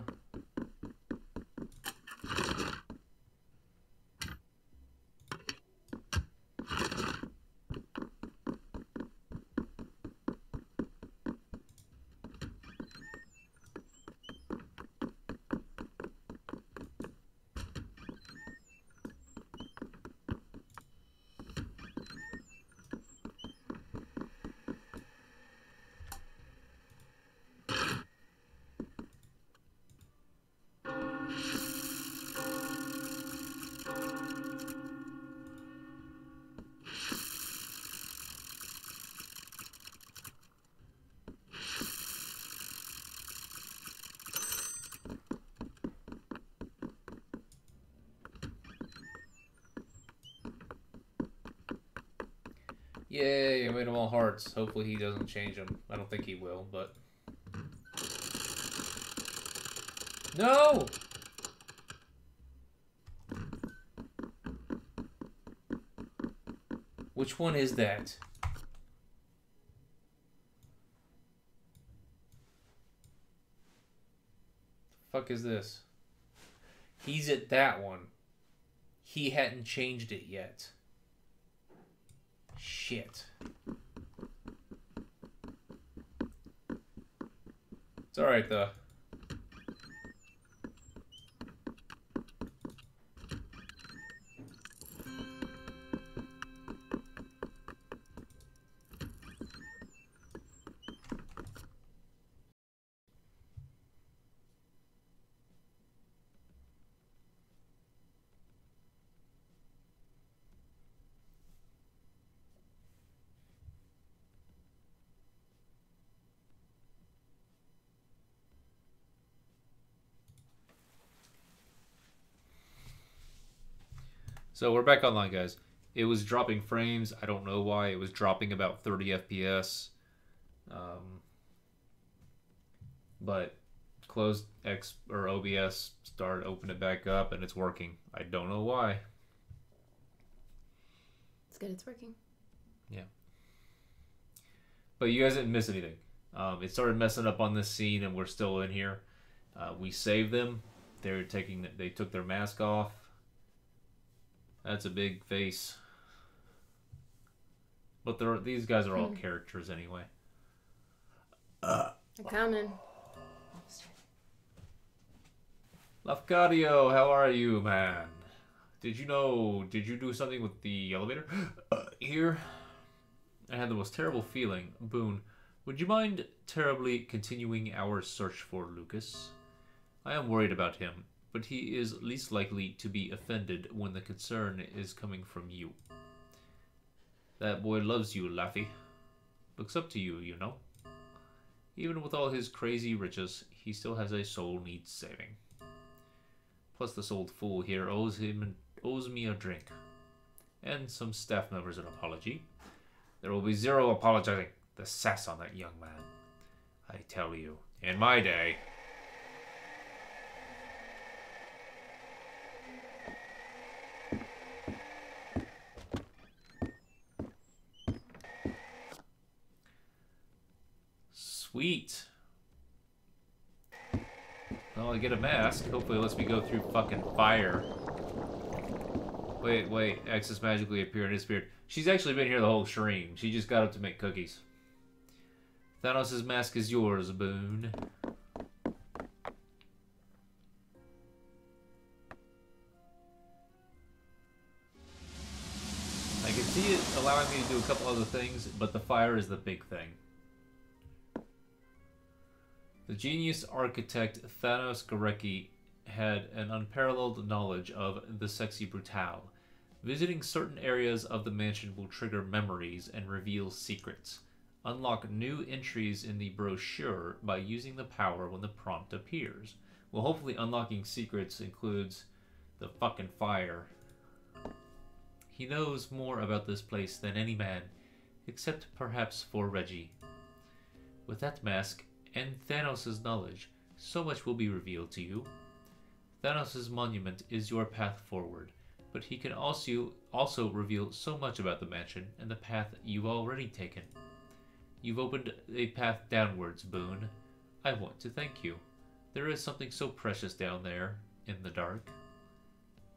Yay, I made them all hearts. Hopefully he doesn't change them. I don't think he will, but... No! Which one is that? The fuck is this? He's at that one. He hadn't changed it yet. Shit. It's alright though. So we're back online, guys. It was dropping frames. I don't know why. It was dropping about 30 FPS. But closed OBS, open it back up, and it's working. I don't know why. It's good. It's working. Yeah. But you guys didn't miss anything. It started messing up on this scene, and we're still in here. We saved them. They took their mask off. That's a big face. But these guys are all characters anyway. They're coming. Lafcadio, how are you, man? Did you do something with the elevator? Here? I had the most terrible feeling. Boone, would you mind terribly continuing our search for Lucas? I am worried about him, but he is least likely to be offended when the concern is coming from you. That boy loves you, Laffy. Looks up to you, you know. Even with all his crazy riches, he still has a soul needs saving. Plus this old fool here owes me a drink. And some staff members an apology. There will be zero apologizing. The sass on that young man. I tell you, in my day... Sweet. Well, I get a mask. Hopefully it lets me go through fucking fire. Wait. Eksys magically appeared and disappeared. She's actually been here the whole stream. She just got up to make cookies. Thanos' mask is yours, Boone. I can see it allowing me to do a couple other things, but the fire is the big thing. The genius architect Thanos Garecki had an unparalleled knowledge of the sexy Brutale. Visiting certain areas of the mansion will trigger memories and reveal secrets. Unlock new entries in the brochure by using the power when the prompt appears. Well, hopefully unlocking secrets includes the fucking fire. He knows more about this place than any man, except perhaps for Reggie. With that mask and Thanos' knowledge, so much will be revealed to you. Thanos' monument is your path forward, but he can also reveal so much about the mansion and the path you've already taken. You've opened a path downwards, Boone. I want to thank you. There is something so precious down there, in the dark.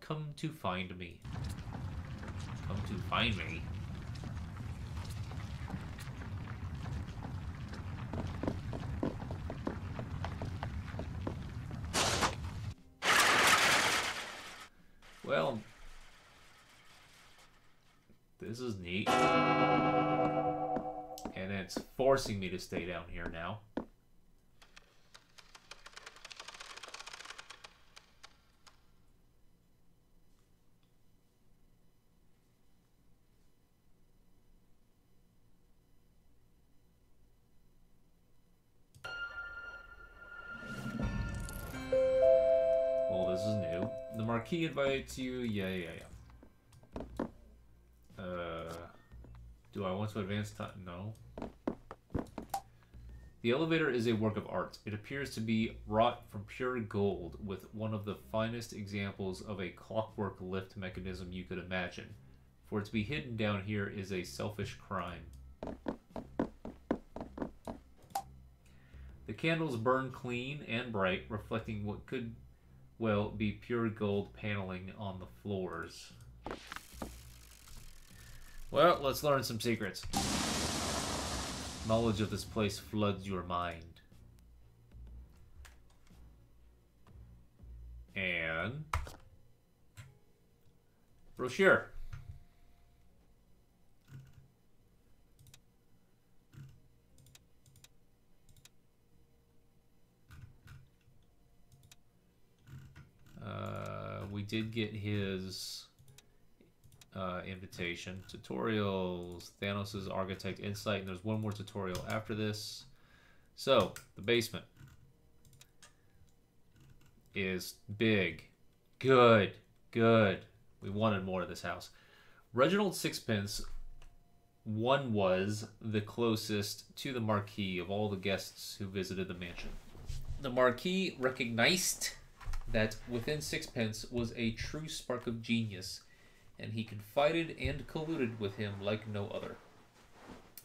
Come to find me. Come to find me. Well, this is neat. And it's forcing me to stay down here now. Well, this is new. The Marquis invites you. Yeah. Do I want to advance time? No. The elevator is a work of art. It appears to be wrought from pure gold, with one of the finest examples of a clockwork lift mechanism you could imagine. For it to be hidden down here is a selfish crime. The candles burn clean and bright, reflecting what could well be pure gold paneling on the floors. Well, let's learn some secrets. Knowledge of this place floods your mind. And... brochure. We did get his invitation. Tutorials, Thanos' Architect Insight, and there's one more tutorial after this. So, the basement is big. Good. We wanted more of this house. Reginald Sixpence, one was the closest to the Marquis of all the guests who visited the mansion. The Marquis recognized that within Sixpence was a true spark of genius, and he confided and colluded with him like no other.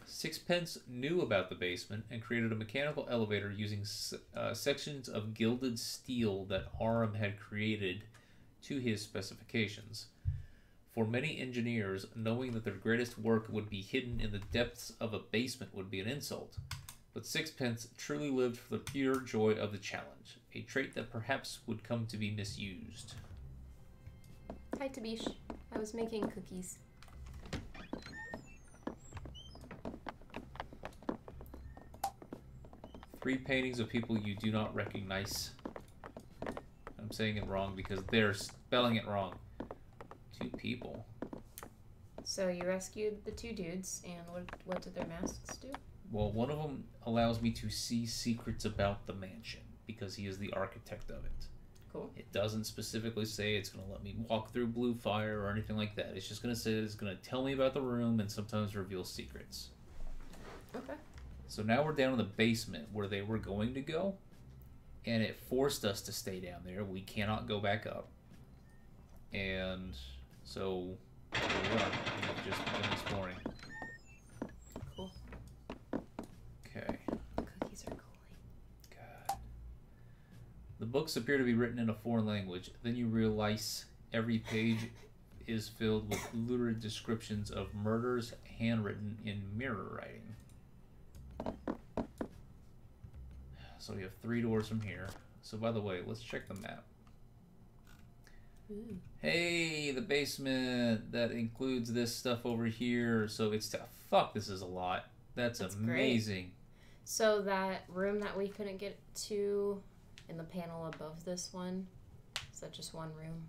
Sixpence knew about the basement and created a mechanical elevator using sections of gilded steel that Aram had created to his specifications. For many engineers, knowing that their greatest work would be hidden in the depths of a basement would be an insult. But Sixpence truly lived for the pure joy of the challenge, a trait that perhaps would come to be misused. Hi, Tabish. I was making cookies. Three paintings of people you do not recognize. I'm saying it wrong because they're spelling it wrong. Two people. So you rescued the two dudes, and what did their masks do? Well, one of them allows me to see secrets about the mansion because he is the architect of it. Cool. It doesn't specifically say it's going to let me walk through blue fire or anything like that. It's just going to say it's going to tell me about the room and sometimes reveal secrets. Okay. So now we're down in the basement where they were going to go, and it forced us to stay down there. We cannot go back up. And so here we are. We've just been exploring. Cool. Okay. Cookies are cooling. God. The books appear to be written in a foreign language. Then you realize every page is filled with lurid descriptions of murders handwritten in mirror writing. So we have 3 doors from here. So by the way, let's check the map. Ooh. Hey, the basement that includes this stuff over here. So it's fuck. This is a lot. That's amazing. Great. So that room that we couldn't get to in the panel above this one, is that just one room?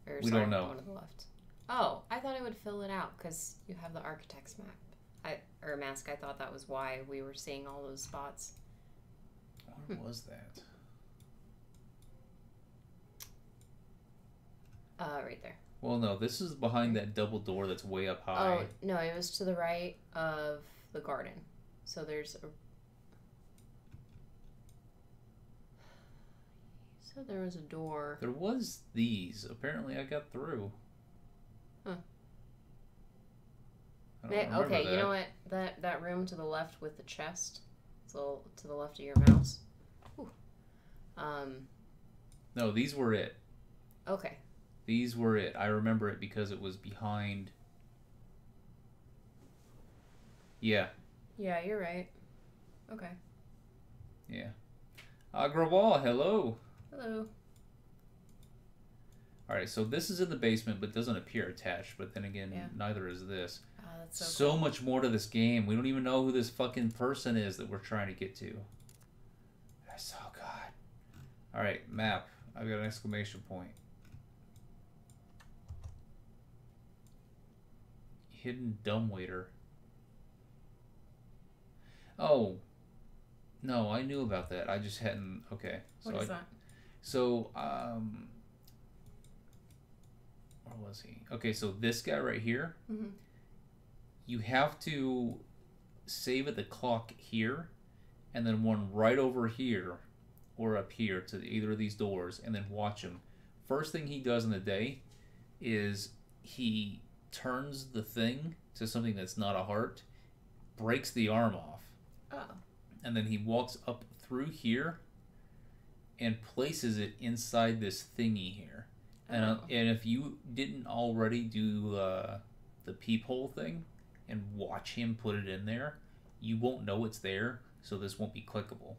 Or, we don't know. One to the left. Oh, I thought it would fill it out because you have the architect's map. Or mask. I thought that was why we were seeing all those spots. Where was that? Right there. Well, no, this is behind that double door that's way up high. Oh, no, it was to the right of the garden. So there's a... So there was a door. There was these. Apparently I got through. Huh. I don't remember okay, that. you know what? That room to the left with the chest. So to the left of your mouse. Ooh. No, these were it. Okay. These were it. I remember it because it was behind. Yeah. Yeah, you're right. Okay. Yeah. Agrawal, hello. Hello. Alright, so this is in the basement but doesn't appear attached, but then again, neither is this. Oh, that's So cool. much more to this game. We don't even know who this fucking person is that we're trying to get to. That's so God. Alright, map. I've got an exclamation point. Hidden dumbwaiter. Oh. No, I knew about that. I just hadn't... Okay. What is that? So, where was he? Okay, so this guy right here, you have to save at the clock here, and then one right over here, or up here to either of these doors, and then watch him. First thing he does in the day is he turns the thing to something that's not a heart, breaks the arm off, and then he walks up through here and places it inside this thingy here. And if you didn't already do the peephole thing and watch him put it in there, you won't know it's there, so this won't be clickable.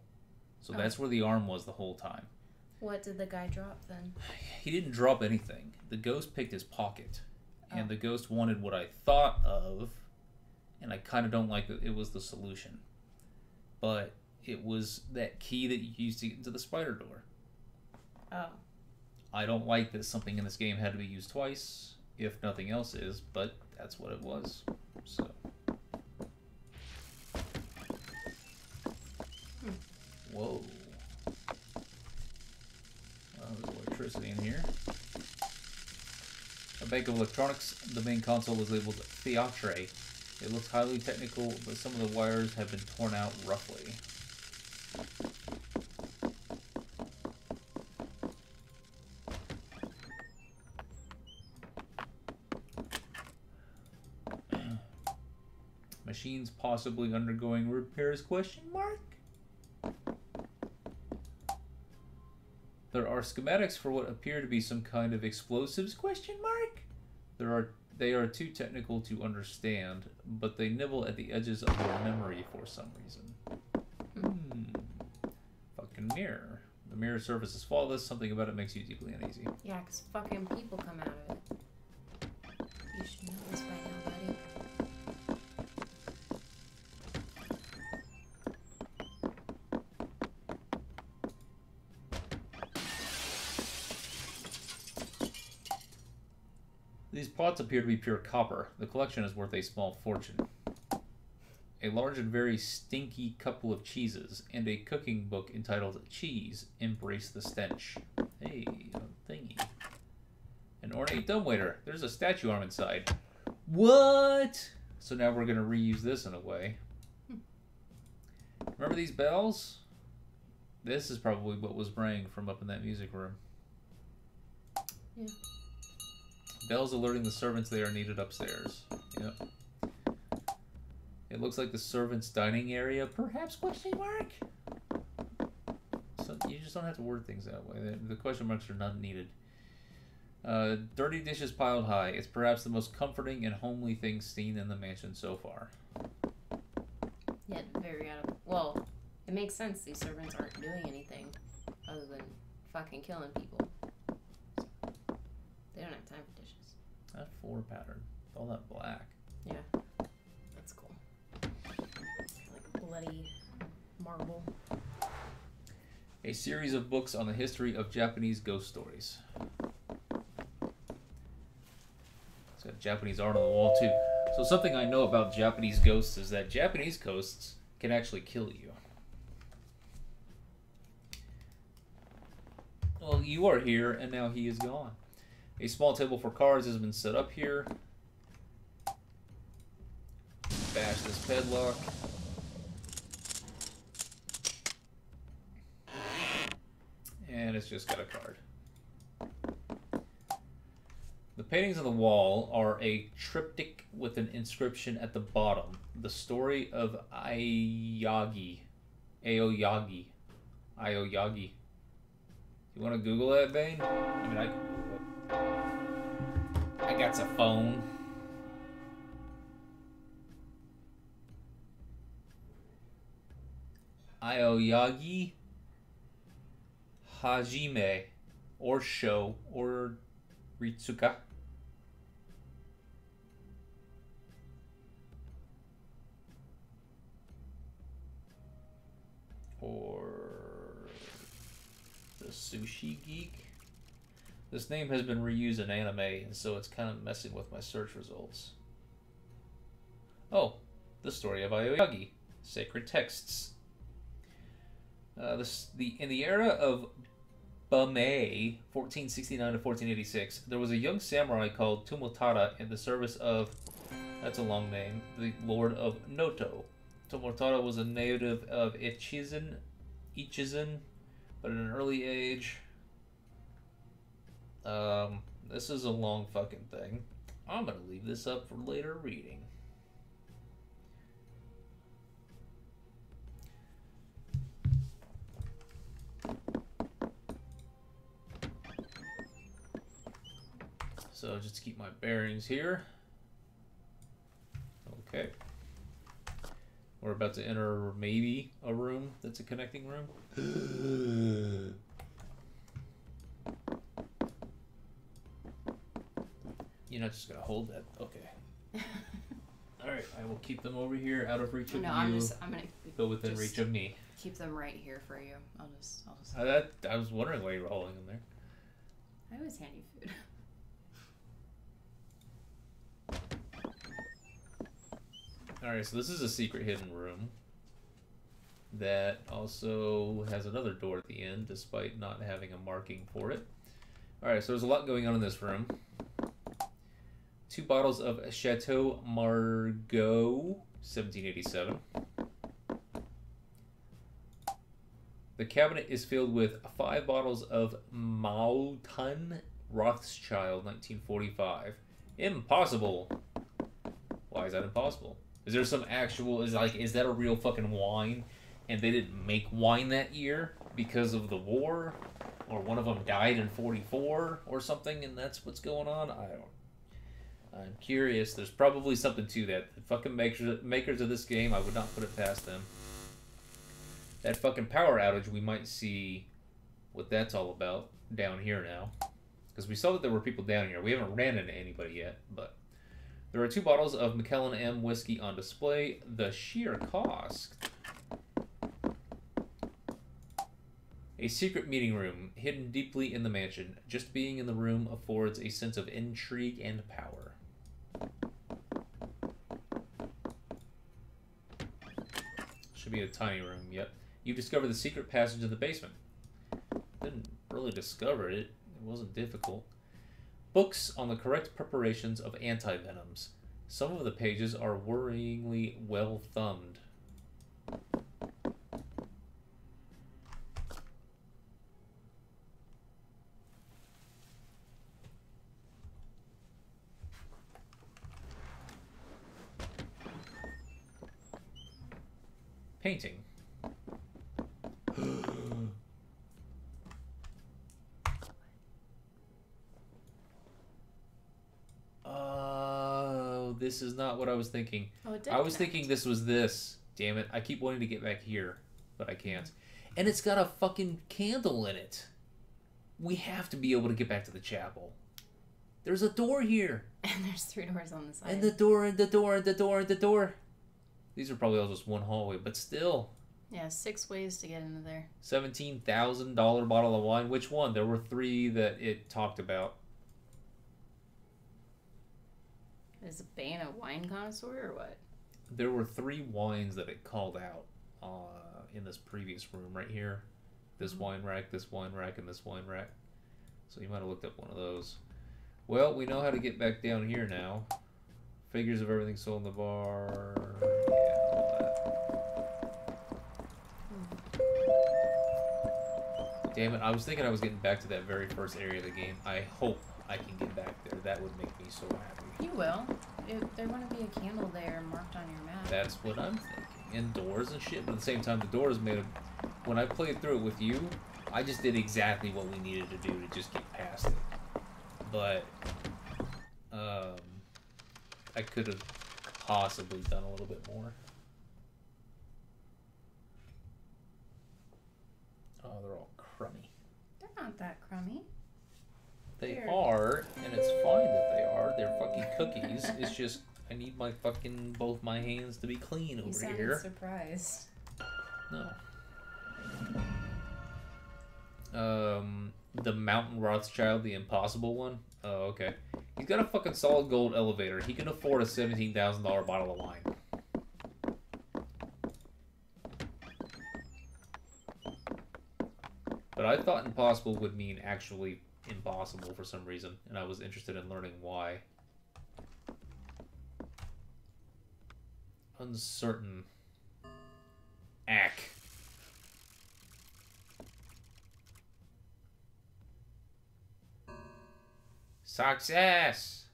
So that's where the arm was the whole time. What did the guy drop then? He didn't drop anything. The ghost picked his pocket. And the ghost wanted what I thought of, and I kind of don't like that it was the solution. But it was that key that you used to get into the spider door. Oh. I don't like that something in this game had to be used twice, if nothing else is, but that's what it was. So. Whoa. Well, there's electricity in here. A bank of electronics. The main console is labeled Theatre. It looks highly technical, but some of the wires have been torn out roughly. Machines possibly undergoing repairs, question mark? There are schematics for what appear to be some kind of explosives, question mark? They are too technical to understand, but they nibble at the edges of your memory for some reason. Fucking mirror. The mirror surface is flawless, something about it makes you deeply uneasy. Yeah, 'cause fucking people come out of it. You should know this by now, buddy. These pots appear to be pure copper. The collection is worth a small fortune. A large and very stinky couple of cheeses, and a cooking book entitled Cheese, Embrace the Stench. Hey, a thingy. An ornate dumbwaiter. There's a statue arm inside. What? So now we're going to reuse this in a way. Remember these bells? This is probably what was rang from up in that music room. Yeah. Bells alerting the servants they are needed upstairs. Yep. It looks like the servants' dining area, perhaps, question mark? So you just don't have to word things that way. The question marks are not needed. Dirty dishes piled high. It's perhaps the most comforting and homely thing seen in the mansion so far. Yeah, very out of... Well, it makes sense. These servants aren't doing anything other than fucking killing people. They don't have time for dishes. That 4 pattern. All that black. Yeah. That's cool. Like bloody marble. A series of books on the history of Japanese ghost stories. It's got Japanese art on the wall too. So something I know about Japanese ghosts is that Japanese ghosts can actually kill you. Well, you are here and now he is gone. A small table for cards has been set up here. Bash this padlock. And it's just got a card. The paintings on the wall are a triptych with an inscription at the bottom. The story of Aoyagi. Aoyagi. Aoyagi. You want to Google that, Bane? I mean, I can Google it. I got a phone. Aoyagi Hajime, or Sho, or Ritsuka. Or the Sushi Geek. This name has been reused in anime, and so it's kind of messing with my search results. Oh, the story of Aoyagi, sacred texts. In the era of Bamei, 1469 to 1486, there was a young samurai called Tomotada in the service of, that's a long name, the Lord of Noto. Tomotada was a native of Ichizen, but at an early age. This is a long fucking thing. I'm gonna leave this up for later reading. So just to keep my bearings here. Okay. We're about to enter maybe a room that's a connecting room. You're not just gonna hold that. Okay. Alright, I will keep them over here out of reach of you. I'm gonna go within reach of me. Keep them right here for you. I'll just I was wondering why you were holding them there. I always hand you food. Alright, so this is a secret hidden room that also has another door at the end, despite not having a marking for it. Alright, so there's a lot going on in this room. 2 bottles of Chateau Margaux, 1787. The cabinet is filled with 5 bottles of Mautun Rothschild, 1945. Impossible. Why is that impossible? Is there some actual... Is that a real fucking wine? And they didn't make wine that year because of the war? Or one of them died in 44 or something, and that's what's going on? I'm curious. There's probably something to that. The fucking makers of this game, I would not put it past them. That fucking power outage, we might see what that's all about down here now. Because we saw that there were people down here. We haven't ran into anybody yet, but... There are 2 bottles of Macallan M whiskey on display. The sheer cost. A secret meeting room, hidden deeply in the mansion. Just being in the room affords a sense of intrigue and power. Should be a tiny room, yep. You discover the secret passage in the basement. Didn't really discover it. It wasn't difficult. Books on the correct preparations of antivenoms. Some of the pages are worryingly well thumbed. Painting. This is not what I was thinking. Oh, it did I was connect. thinking this was this. Damn it. I keep wanting to get back here, but I can't. And it's got a fucking candle in it. We have to be able to get back to the chapel. There's a door here. And there's 3 doors on the side. And the door, and the door, and the door, and the door. These are probably all just one hallway, but still. Yeah, 6 ways to get into there. $17,000 bottle of wine. Which one? There were 3 that it talked about. Is Bane a wine connoisseur or what? There were 3 wines that it called out in this previous room right here. This wine rack, this wine rack, and this wine rack. So you might have looked up one of those. Well, we know how to get back down here now. Figures of everything sold in the bar. Yeah, all that. Damn it, I was thinking I was getting back to that very first area of the game. I hope I can get back there. That would make me so happy. You will. There wouldn't be a candle there marked on your map. That's what I'm thinking. And doors and shit, but at the same time, the doors made of... When I played through it with you, I just did exactly what we needed to do to just get past it. But, I could have possibly done a little bit more. Oh, they're all crummy. They're not that crummy. They Weird. are, and it's fine that they are. They're fucking cookies. It's just, I need my fucking, both my hands to be clean You over sounded here. surprised. No. The Mountain Rothschild, the impossible one. Oh, okay. He's got a fucking solid gold elevator. He can afford a $17,000 bottle of wine. But I thought impossible would mean actually impossible for some reason, and I was interested in learning why. Uncertain. Ack. Success!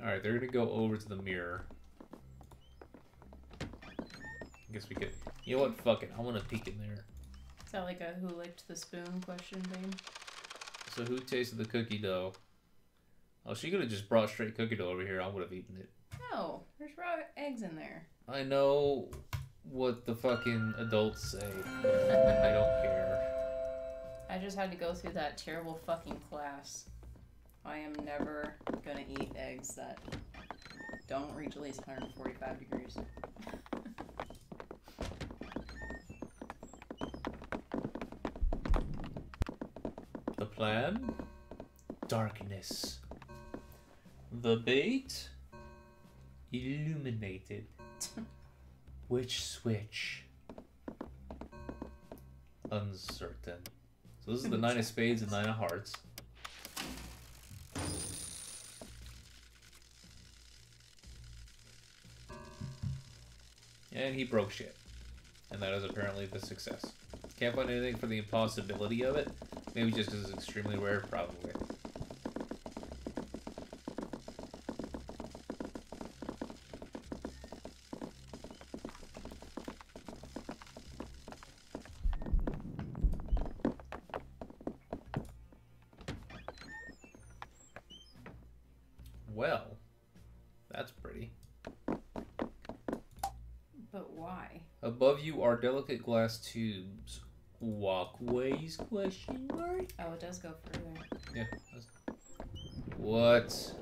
Alright, they're gonna go over to the mirror. I guess we could... You know what? Fuck it. I want to peek in there. Is that like a who licked the spoon question thing? So who tasted the cookie dough? Oh, she could have just brought straight cookie dough over here. I would have eaten it. No, there's raw eggs in there. I know what the fucking adults say. I don't care. I just had to go through that terrible fucking class. I am never gonna eat eggs that don't reach at least 145 degrees. The plan? Darkness. The bait? Illuminated. Which switch? Uncertain. So this is the 9 of spades and 9 of hearts. And he broke shit. And that is apparently the success. Can't find anything for the impossibility of it. Maybe just because it's extremely rare, probably. Well, that's pretty. But why? Above you are delicate glass tubes. Walkways? Question mark? Oh, it does go further. Yeah. What?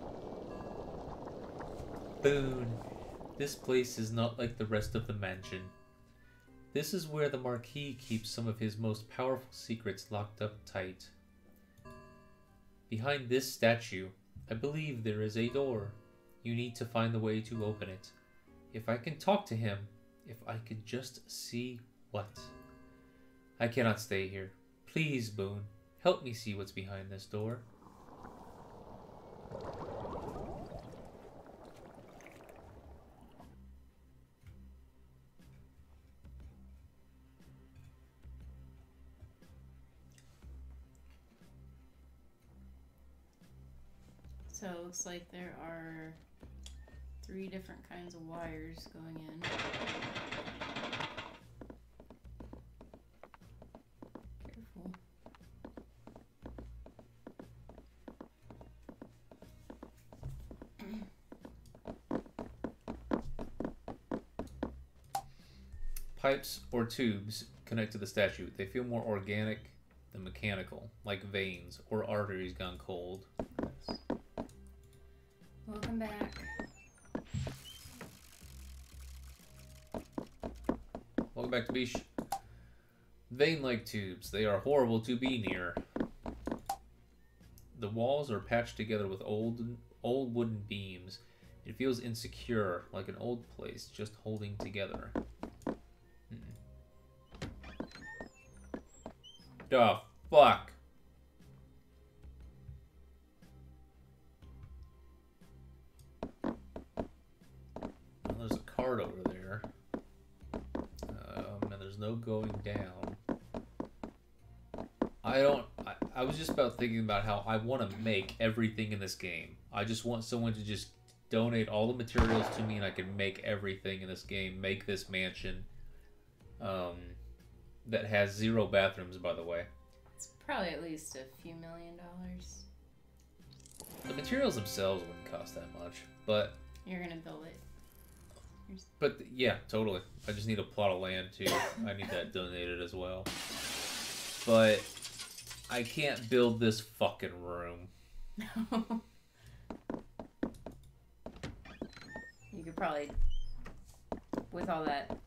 Boone. This place is not like the rest of the mansion. This is where the Marquis keeps some of his most powerful secrets locked up tight. Behind this statue, I believe there is a door. You need to find the way to open it. If I can talk to him, if I could just see what. I cannot stay here. Please, Boone, help me see what's behind this door. So it looks like there are 3 different kinds of wires going in. Careful. Pipes or tubes connect to the statue. They feel more organic than mechanical, like veins or arteries gone cold. Welcome back. Welcome back to Beach. Vein-like tubes. They are horrible to be near. The walls are patched together with old wooden beams. It feels insecure, like an old place just holding together. The fuck? Well, there's a card over there. And there's no going down. I was just about thinking about how I want to make everything in this game. I just want someone to just donate all the materials to me and I can make everything in this game. Make this mansion. That has 0 bathrooms, by the way. It's probably at least a few $1 million. The materials themselves wouldn't cost that much, but... You're gonna build it. But, yeah, totally. I just need a plot of land, too. I need that donated as well. But I can't build this fucking room. You could probably, with all that,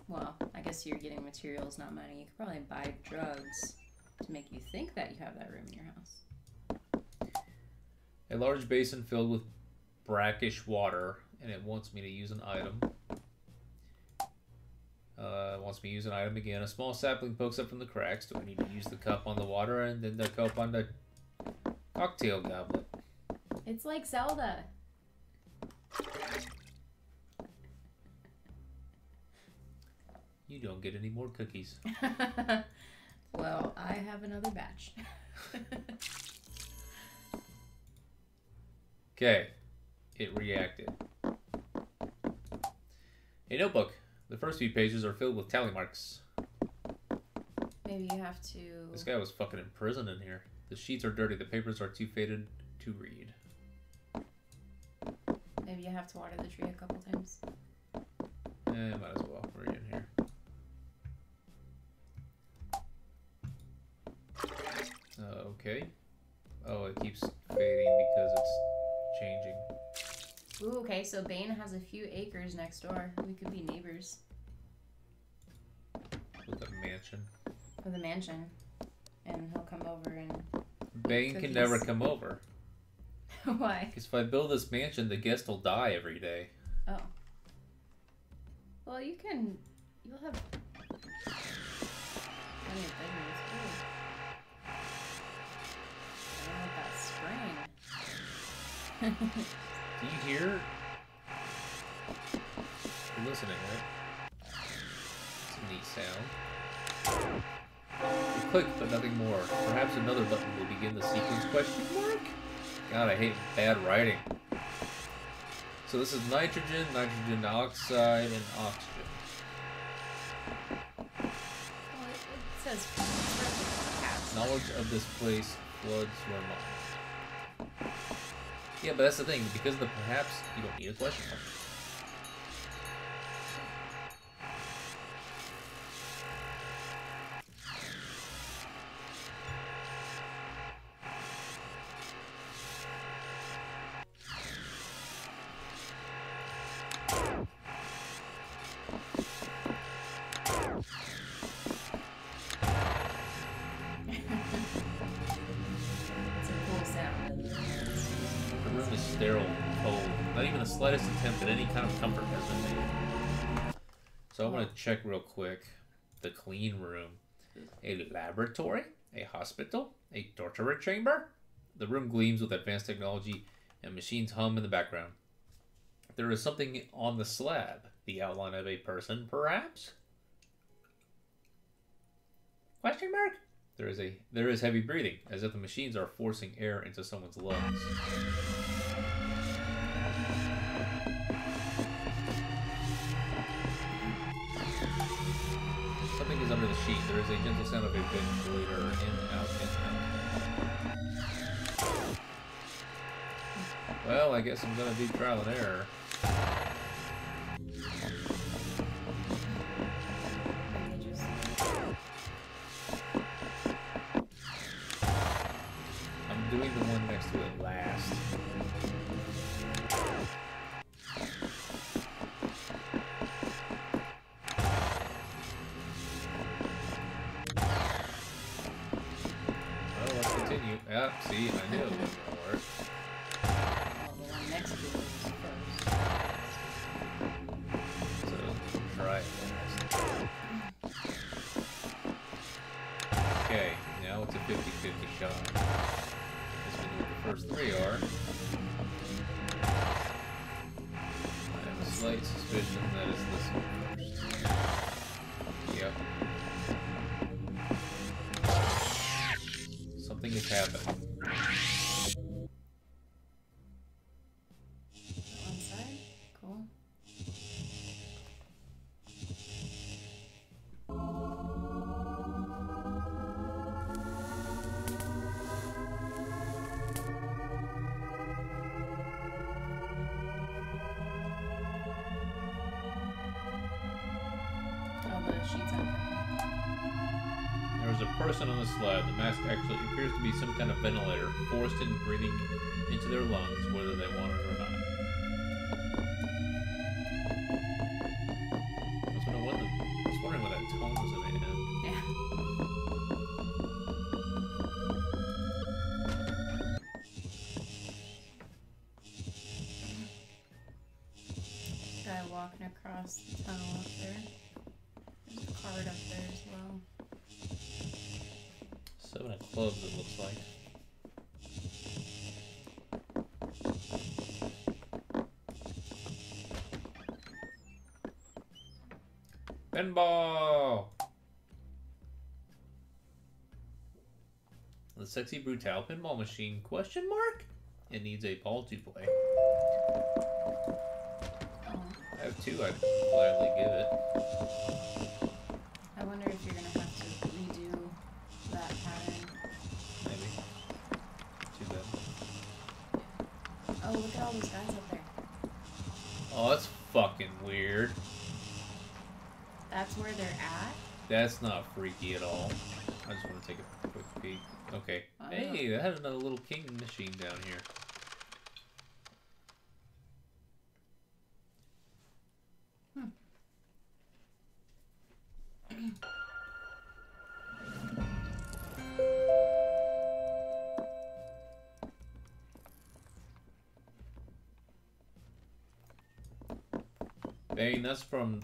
well, I guess you're getting materials, not money. You could probably buy drugs to make you think that you have that room in your house. A large basin filled with brackish water, and it wants me to use an item. It wants me to use an item again. A small sapling pokes up from the cracks. Do I need to use the cup on the water and then the cup on the cocktail goblet? It's like Zelda. You don't get any more cookies. Well, I have another batch. Okay. It reacted. A notebook. The first few pages are filled with tally marks. Maybe you have to... This guy was fucking imprisoned in here. The sheets are dirty. The papers are too faded to read. Maybe you have to water the tree a couple times. Might as well. We're in here. Okay. Oh, it keeps fading because it's changing. Ooh, okay, so Bane has a few acres next door. We could be neighbors. With a mansion. With a mansion. And he'll come over and... Bane can never come over. Why? Because if I build this mansion, the guest will die every day. Oh. Well, you'll have plenty of bedrooms. Ooh. I don't know what that spring. Do you hear? You're listening, right? It's a neat sound. You click, but nothing more. Perhaps another button will begin the sequence question mark? God, I hate bad writing. So this is nitrogen, nitrogen oxide, and oxygen. Well, it says cats. Knowledge of this place floods your mind. Yeah, but that's the thing. Because of the perhaps, you don't need a question mark. It's a cool sound. The room is sterile, cold. Not even the slightest attempt at any kind of comfort has been made. So I'm going to check real quick. The clean room. A laboratory? A hospital? A torture chamber? The room gleams with advanced technology and machines hum in the background. There is something on the slab. The outline of a person, perhaps? Question mark? There is heavy breathing, as if the machines are forcing air into someone's lungs. Something is under the sheet. There is a gentle sound of a ventilator in, out, in, out. Well, I guess I'm gonna do trial and error. I'm doing the one next to it last. Well, let's continue. Yep, see, I knew it wasn't gonna work. Well, the one next to it was first. So, try it last. Okay, now it's a 50-50 shot. Because we know what the first three are. I have a slight suspicion that it's this one first. Yep. Something is happening. One side. Cool. Oh, the sheets on. There is a person on the slab. The mask actually appears to be some kind of ventilator, forced in breathing into their lungs, whether they want it or not. I was wondering what that tone was in the end. Yeah. Guy walking across the tunnel up there. There's a card up there as well. 7 of clubs, it looks like. Pinball! The sexy Brutale pinball machine, question mark? It needs a ball to play. Oh. I have 2, I'd gladly give it. I wonder if you're gonna have to redo that pattern. Maybe. Too bad. Oh, look at all those guys up there. Oh, that's fucking weird. That's where they're at? That's not freaky at all. I just want to take a quick peek. Okay. Hey, that had another little king machine down here. Bane, that's from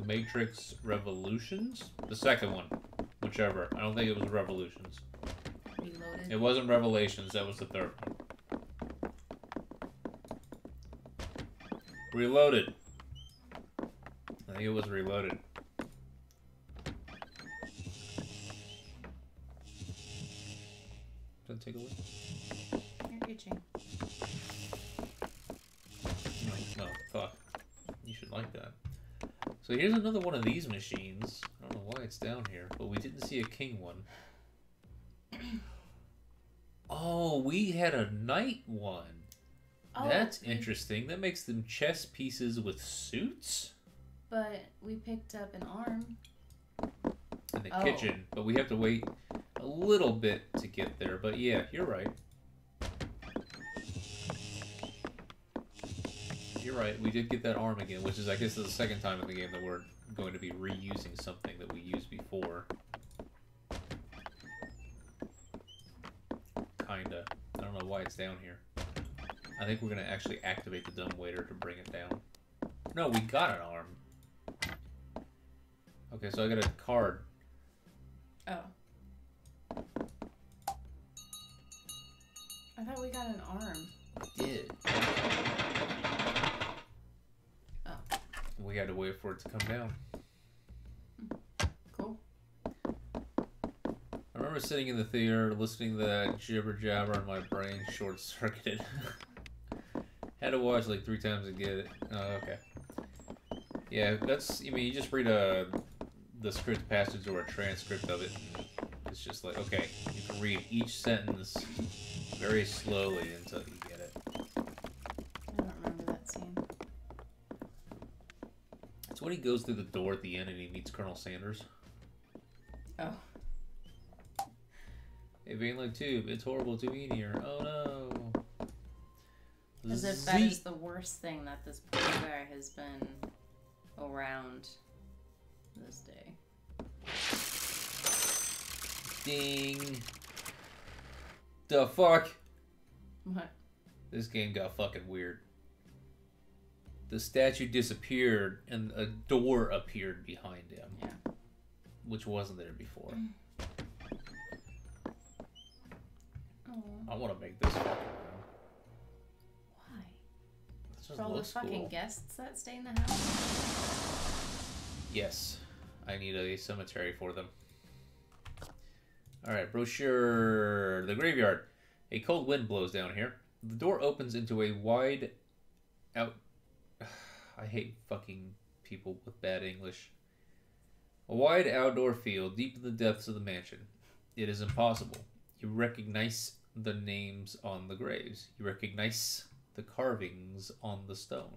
Matrix Revolutions? The second one. Whichever. I don't think it was Revolutions. Reloaded. It wasn't Revelations, that was the third one. Reloaded. I think it was Reloaded. Does that take a look? You're reaching. No, fuck. You should like that. So here's another one of these machines. I don't know why it's down here, but we didn't see a king one. Oh, we had a knight one. Oh, That's interesting. That makes them chess pieces with suits? But we picked up an arm. In the kitchen, but we have to wait a little bit to get there. But yeah, you're right. You're right, we did get that arm again, which is, I guess, the second time in the game that we're going to be reusing something that we used before. Kinda. I don't know why it's down here. I think we're going to actually activate the dumbwaiter to bring it down. No, we got an arm. Okay, so I got a card. Oh. I thought we got an arm. We did. Oh. We had to wait for it to come down. Cool. I remember sitting in the theater, listening to that jibber jabber, and my brain short circuited. Had to watch like 3 times to get it. Oh, okay. Yeah, that's. I mean, you just read the script passage or a transcript of it. And it's just like, okay, you can read each sentence very slowly until you get it. I don't remember that scene. It's when he goes through the door at the end and he meets Colonel Sanders. Oh. It being like, tube, it's horrible to be in here. Oh no. As if that is the worst thing that this poor guy has been around this day. Ding. The fuck? What? This game got fucking weird. The statue disappeared and a door appeared behind him. Yeah. Which wasn't there before. Oh. I want to make this fucking room. Why? This just For all the looks fucking cool. guests that stay in the house? Yes. I need a cemetery for them. Alright, brochure. The graveyard. A cold wind blows down here. The door opens into a wide out... I hate fucking people with bad English. A wide outdoor field deep in the depths of the mansion. It is impossible. You recognize the names on the graves. You recognize the carvings on the stone.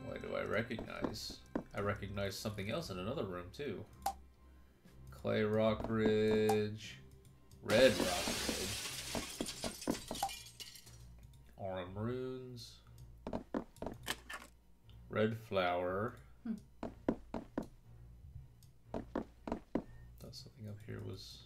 Why do I recognize? I recognize something else in another room too. Clay Rock Ridge. Red Rock Ridge. Aurum Runes. Red Flower. Thought something up here was...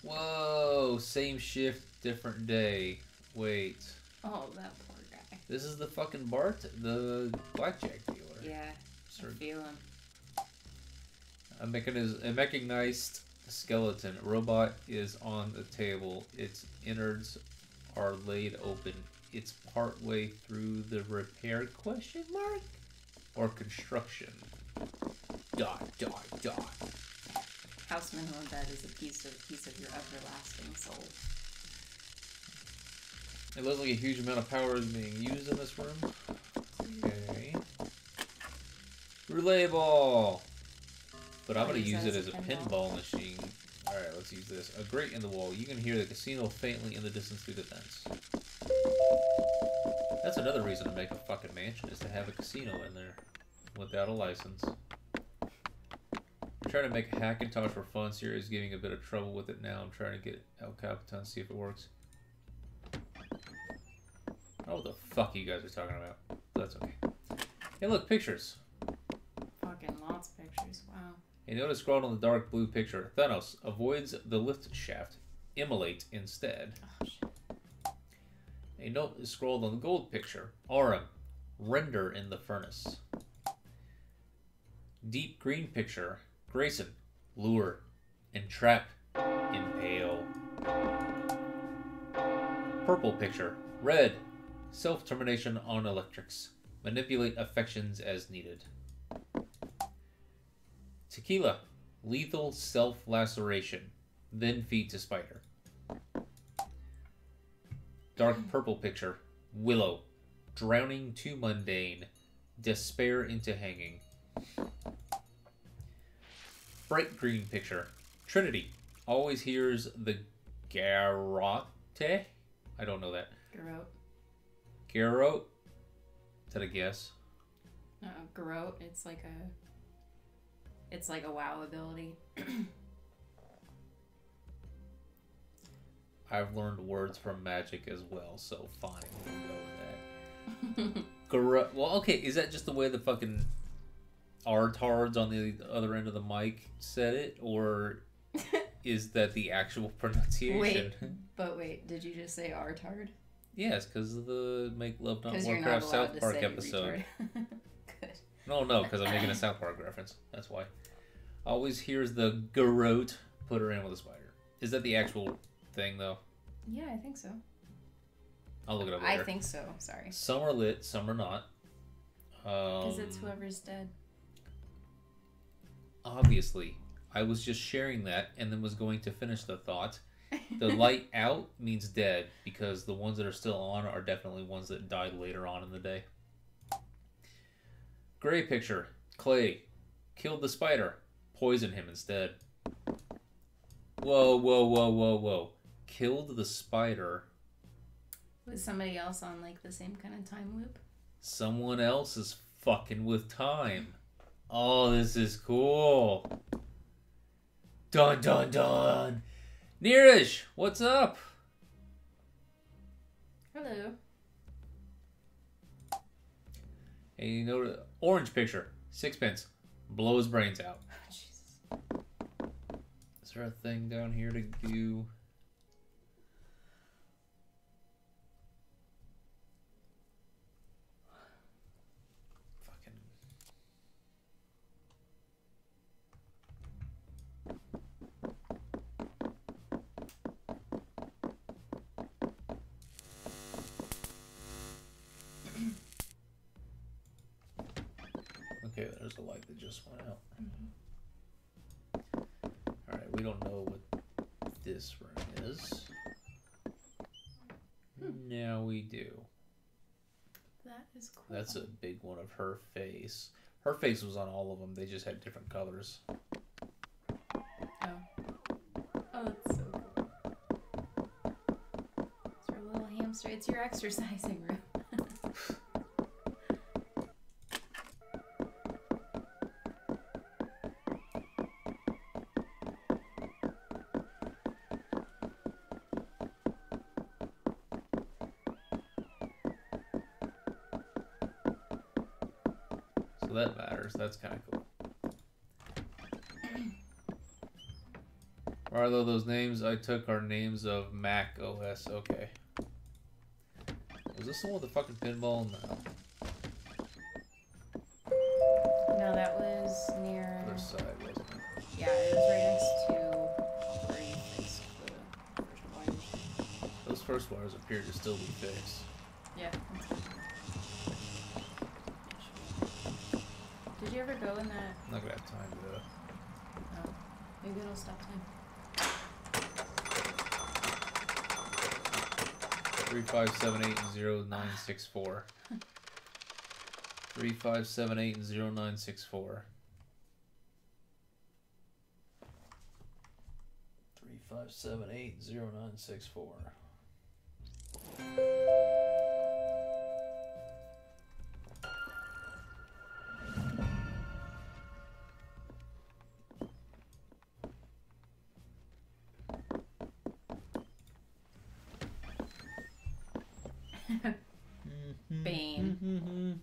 Whoa, same shift, different day. Wait. Oh, that poor guy. This is the fucking the blackjack dealer. Yeah, Sir. I feel him. A mechanized skeleton. A robot is on the table. Its innards are laid open. It's partway through the repair question mark? Or construction. ... Houseman on bed is a piece of your everlasting soul. It looks like a huge amount of power is being used in this room. Okay. Roulette ball! But I'm going to use it as a pinball machine. Alright, let's use this. A grate in the wall. You can hear the casino faintly in the distance through the fence. That's another reason to make a fucking mansion, is to have a casino in there. Without a license. I'm trying to make a Hackintosh for fun. Sirius giving a bit of trouble with it now. I'm trying to get El Capitan, see if it works. I don't know what the fuck you guys are talking about. That's okay. Hey, look, pictures. Fucking lots of pictures. Wow. A note is scrawled on the dark blue picture. Thanos avoids the lift shaft. Immolate instead. Oh, shit. A note is scrawled on the gold picture. Aurum. Render in the furnace. Deep green picture. Grayson. Lure. Entrap. Impale. Purple picture. Red. Self-termination on electrics. Manipulate affections as needed. Tequila. Lethal self-laceration. Then feed to spider. Dark purple picture. Willow. Drowning too mundane. Despair into hanging. Bright green picture. Trinity. Always hears the garrote. I don't know that. Garrote. Garrote? Is that a guess? Garrote. It's like a WoW ability. I've learned words from Magic as well, so fine. We'll go with that. Garrote. Well, okay, is that just the way the fucking artards on the other end of the mic said it? Or is that the actual pronunciation? Wait, did you just say artard? Yes, because of the Make Love Not Because you're not Warcraft allowed South to Park say episode. Good. No, because I'm making a South Park reference. That's why. Always hears the garrote, put her in with a spider. Is that the actual thing, though? Yeah, I think so. I'll look it up later. I think so. Sorry. Some are lit, some are not. Because it's whoever's dead. Obviously. I was just sharing that and then was going to finish the thought. The light out means dead because the ones that are still on are definitely ones that died later on in the day. Gray picture. Clay. Killed the spider. Poison him instead. Whoa. Killed the spider. Was somebody else on like the same kind of time loop? Someone else is fucking with time. Oh, this is cool. Dun dun dun. Neerish, what's up? Hello. And you know, orange picture. Sixpence. Blow his brains out. Oh, Jesus. Is there a thing down here to do? Fucking. Okay, there's a light that just went out. Alright, we don't know what this room is. Now we do. That is cool. That's a big one of her face. Her face was on all of them. They just had different colors. Oh, that's so cool. It's your little hamster. It's your exercising room. So that matters. That's kind of cool. Although those names I took are names of Mac OS. Okay. Was this the one with the fucking pinball? No. No, that was near. Other side, wasn't it? Yeah, it was right next to where you fixed the first wires. Those first wires appear to still be fixed. Yeah. That's good. Did you ever go in that? I'm not gonna have time to. Oh, maybe it'll stop time. 35780964. 35780964. 35780964. Bane.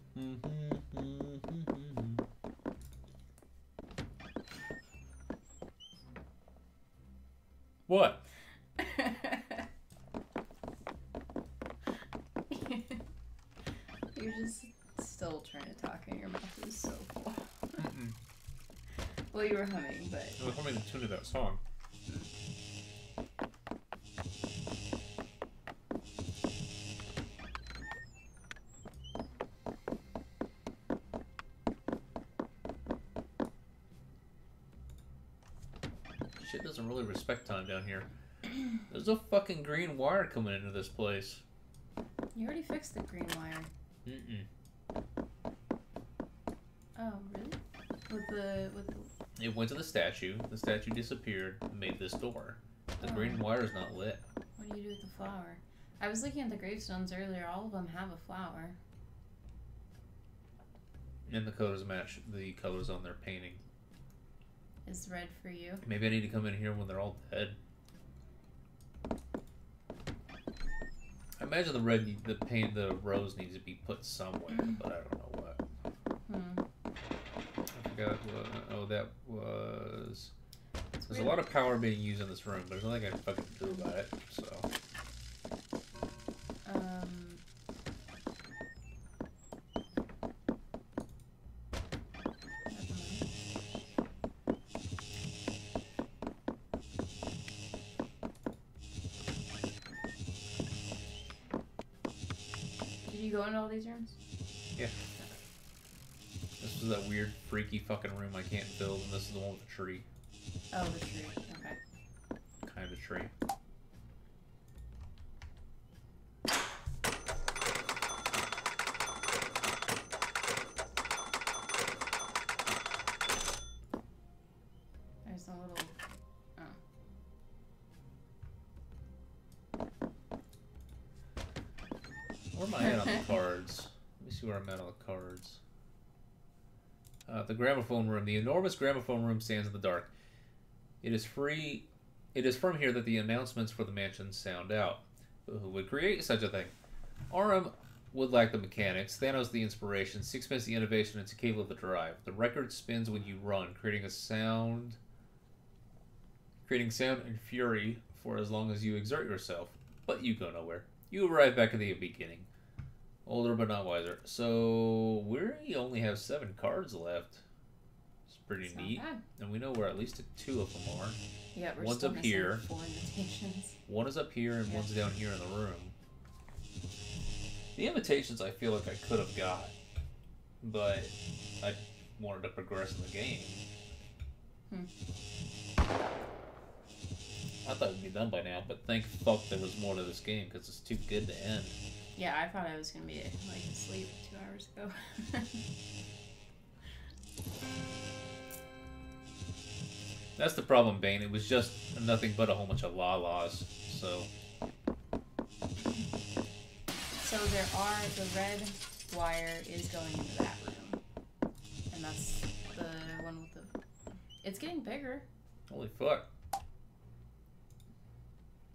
What? You're just still trying to talk and your mouth is so full. Well, you were humming, but... I was humming the tune of that song. Shit doesn't really respect time down here. There's a fucking green wire coming into this place. You already fixed the green wire. Oh, really? With the... It went to the statue disappeared, and made this door. The green wire is not lit. What do you do with the flower? I was looking at the gravestones earlier. All of them have a flower. And the colors match the colors on their painting. Is red for you? Maybe I need to come in here when they're all dead. I imagine the rose needs to be put somewhere, but I don't know what. I forgot what. Oh, that was. There's a lot of power being used in this room, but there's nothing I can fucking do about it. So. Did you go into all these rooms? Yeah. This is that weird, freaky fucking room I can't build, and this is the one with the tree. Oh, the tree. Okay. Kind of tree. There's a little... Where am I at on the cards? Let me see where I'm at on the cards. The gramophone room. The enormous gramophone room stands in the dark. It is free. It is from here that the announcements for the mansion sound out. But who would create such a thing? Aram would lack the mechanics, Thanos the inspiration, Sixpence the innovation, and Takela the drive. The record spins when you run, creating sound and fury for as long as you exert yourself. But you go nowhere. You arrive back at the beginning. Older but not wiser. So we only have 7 cards left. It's pretty neat. And we know where at least 2 of them are. Yeah, we're one's still up missing here. 4 invitations. One is up here and one's down here in the room. The invitations I feel like I could have got, but I wanted to progress in the game. I thought it'd be done by now, but thank fuck there was more to this game because it's too good to end. Yeah, I thought I was gonna be like asleep 2 hours ago. That's the problem, Bane. It was just nothing but a whole bunch of la-las, so... So the red wire is going into that room. And that's the one with the... It's getting bigger. Holy fuck.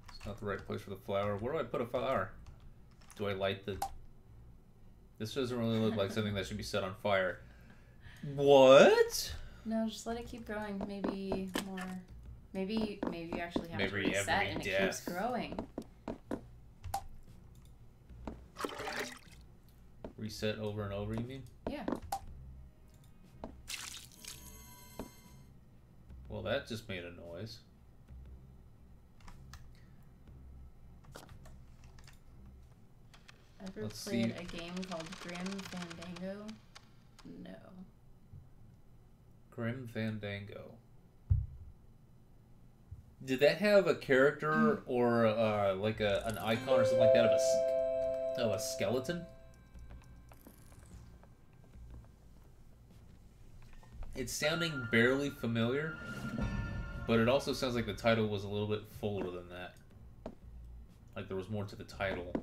It's not the right place for the flower. Where do I put a flower? Do I light the... This doesn't really look like something that should be set on fire. What? No, just let it keep growing. Maybe more... Maybe you actually have to Maybe reset every and it death. keeps growing. Reset over and over, you mean? Yeah. Well, that just made a noise. Ever Let's played see. a game called Grim Fandango? No. Grim Fandango. Did that have a character or like an icon or something like that of a skeleton? It's sounding barely familiar, but it also sounds like the title was a little bit fuller than that. Like there was more to the title,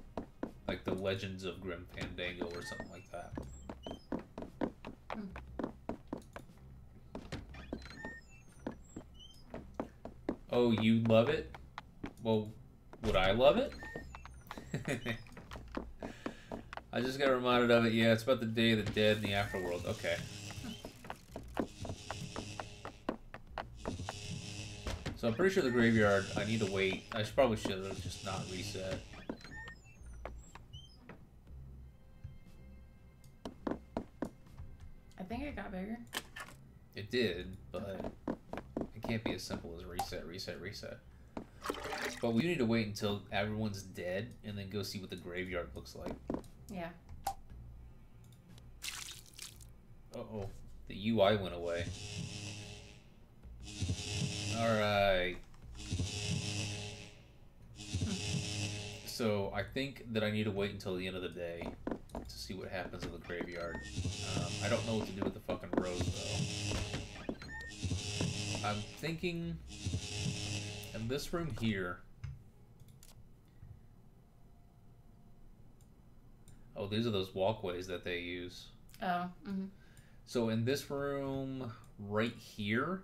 like the Legends of Grim Fandango or something like that. Oh, you love it? Well, would I love it? I just got reminded of it. Yeah, it's about the Day of the Dead in the Afterworld. Okay. So I'm pretty sure the graveyard, I need to wait. I probably should have just not reset. I think it got bigger. It did, but it can't be as simple as reset, reset, reset. But we need to wait until everyone's dead and then go see what the graveyard looks like. Yeah. Uh-oh. The UI went away. Alright. So I think that I need to wait until the end of the day to see what happens in the graveyard. I don't know what to do with the fucking rose, though. I'm thinking in this room here. Oh, these are those walkways that they use. Oh. Mm-hmm. So in this room right here,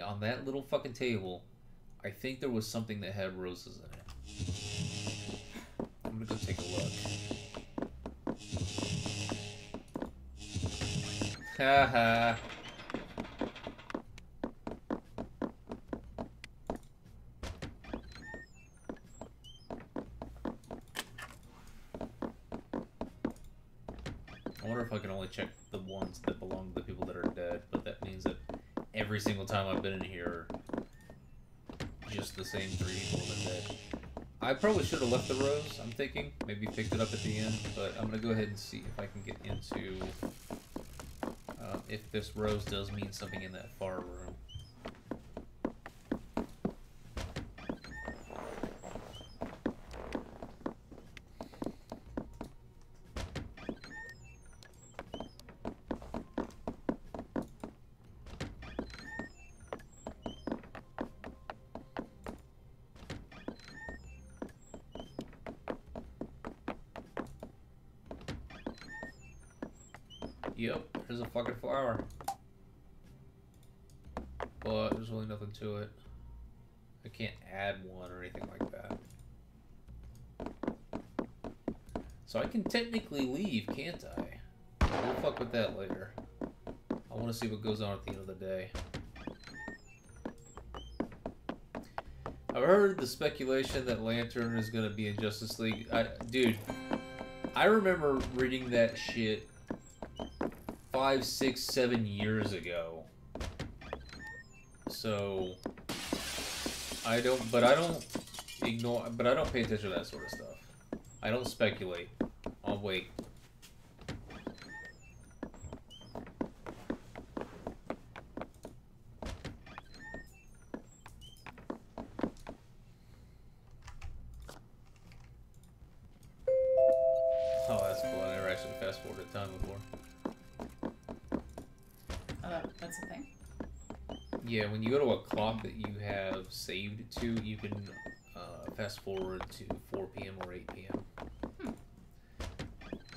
on that little fucking table, I think there was something that had roses in it. I'm gonna go take a look. Haha. I wonder if I can only check the ones that belong to the people that are dead, but that means that every single time I've been in here, just the same 3 people have been dead. I probably should have left the rose, I'm thinking. Maybe picked it up at the end, but I'm going to go ahead and see if I can get into if this rose does mean something in that far room. Yep, there's a fucking flower. But there's really nothing to it. I can't add one or anything like that. So I can technically leave, can't I? We'll fuck with that later. I want to see what goes on at the end of the day. I've heard the speculation that Lantern is going to be in Justice League. Dude, I remember reading that shit 5, 6, 7 years ago. So I don't pay attention to that sort of stuff. I don't speculate. I'll wait. Oh, that's cool. I never actually fast forwarded time before. That's a thing? Yeah, when you go to a clock that you have saved to, you can fast forward to 4 p.m. or 8 p.m.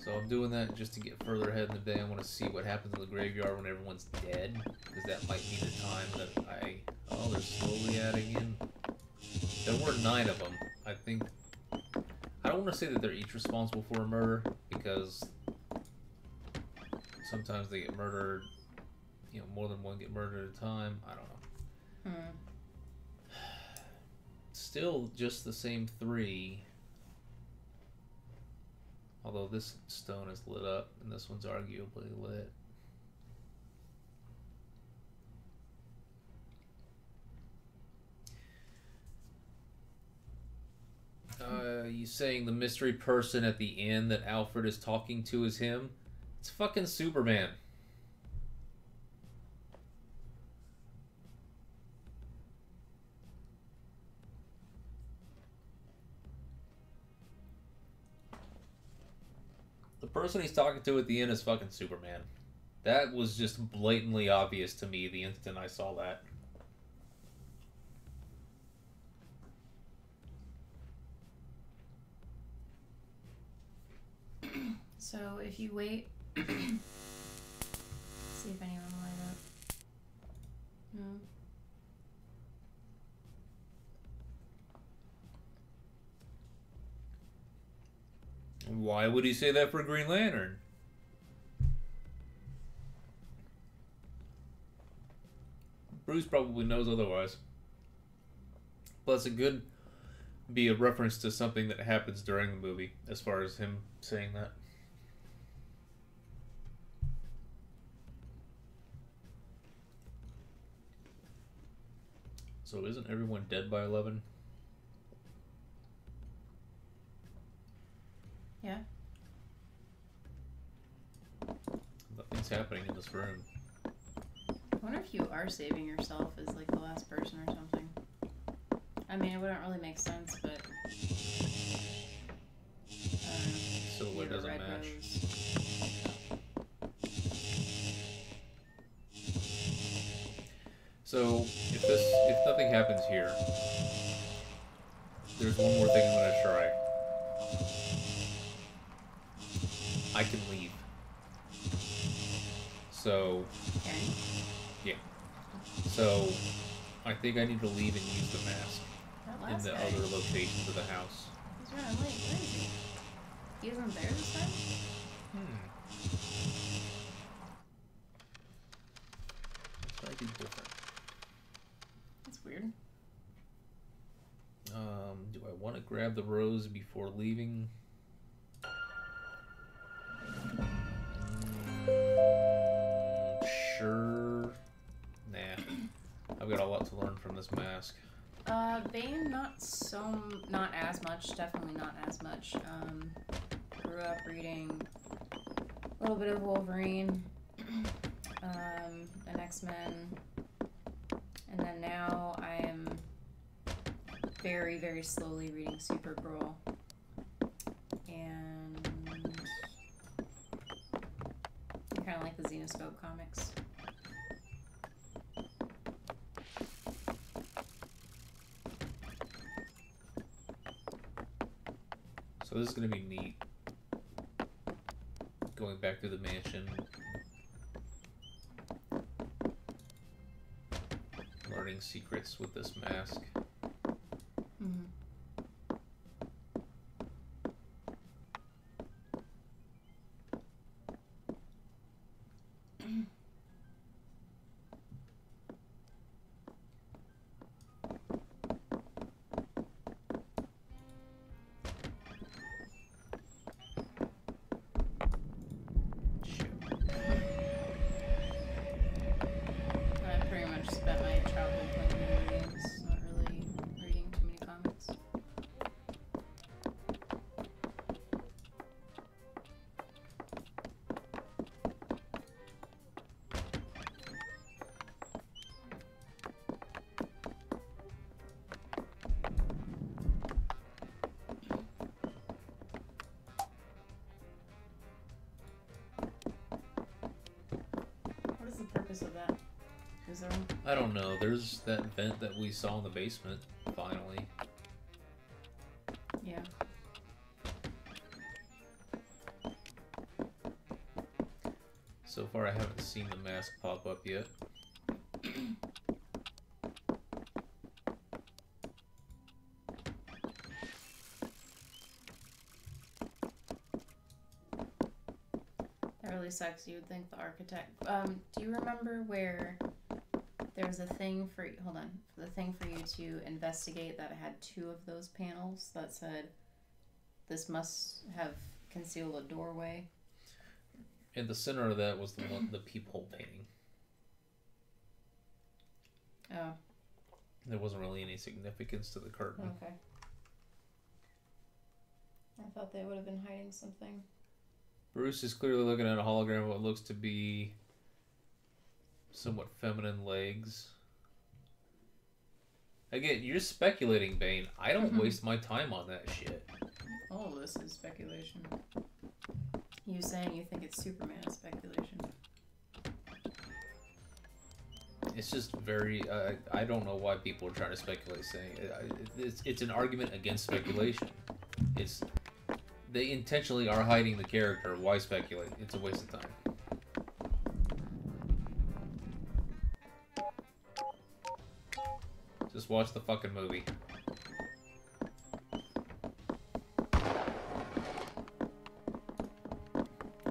So I'm doing that just to get further ahead in the day. I want to see what happens in the graveyard when everyone's dead, because that might mean the time that oh, they're slowly adding in. There were 9 of them. I think, I don't want to say that they're each responsible for a murder, because sometimes they get murdered, you know, more than one get murdered at a time. I don't know. Still just the same 3. Although this stone is lit up and this one's arguably lit. You saying the mystery person at the end that Alfred is talking to is him? It's fucking Superman. The person he's talking to at the end is fucking Superman. That was just blatantly obvious to me the instant I saw that. So if you wait, see if anyone will light up. No. Why would he say that for Green Lantern? Bruce probably knows otherwise. Plus, it could be a reference to something that happens during the movie, as far as him saying that. So isn't everyone dead by 11? Yeah. Nothing's happening in this room. I wonder if you are saving yourself as like the last person or something. I mean, it wouldn't really make sense, but Silhouette doesn't match. So if nothing happens here, there's one more thing I'm gonna try. I can leave. So yeah. So I think I need to leave and use the mask in the other locations of the house. He's running late. Where is he? He isn't there this time? This might be different. That's weird. Do I want to grab the rose before leaving? Sure. Nah. I've got a lot to learn from this mask. Bane, not as much. Definitely not as much. Grew up reading a little bit of Wolverine, an X-Men, and then now I am very, very slowly reading Supergirl, and I kind of like the Xenoscope comics. So this is going to be neat. Going back to the mansion. Learning secrets with this mask. Of that? Is there one? I don't know. There's that vent that we saw in the basement, finally. Yeah. So far I haven't seen the mask pop up yet. Sucks. You would think the architect. Do you remember where there was a thing for? Hold on. The thing for you to investigate that had two of those panels that said, "This must have concealed a doorway." In the center of that was the peephole painting. Oh. There wasn't really any significance to the curtain. Okay. I thought they would have been hiding something. Bruce is clearly looking at a hologram of what looks to be somewhat feminine legs. Again, you're speculating, Bane. I don't waste my time on that shit. All of this is speculation. You saying you think it's Superman is speculation. It's just very... I don't know why people are trying to speculate, saying... It's an argument against speculation. They intentionally are hiding the character. Why speculate? It's a waste of time. Just watch the fucking movie.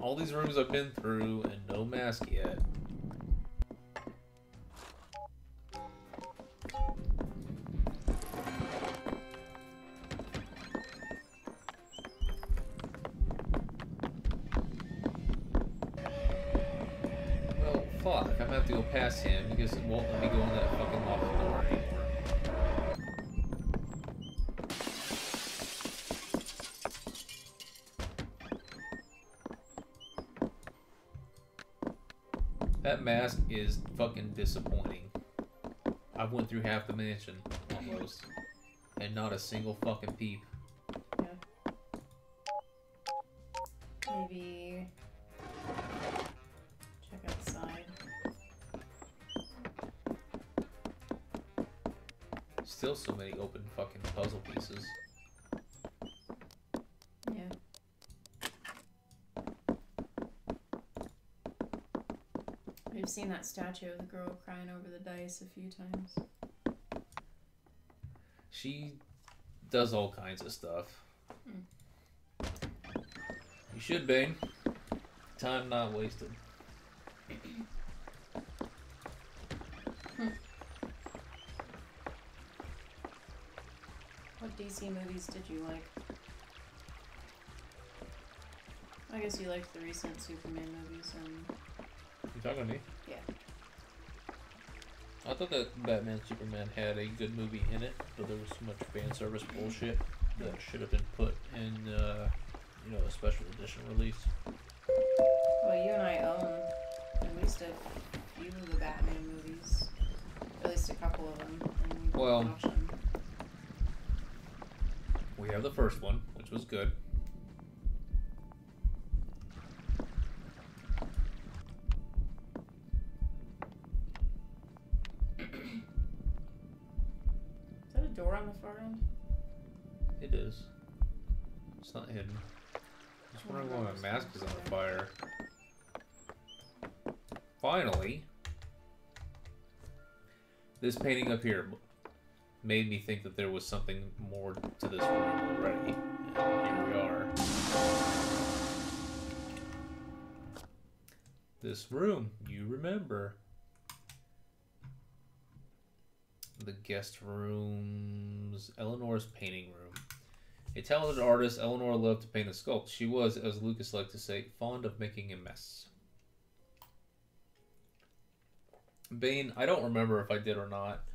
All these rooms I've been through and no mask yet. Well, fuck. I'm gonna have to go past him because it won't let me go in that fucking locked door anymore. That mask is fucking disappointing. I've went through half the mansion, almost, and not a single fucking peep. Yeah. Maybe check outside. Still so many open fucking puzzle pieces. Yeah. We've seen that statue of the girl crying over the dice a few times. She does all kinds of stuff. You should, Bane. Time not wasted. What DC movies did you like? I guess you liked the recent Superman movies. You talking to me? Yeah. I thought that Batman Superman had a good movie in it, but there was so much fan service bullshit that should have been put in, a special edition release. Well, you and I own at least a few of the Batman movies. At least a couple of them. And we Well, watched them. We have the first one, which was good. Is that a door on the far end? It is. It's not hidden. Just wondering why my mask is on fire. Finally, this painting up here made me think that there was something more to this room already. And here we are. This room, you remember. The guest room's Eleanor's painting room. A talented artist, Eleanor loved to paint and sculpt. She was, as Lucas liked to say, fond of making a mess. Bane, I don't remember if I did or not.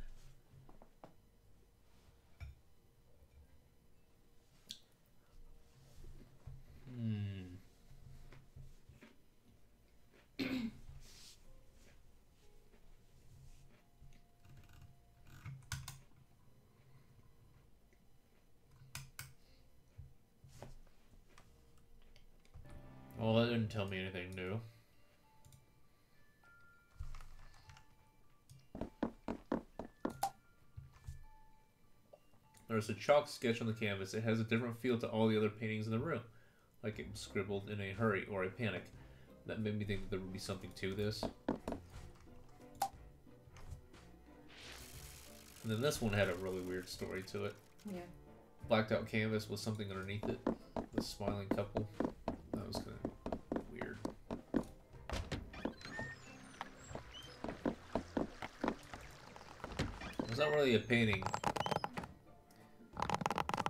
Well, that didn't tell me anything new. There's a chalk sketch on the canvas. It has a different feel to all the other paintings in the room, like it was scribbled in a hurry or a panic. That made me think that there would be something to this. And then this one had a really weird story to it. Yeah. Blacked out canvas with something underneath it. The smiling couple. That was kind of weird. It's not really a painting.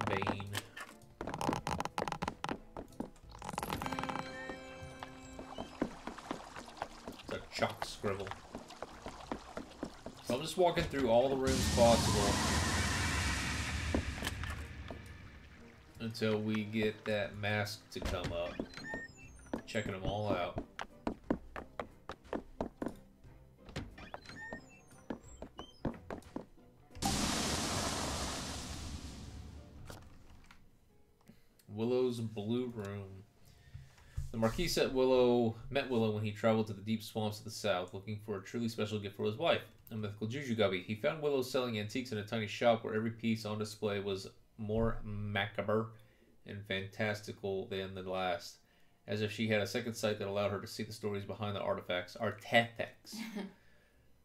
Bane. It's a chalk scribble. So I'm just walking through all the rooms possible until we get that mask to come up. Checking them all out. Willow's Blue Room. The Marquis met Willow when he traveled to the deep swamps of the south, looking for a truly special gift for his wife, a mythical juju gubby. He found Willow selling antiques in a tiny shop where every piece on display was more macabre and fantastical than the last, as if she had a second sight that allowed her to see the stories behind the artifacts.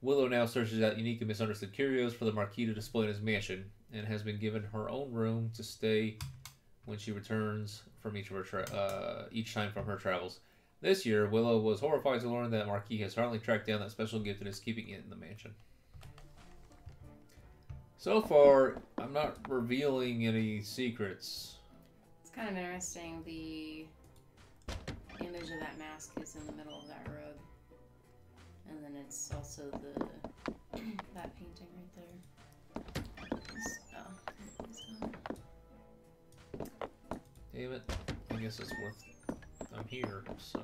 Willow now searches out unique and misunderstood curios for the Marquis to display in his mansion, and has been given her own room to stay when she returns from each time from her travels. This year, Willow was horrified to learn that Marquis has finally tracked down that special gift and is keeping it in the mansion. So far, I'm not revealing any secrets. It's kind of interesting. The image of that mask is in the middle of that rug. And then it's also the that painting right there. It's gone. Damn it. I guess it's worth... I'm here, so...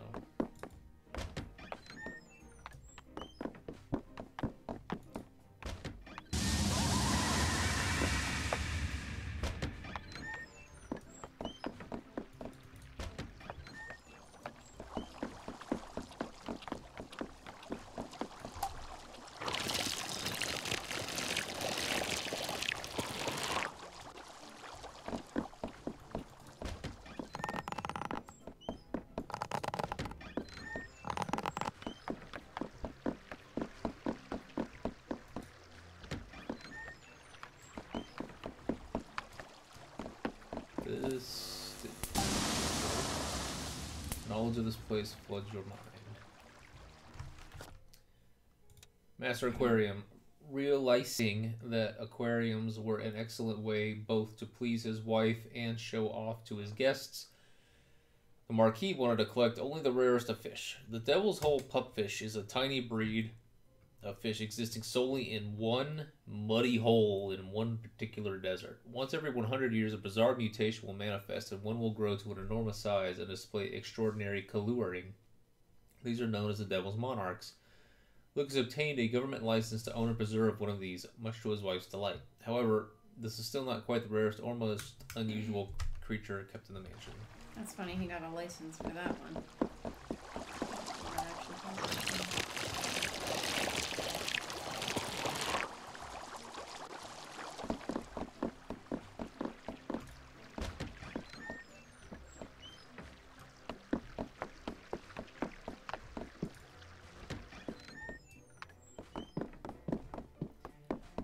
Knowledge of this place floods your mind. Master Aquarium. Realizing that aquariums were an excellent way both to please his wife and show off to his guests, the Marquis wanted to collect only the rarest of fish. The Devil's Hole pupfish is a tiny breed of fish existing solely in one muddy hole in one particular desert. Once every 100 years, a bizarre mutation will manifest and one will grow to an enormous size and display extraordinary coloring. These are known as the Devil's Monarchs. Luke has obtained a government license to own and preserve one of these, much to his wife's delight. However, this is still not quite the rarest or most unusual creature kept in the mansion. That's funny, he got a license for that one.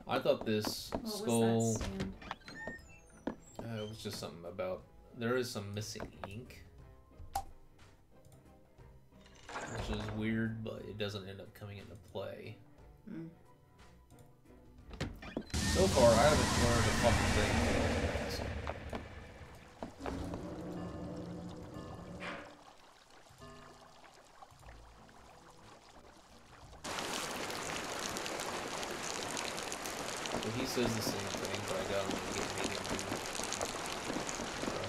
I thought this What skull... was that stand? It was just something about... There is some missing ink. Which is weird, but it doesn't end up coming into play. Hmm. So far, I haven't learned a fucking thing. So he says the same thing, but I got him to get medium blue.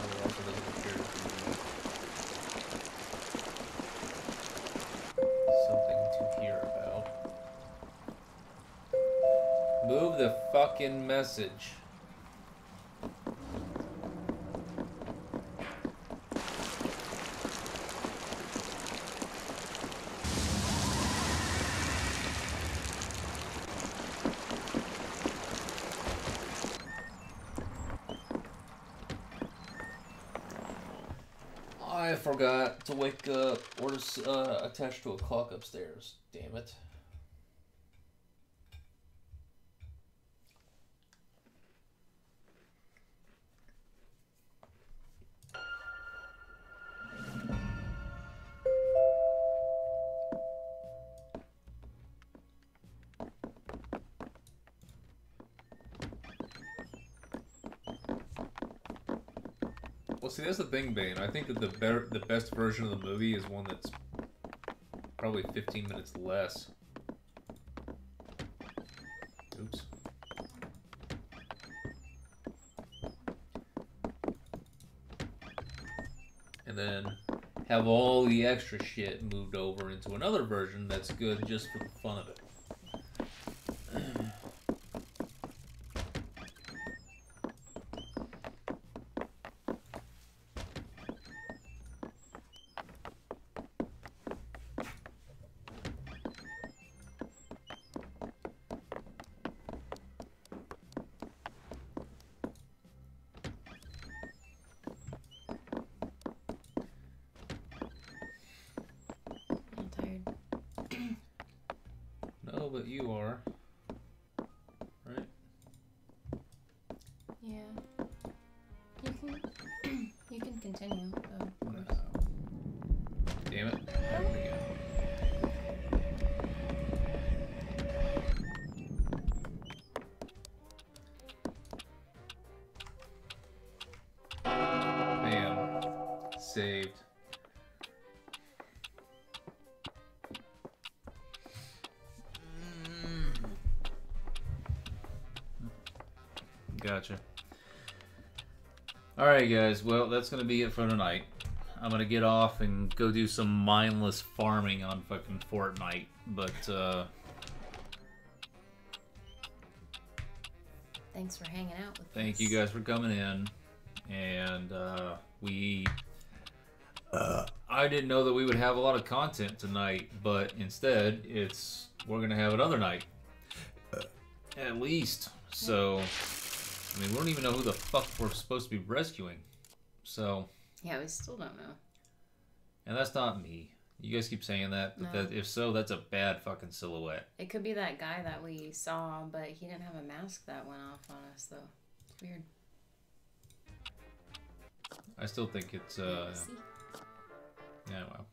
It also doesn't appear to be something to hear about. Move the fucking message. I forgot to wake up or to attach to a clock upstairs. Damn it. Well, see, that's the thing, Bane. I think that the best version of the movie is one that's probably 15 minutes less. Oops. And then have all the extra shit moved over into another version that's good just for the fun of it. No, but you are. Right? Yeah. You can continue. No. Damn it. saved. Gotcha. Alright guys, well that's gonna be it for tonight. I'm gonna get off and go do some mindless farming on fucking Fortnite, but Thanks for hanging out with us. thank you guys for coming in, and I didn't know that we would have a lot of content tonight, but instead we're gonna have another night, at least. So, I mean, we don't even know who the fuck we're supposed to be rescuing, so. Yeah, we still don't know. And that's not me. You guys keep saying that, but No. if so, that's a bad fucking silhouette. It could be that guy that we saw, but he didn't have a mask that went off on us, though. It's weird. I still think it's See? yeah, well.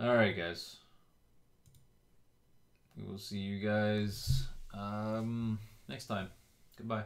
Alright guys. We will see you guys next time. Goodbye.